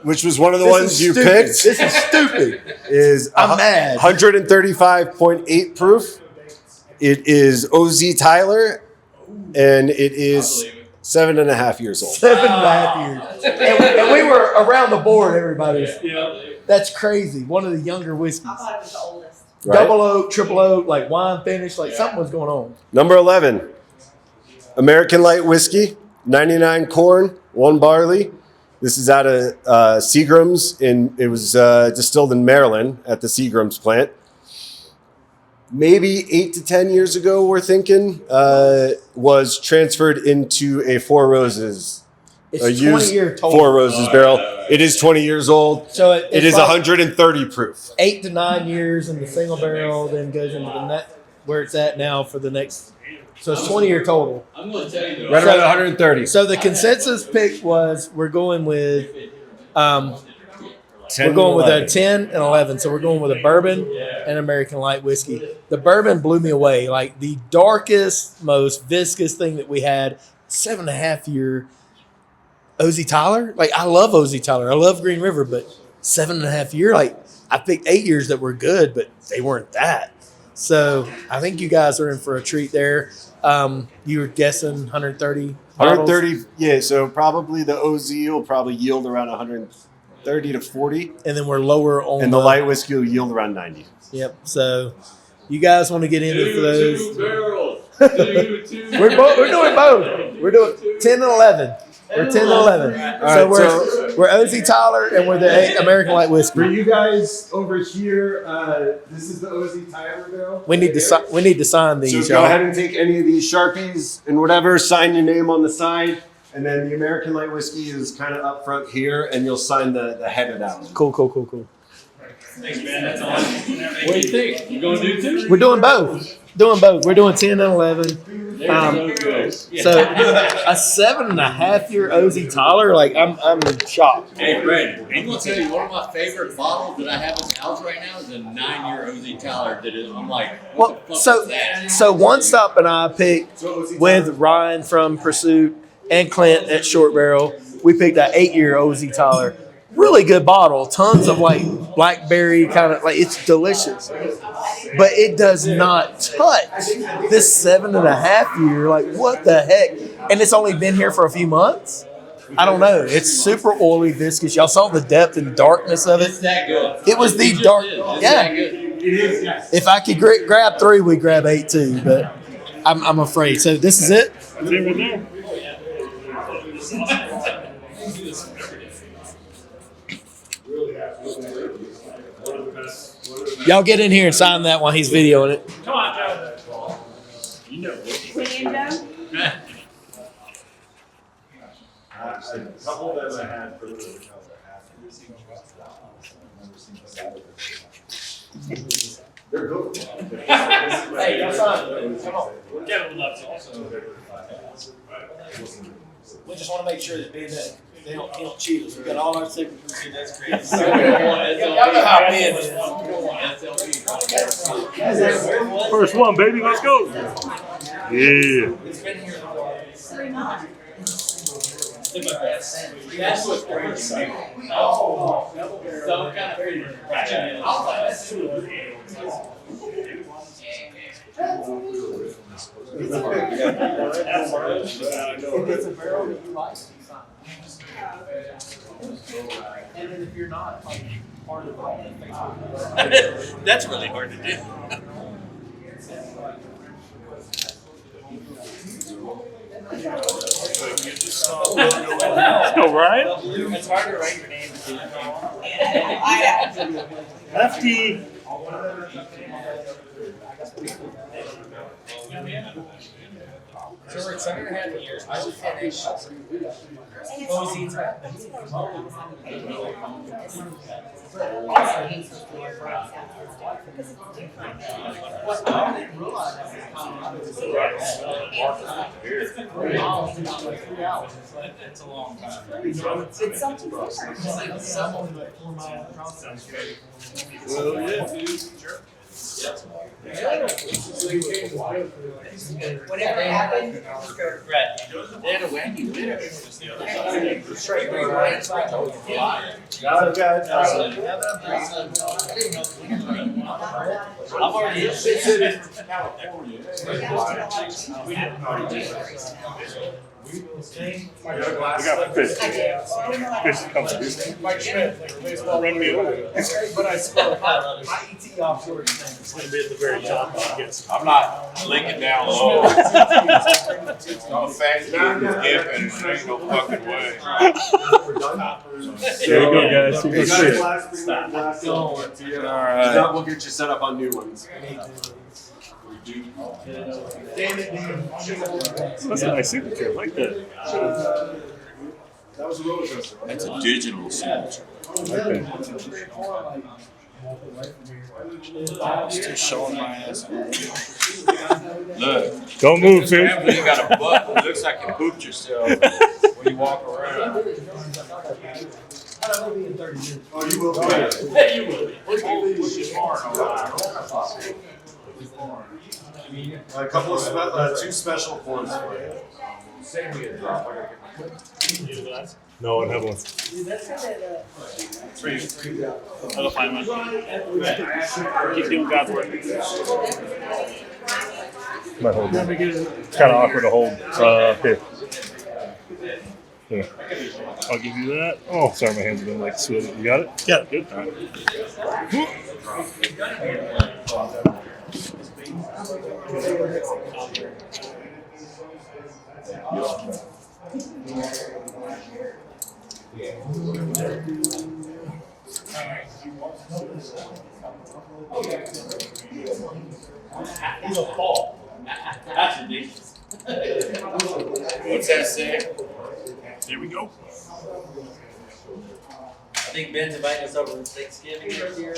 which was one of the ones you picked. This is stupid. Is I'm mad. 135.8 proof. It is OZ Tyler, and it is 7.5 years old. 7.5 years. And we were around the board, everybody. That's crazy. One of the younger whiskeys. I thought it was the oldest. Right? Double oak, triple oak, like wine finish, like something was going on. Number 11, American Light Whiskey, 99 corn, 1 barley. This is out of Seagram's. It was distilled in Maryland at the Seagram's plant. Maybe 8 to 10 years ago, we're thinking, was transferred into a Four Roses. It's a 20 year total. Four Roses barrel. It is 20 years old. So it is like 130 proof. 8 to 9 years in the single barrel, then goes into the net where it's at now for the next. So it's 20 year total. I'm going to tell you, Right around 130. So the consensus pick was we're going with 10 we're going with a 11. 10 and 11. So we're going with a bourbon and American light whiskey. The bourbon blew me away. Like the darkest, most viscous thing that we had, 7.5 year OZ Tyler. Like I love OZ Tyler. I love Green River, but 7.5 year, like I picked 8 years that were good, but they weren't that. So I think you guys are in for a treat there. You were guessing 130 bottles? 130, yeah. So probably the OZ will probably yield around 100, 30 to 40. And then we're lower on And the light whiskey will yield around 90. Yep. So you guys want to get into those? Barrels. We're doing both. We're doing 10 and 11. We're 10 and 11. So we're OZ Tyler and we're the American Light Whiskey. For you guys over here, this is the OZ Tyler barrel. We need to sign these. So go ahead and take any of these Sharpies and whatever, sign your name on the side. And then the American Light Whiskey is kind of up front here, and you'll sign the head of that one. Cool. Thanks, man. That's all. What do you think? You gonna do two? We're doing both. We're doing 10 and 11. So a 7.5-year OZ Tyler, like I'm shocked. Hey, Brandon, I'm gonna tell you one of my favorite bottles that I have in the house right now is a 9-year OZ Tyler. That is, I'm like, what the fuck is that? So One Stop and I picked with Ryan from Pursuit and Clint at Short Barrel. We picked that 8-year OZ Tyler. Really good bottle. Tons of like blackberry kind of like, it's delicious. But it does not touch this 7.5-year. Like, what the heck? And it's only been here for a few months. I don't know. It's super oily, viscous. Y'all saw the depth and darkness of it. It's that good. It was the dark. It's Yeah. that good. It is. Yes. If I could grab 3, we'd grab 8 too. But I'm afraid. So this is it. That's it right there. Y'all get in here and sign that while he's videoing it. Come on, Joe. You know what? A couple that I had for the they're good. Hey, y'all sign it. Come on. Kevin loves it also. We just want to make sure that they don't cheat us. We got all our signatures here. That's great. Y'all know how big it is. First one, baby. Let's go. Yeah. That's what's crazy. Oh, so kind of crazy. It's a barrel that you like. And then if you're not, like, part of Facebook. That's really hard to do. Let's go, Ryan. It's hard to write your name. Lefty. So we're 7.5 years. I would finish. It's a long time. It's something different. Whatever happened, Brett, they had a wacky winner. I've already visited We got fish. Fish company. Mike Schmidt, Run me over. but I spelled IET offshore. It's going to be at the very top, I guess. I'm not linking down low. I'm a fast dude with hip and there ain't no fucking way. There you go, guys. See you Hey, soon. guys, All right. If not, we'll get you set up on new ones. That's a nice signature. I like that. That was a roller coaster. That's a digital signature. Okay. Still showing my ass. Look. Don't move, fish. You got a butt that looks like you pooped yourself when you walk around. Oh, you will be. You will. A couple of two special pours for you. No, I have one. For you. I'll find one. Keep doing God's work. Might hold it. It's kind of awkward to hold. Here. Here. I'll give you that. Oh, sorry, my hands have been like sweaty. You got it? Yeah. Good. All right. That's ridiculous. What's that say? There we go. I think Ben's inviting us over for Thanksgiving this year.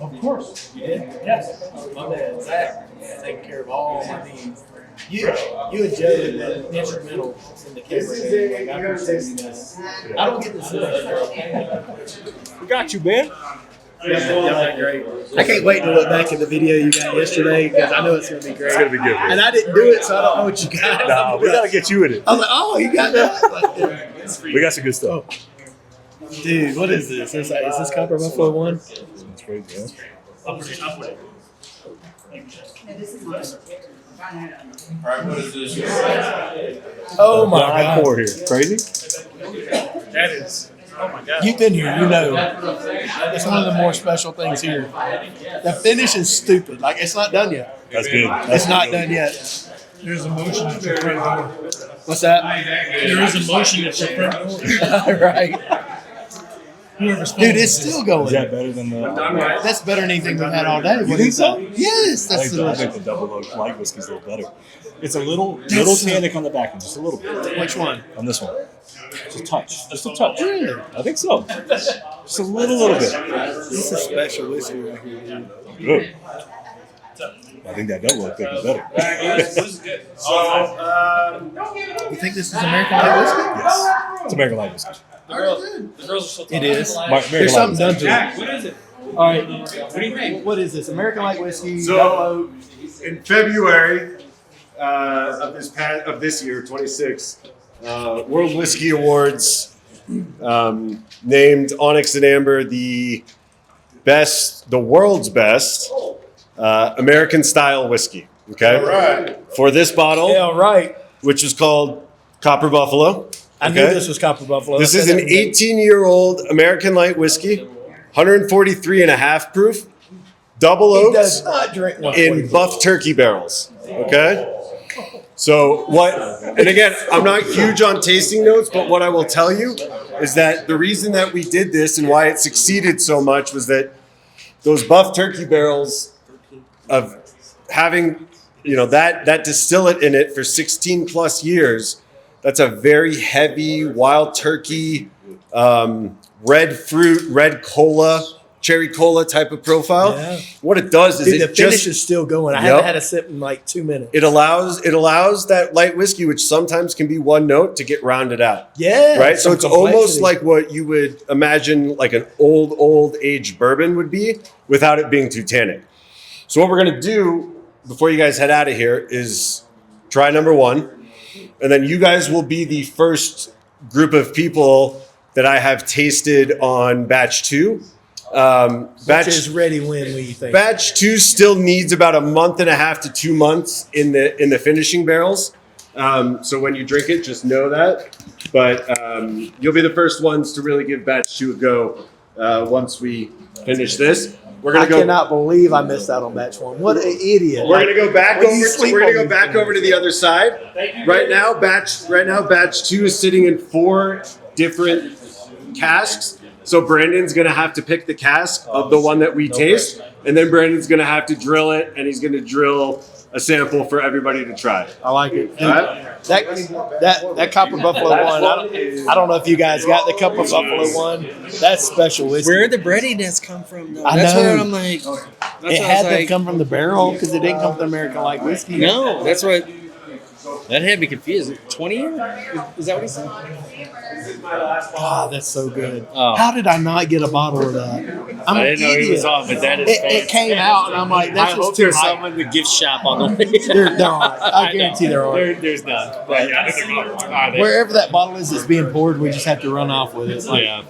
Of course. You did? Yes. My man, Zach, taking care of all my needs. You and Joe have been instrumental in the camera game. Like, I appreciate you guys. I don't get to sit. We got you, man. Yeah, great. I can't wait to look back at the video you got yesterday because I know it's going to be great. It's going to be good. And I didn't do it, so I don't know what you got. No, we got to get you in it. I was like, oh, you got that? We got some good stuff. Dude, what is this? Is this Copper Buffalo one? That's crazy, yeah. I'll put it. Alright, what is this? Oh my God. Pour here. Crazy? That is. Oh my God. You've been here, you know. It's one of the more special things here. The finish is stupid. Like, it's not done yet. That's good. It's not done yet. There's emotion at your front door. What's that? There is emotion at your front door. Right. Dude, it's still going. Is that better than the... That's better than anything we've had all day. You think so? Yes, that's I think the double oak light whiskey's a little better. It's a little tannic on the back end, just a little bit. Which one? On this one. Just a touch. Just a touch. Really? I think so. Just a little bit. This is special whiskey right here, dude. Good. I think that double oak is better. This is good. So, You think this is American light whiskey? Yes. It's American light whiskey. the girls are still talking. It is. American There's light something done whiskey. to it. Jack, what is it? All right. What do you think? What is this? American light whiskey. So, double oak. in February of this year, 26, World Whiskey Awards named Onyx and Amber the world's best American style whiskey. Okay, All right. For this bottle, Yeah, right. which is called Copper Buffalo. I knew this was Copper Buffalo. This is an 18-year-old American light whiskey, 143.5 proof, double He oaked does not drink one. in buff turkey barrels. Okay. So what? And again, I'm not huge on tasting notes, but what I will tell you is that the reason that we did this and why it succeeded so much was that those buff turkey barrels of having, that distillate in it for 16 plus years. That's a very heavy wild turkey, red fruit, red cola, cherry cola type of profile. Yeah. What it does is the finish is still going. I haven't had a sip in like 2 minutes. It allows that light whiskey, which sometimes can be one note, to get rounded out. Yeah. Right. So it's almost like what you would imagine like an old aged bourbon would be, without it being too tannic. So what we're gonna do before you guys head out of here is try number one. And then you guys will be the first group of people that I have tasted on batch 2. Which is ready when you think? Batch 2 still needs about a month and a half to 2 months in the finishing barrels. So when you drink it, just know that. But you'll be the first ones to really give batch 2 a go once we finish this. I cannot believe I missed out on batch 1. What an idiot! We're gonna go back over to the other side. Right now, batch 2 is sitting in 4 different casks. So Brandon's gonna have to pick the cask of the one that we taste, and then Brandon's gonna have to drill it, and he's gonna drill a sample for everybody to try. I like it. All right? That Copper Buffalo one. I don't know if you guys got the Copper Buffalo one. That's special whiskey. Where did the breadiness come from, though? I That's know. where I'm like. It had to come from the barrel because it didn't come from American light whiskey. No, that's what. That had me confused. 20 years? Is that what he said? God, that's so good. Oh. How did I not get a bottle of that? I'm I an didn't know he idiot. was on, but that is It came out, and I'm like, that's I just hope too there's high. someone in the gift shop on the way. There aren't. I guarantee there aren't. There's none. But Wherever that bottle is that's being poured, we just have to run off with it. Like, yeah.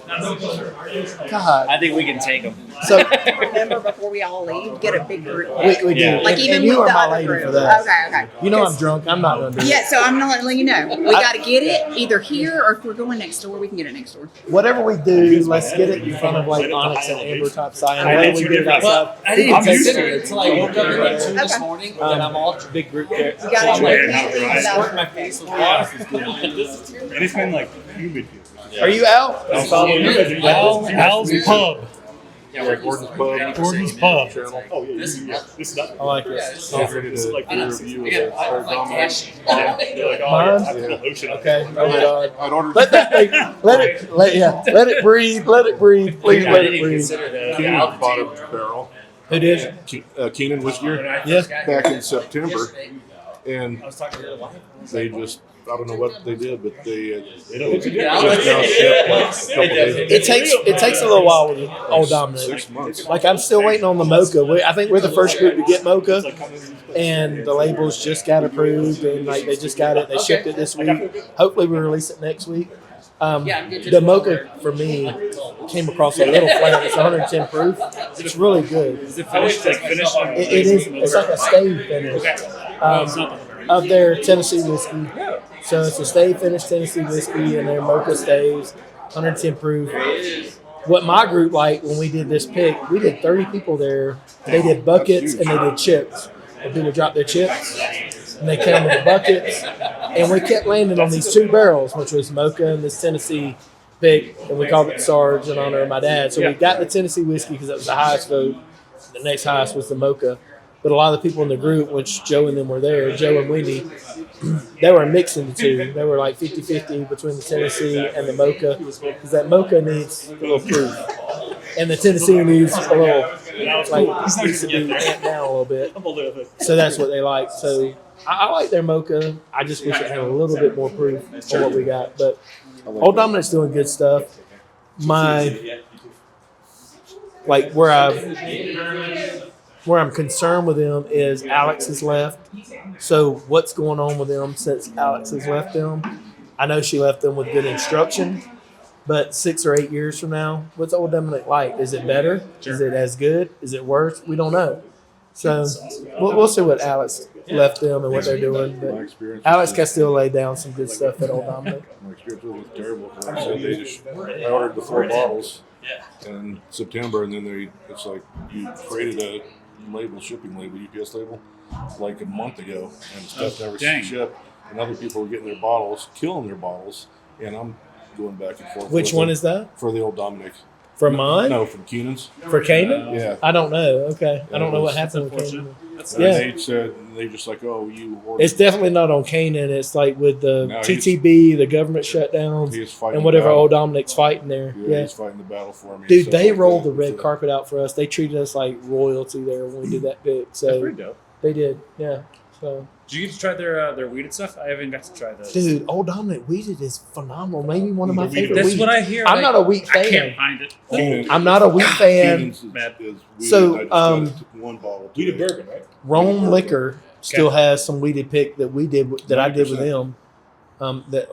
God. I think we can take them. So Remember, before we all leave, get a big group. we do. Yeah. Like And- even and you with are the my other lady group. for that. Okay. You know I'm drunk. I'm not going to do Yeah, it. so I'm not letting you know. We got to get it either here or if we're going next door, we can get it next door. Whatever we do, let's get it in front of like Onyx and Amber type sign. Whether we get it outside. Well, I didn't even consider it until I woke up at like 2 this Okay. morning, and I'm all big group there. You got it. I squirt my face with water. And it's been like humid here. Are you out? Al's Pub. Yeah, like Gordon's Pub. Gordon's Pub. Oh, yeah. This is not. I like it. This is like peer review of Again, I our don't like Dominic. cash. They're like, oh, Mine? yeah, I feel lotion. Okay. Oh my God. I'd ordered Let that thing. Let it breathe. Let it breathe. Please I let didn't it even breathe. consider the Keenan altitude. bought a barrel. Who did? Keenan Whiskey Yes. back in September, and they just I don't know what they did, but they just now shipped like a couple days ago. It takes a little while with Old Dominic. 6 months. Like I'm still waiting on the mocha. I think we're the first group to get mocha, and the labels just got approved, and like they just got it. They shipped it this week. Hopefully we release it next week. The mocha for me came across a little flat. It's 110 proof. It's really good. Is it finished? Like finished? It is. It's like a stave finish of their Tennessee whiskey. So it's a stave finished Tennessee whiskey, and their mocha staves, 110 proof. What my group liked when we did this pick, we did 30 people there. They did buckets and they did chips. And people dropped their chips, and they came with the buckets. And we kept landing on these 2 barrels, which was mocha and this Tennessee pick, and we called it Sarge in honor of my dad. So we got the Tennessee whiskey because that was the highest vote. The next highest was the mocha. But a lot of the people in the group, which Joe and them were there, Joe and Wendy, they were mixing the two. They were like 50-50 between the Tennessee and the mocha, because that mocha needs a little proof. And the Tennessee needs a little, like, needs to be amped down a little bit. So that's what they like. So I like their mocha. I just wish it had a little bit more proof on what we got. But Old Dominic's doing good stuff. Where I'm concerned with them is Alex has left. So what's going on with them since Alex has left them? I know she left them with good instruction, but 6 or 8 years from now, what's Old Dominic like? Is it better? Is it as good? Is it worse? We don't know. So we'll see what Alex left them and what they're doing. But Alex Castillo laid down some good stuff at Old Dominic. My experience was terrible. Like I said, I ordered the 4 bottles in September, and then it's like you created a shipping label, UPS label, like a month ago, and stuff never shipped. And other people were getting their bottles, killing their bottles, and I'm going back and forth. Which one is that? For the Old Dominic. From mine? No, from Keenan's. For Kanan? Yeah. I don't know. Okay. I don't know what happened with Kanan. They said, they just like, oh, you ordered. It's definitely not on Kanan. It's like with the No, TTB, the government shutdowns, and whatever Old Dominic's fighting there. Yeah, he's fighting the battle for me. Dude, they rolled the red carpet out for us. They treated us like royalty there when we did that pick. So That's pretty dope. They did, yeah. So. Did you get to try their weeded stuff? I haven't got to try those. Dude, Old Dominic weeded is phenomenal. Maybe one of my favorite That's wheat. what I hear. I'm not a wheat fan. I can't find it. I'm not a wheat fan. So, one bottle. Weeded bourbon, right? Rome Liquor still has some weeded pick that I did with them. That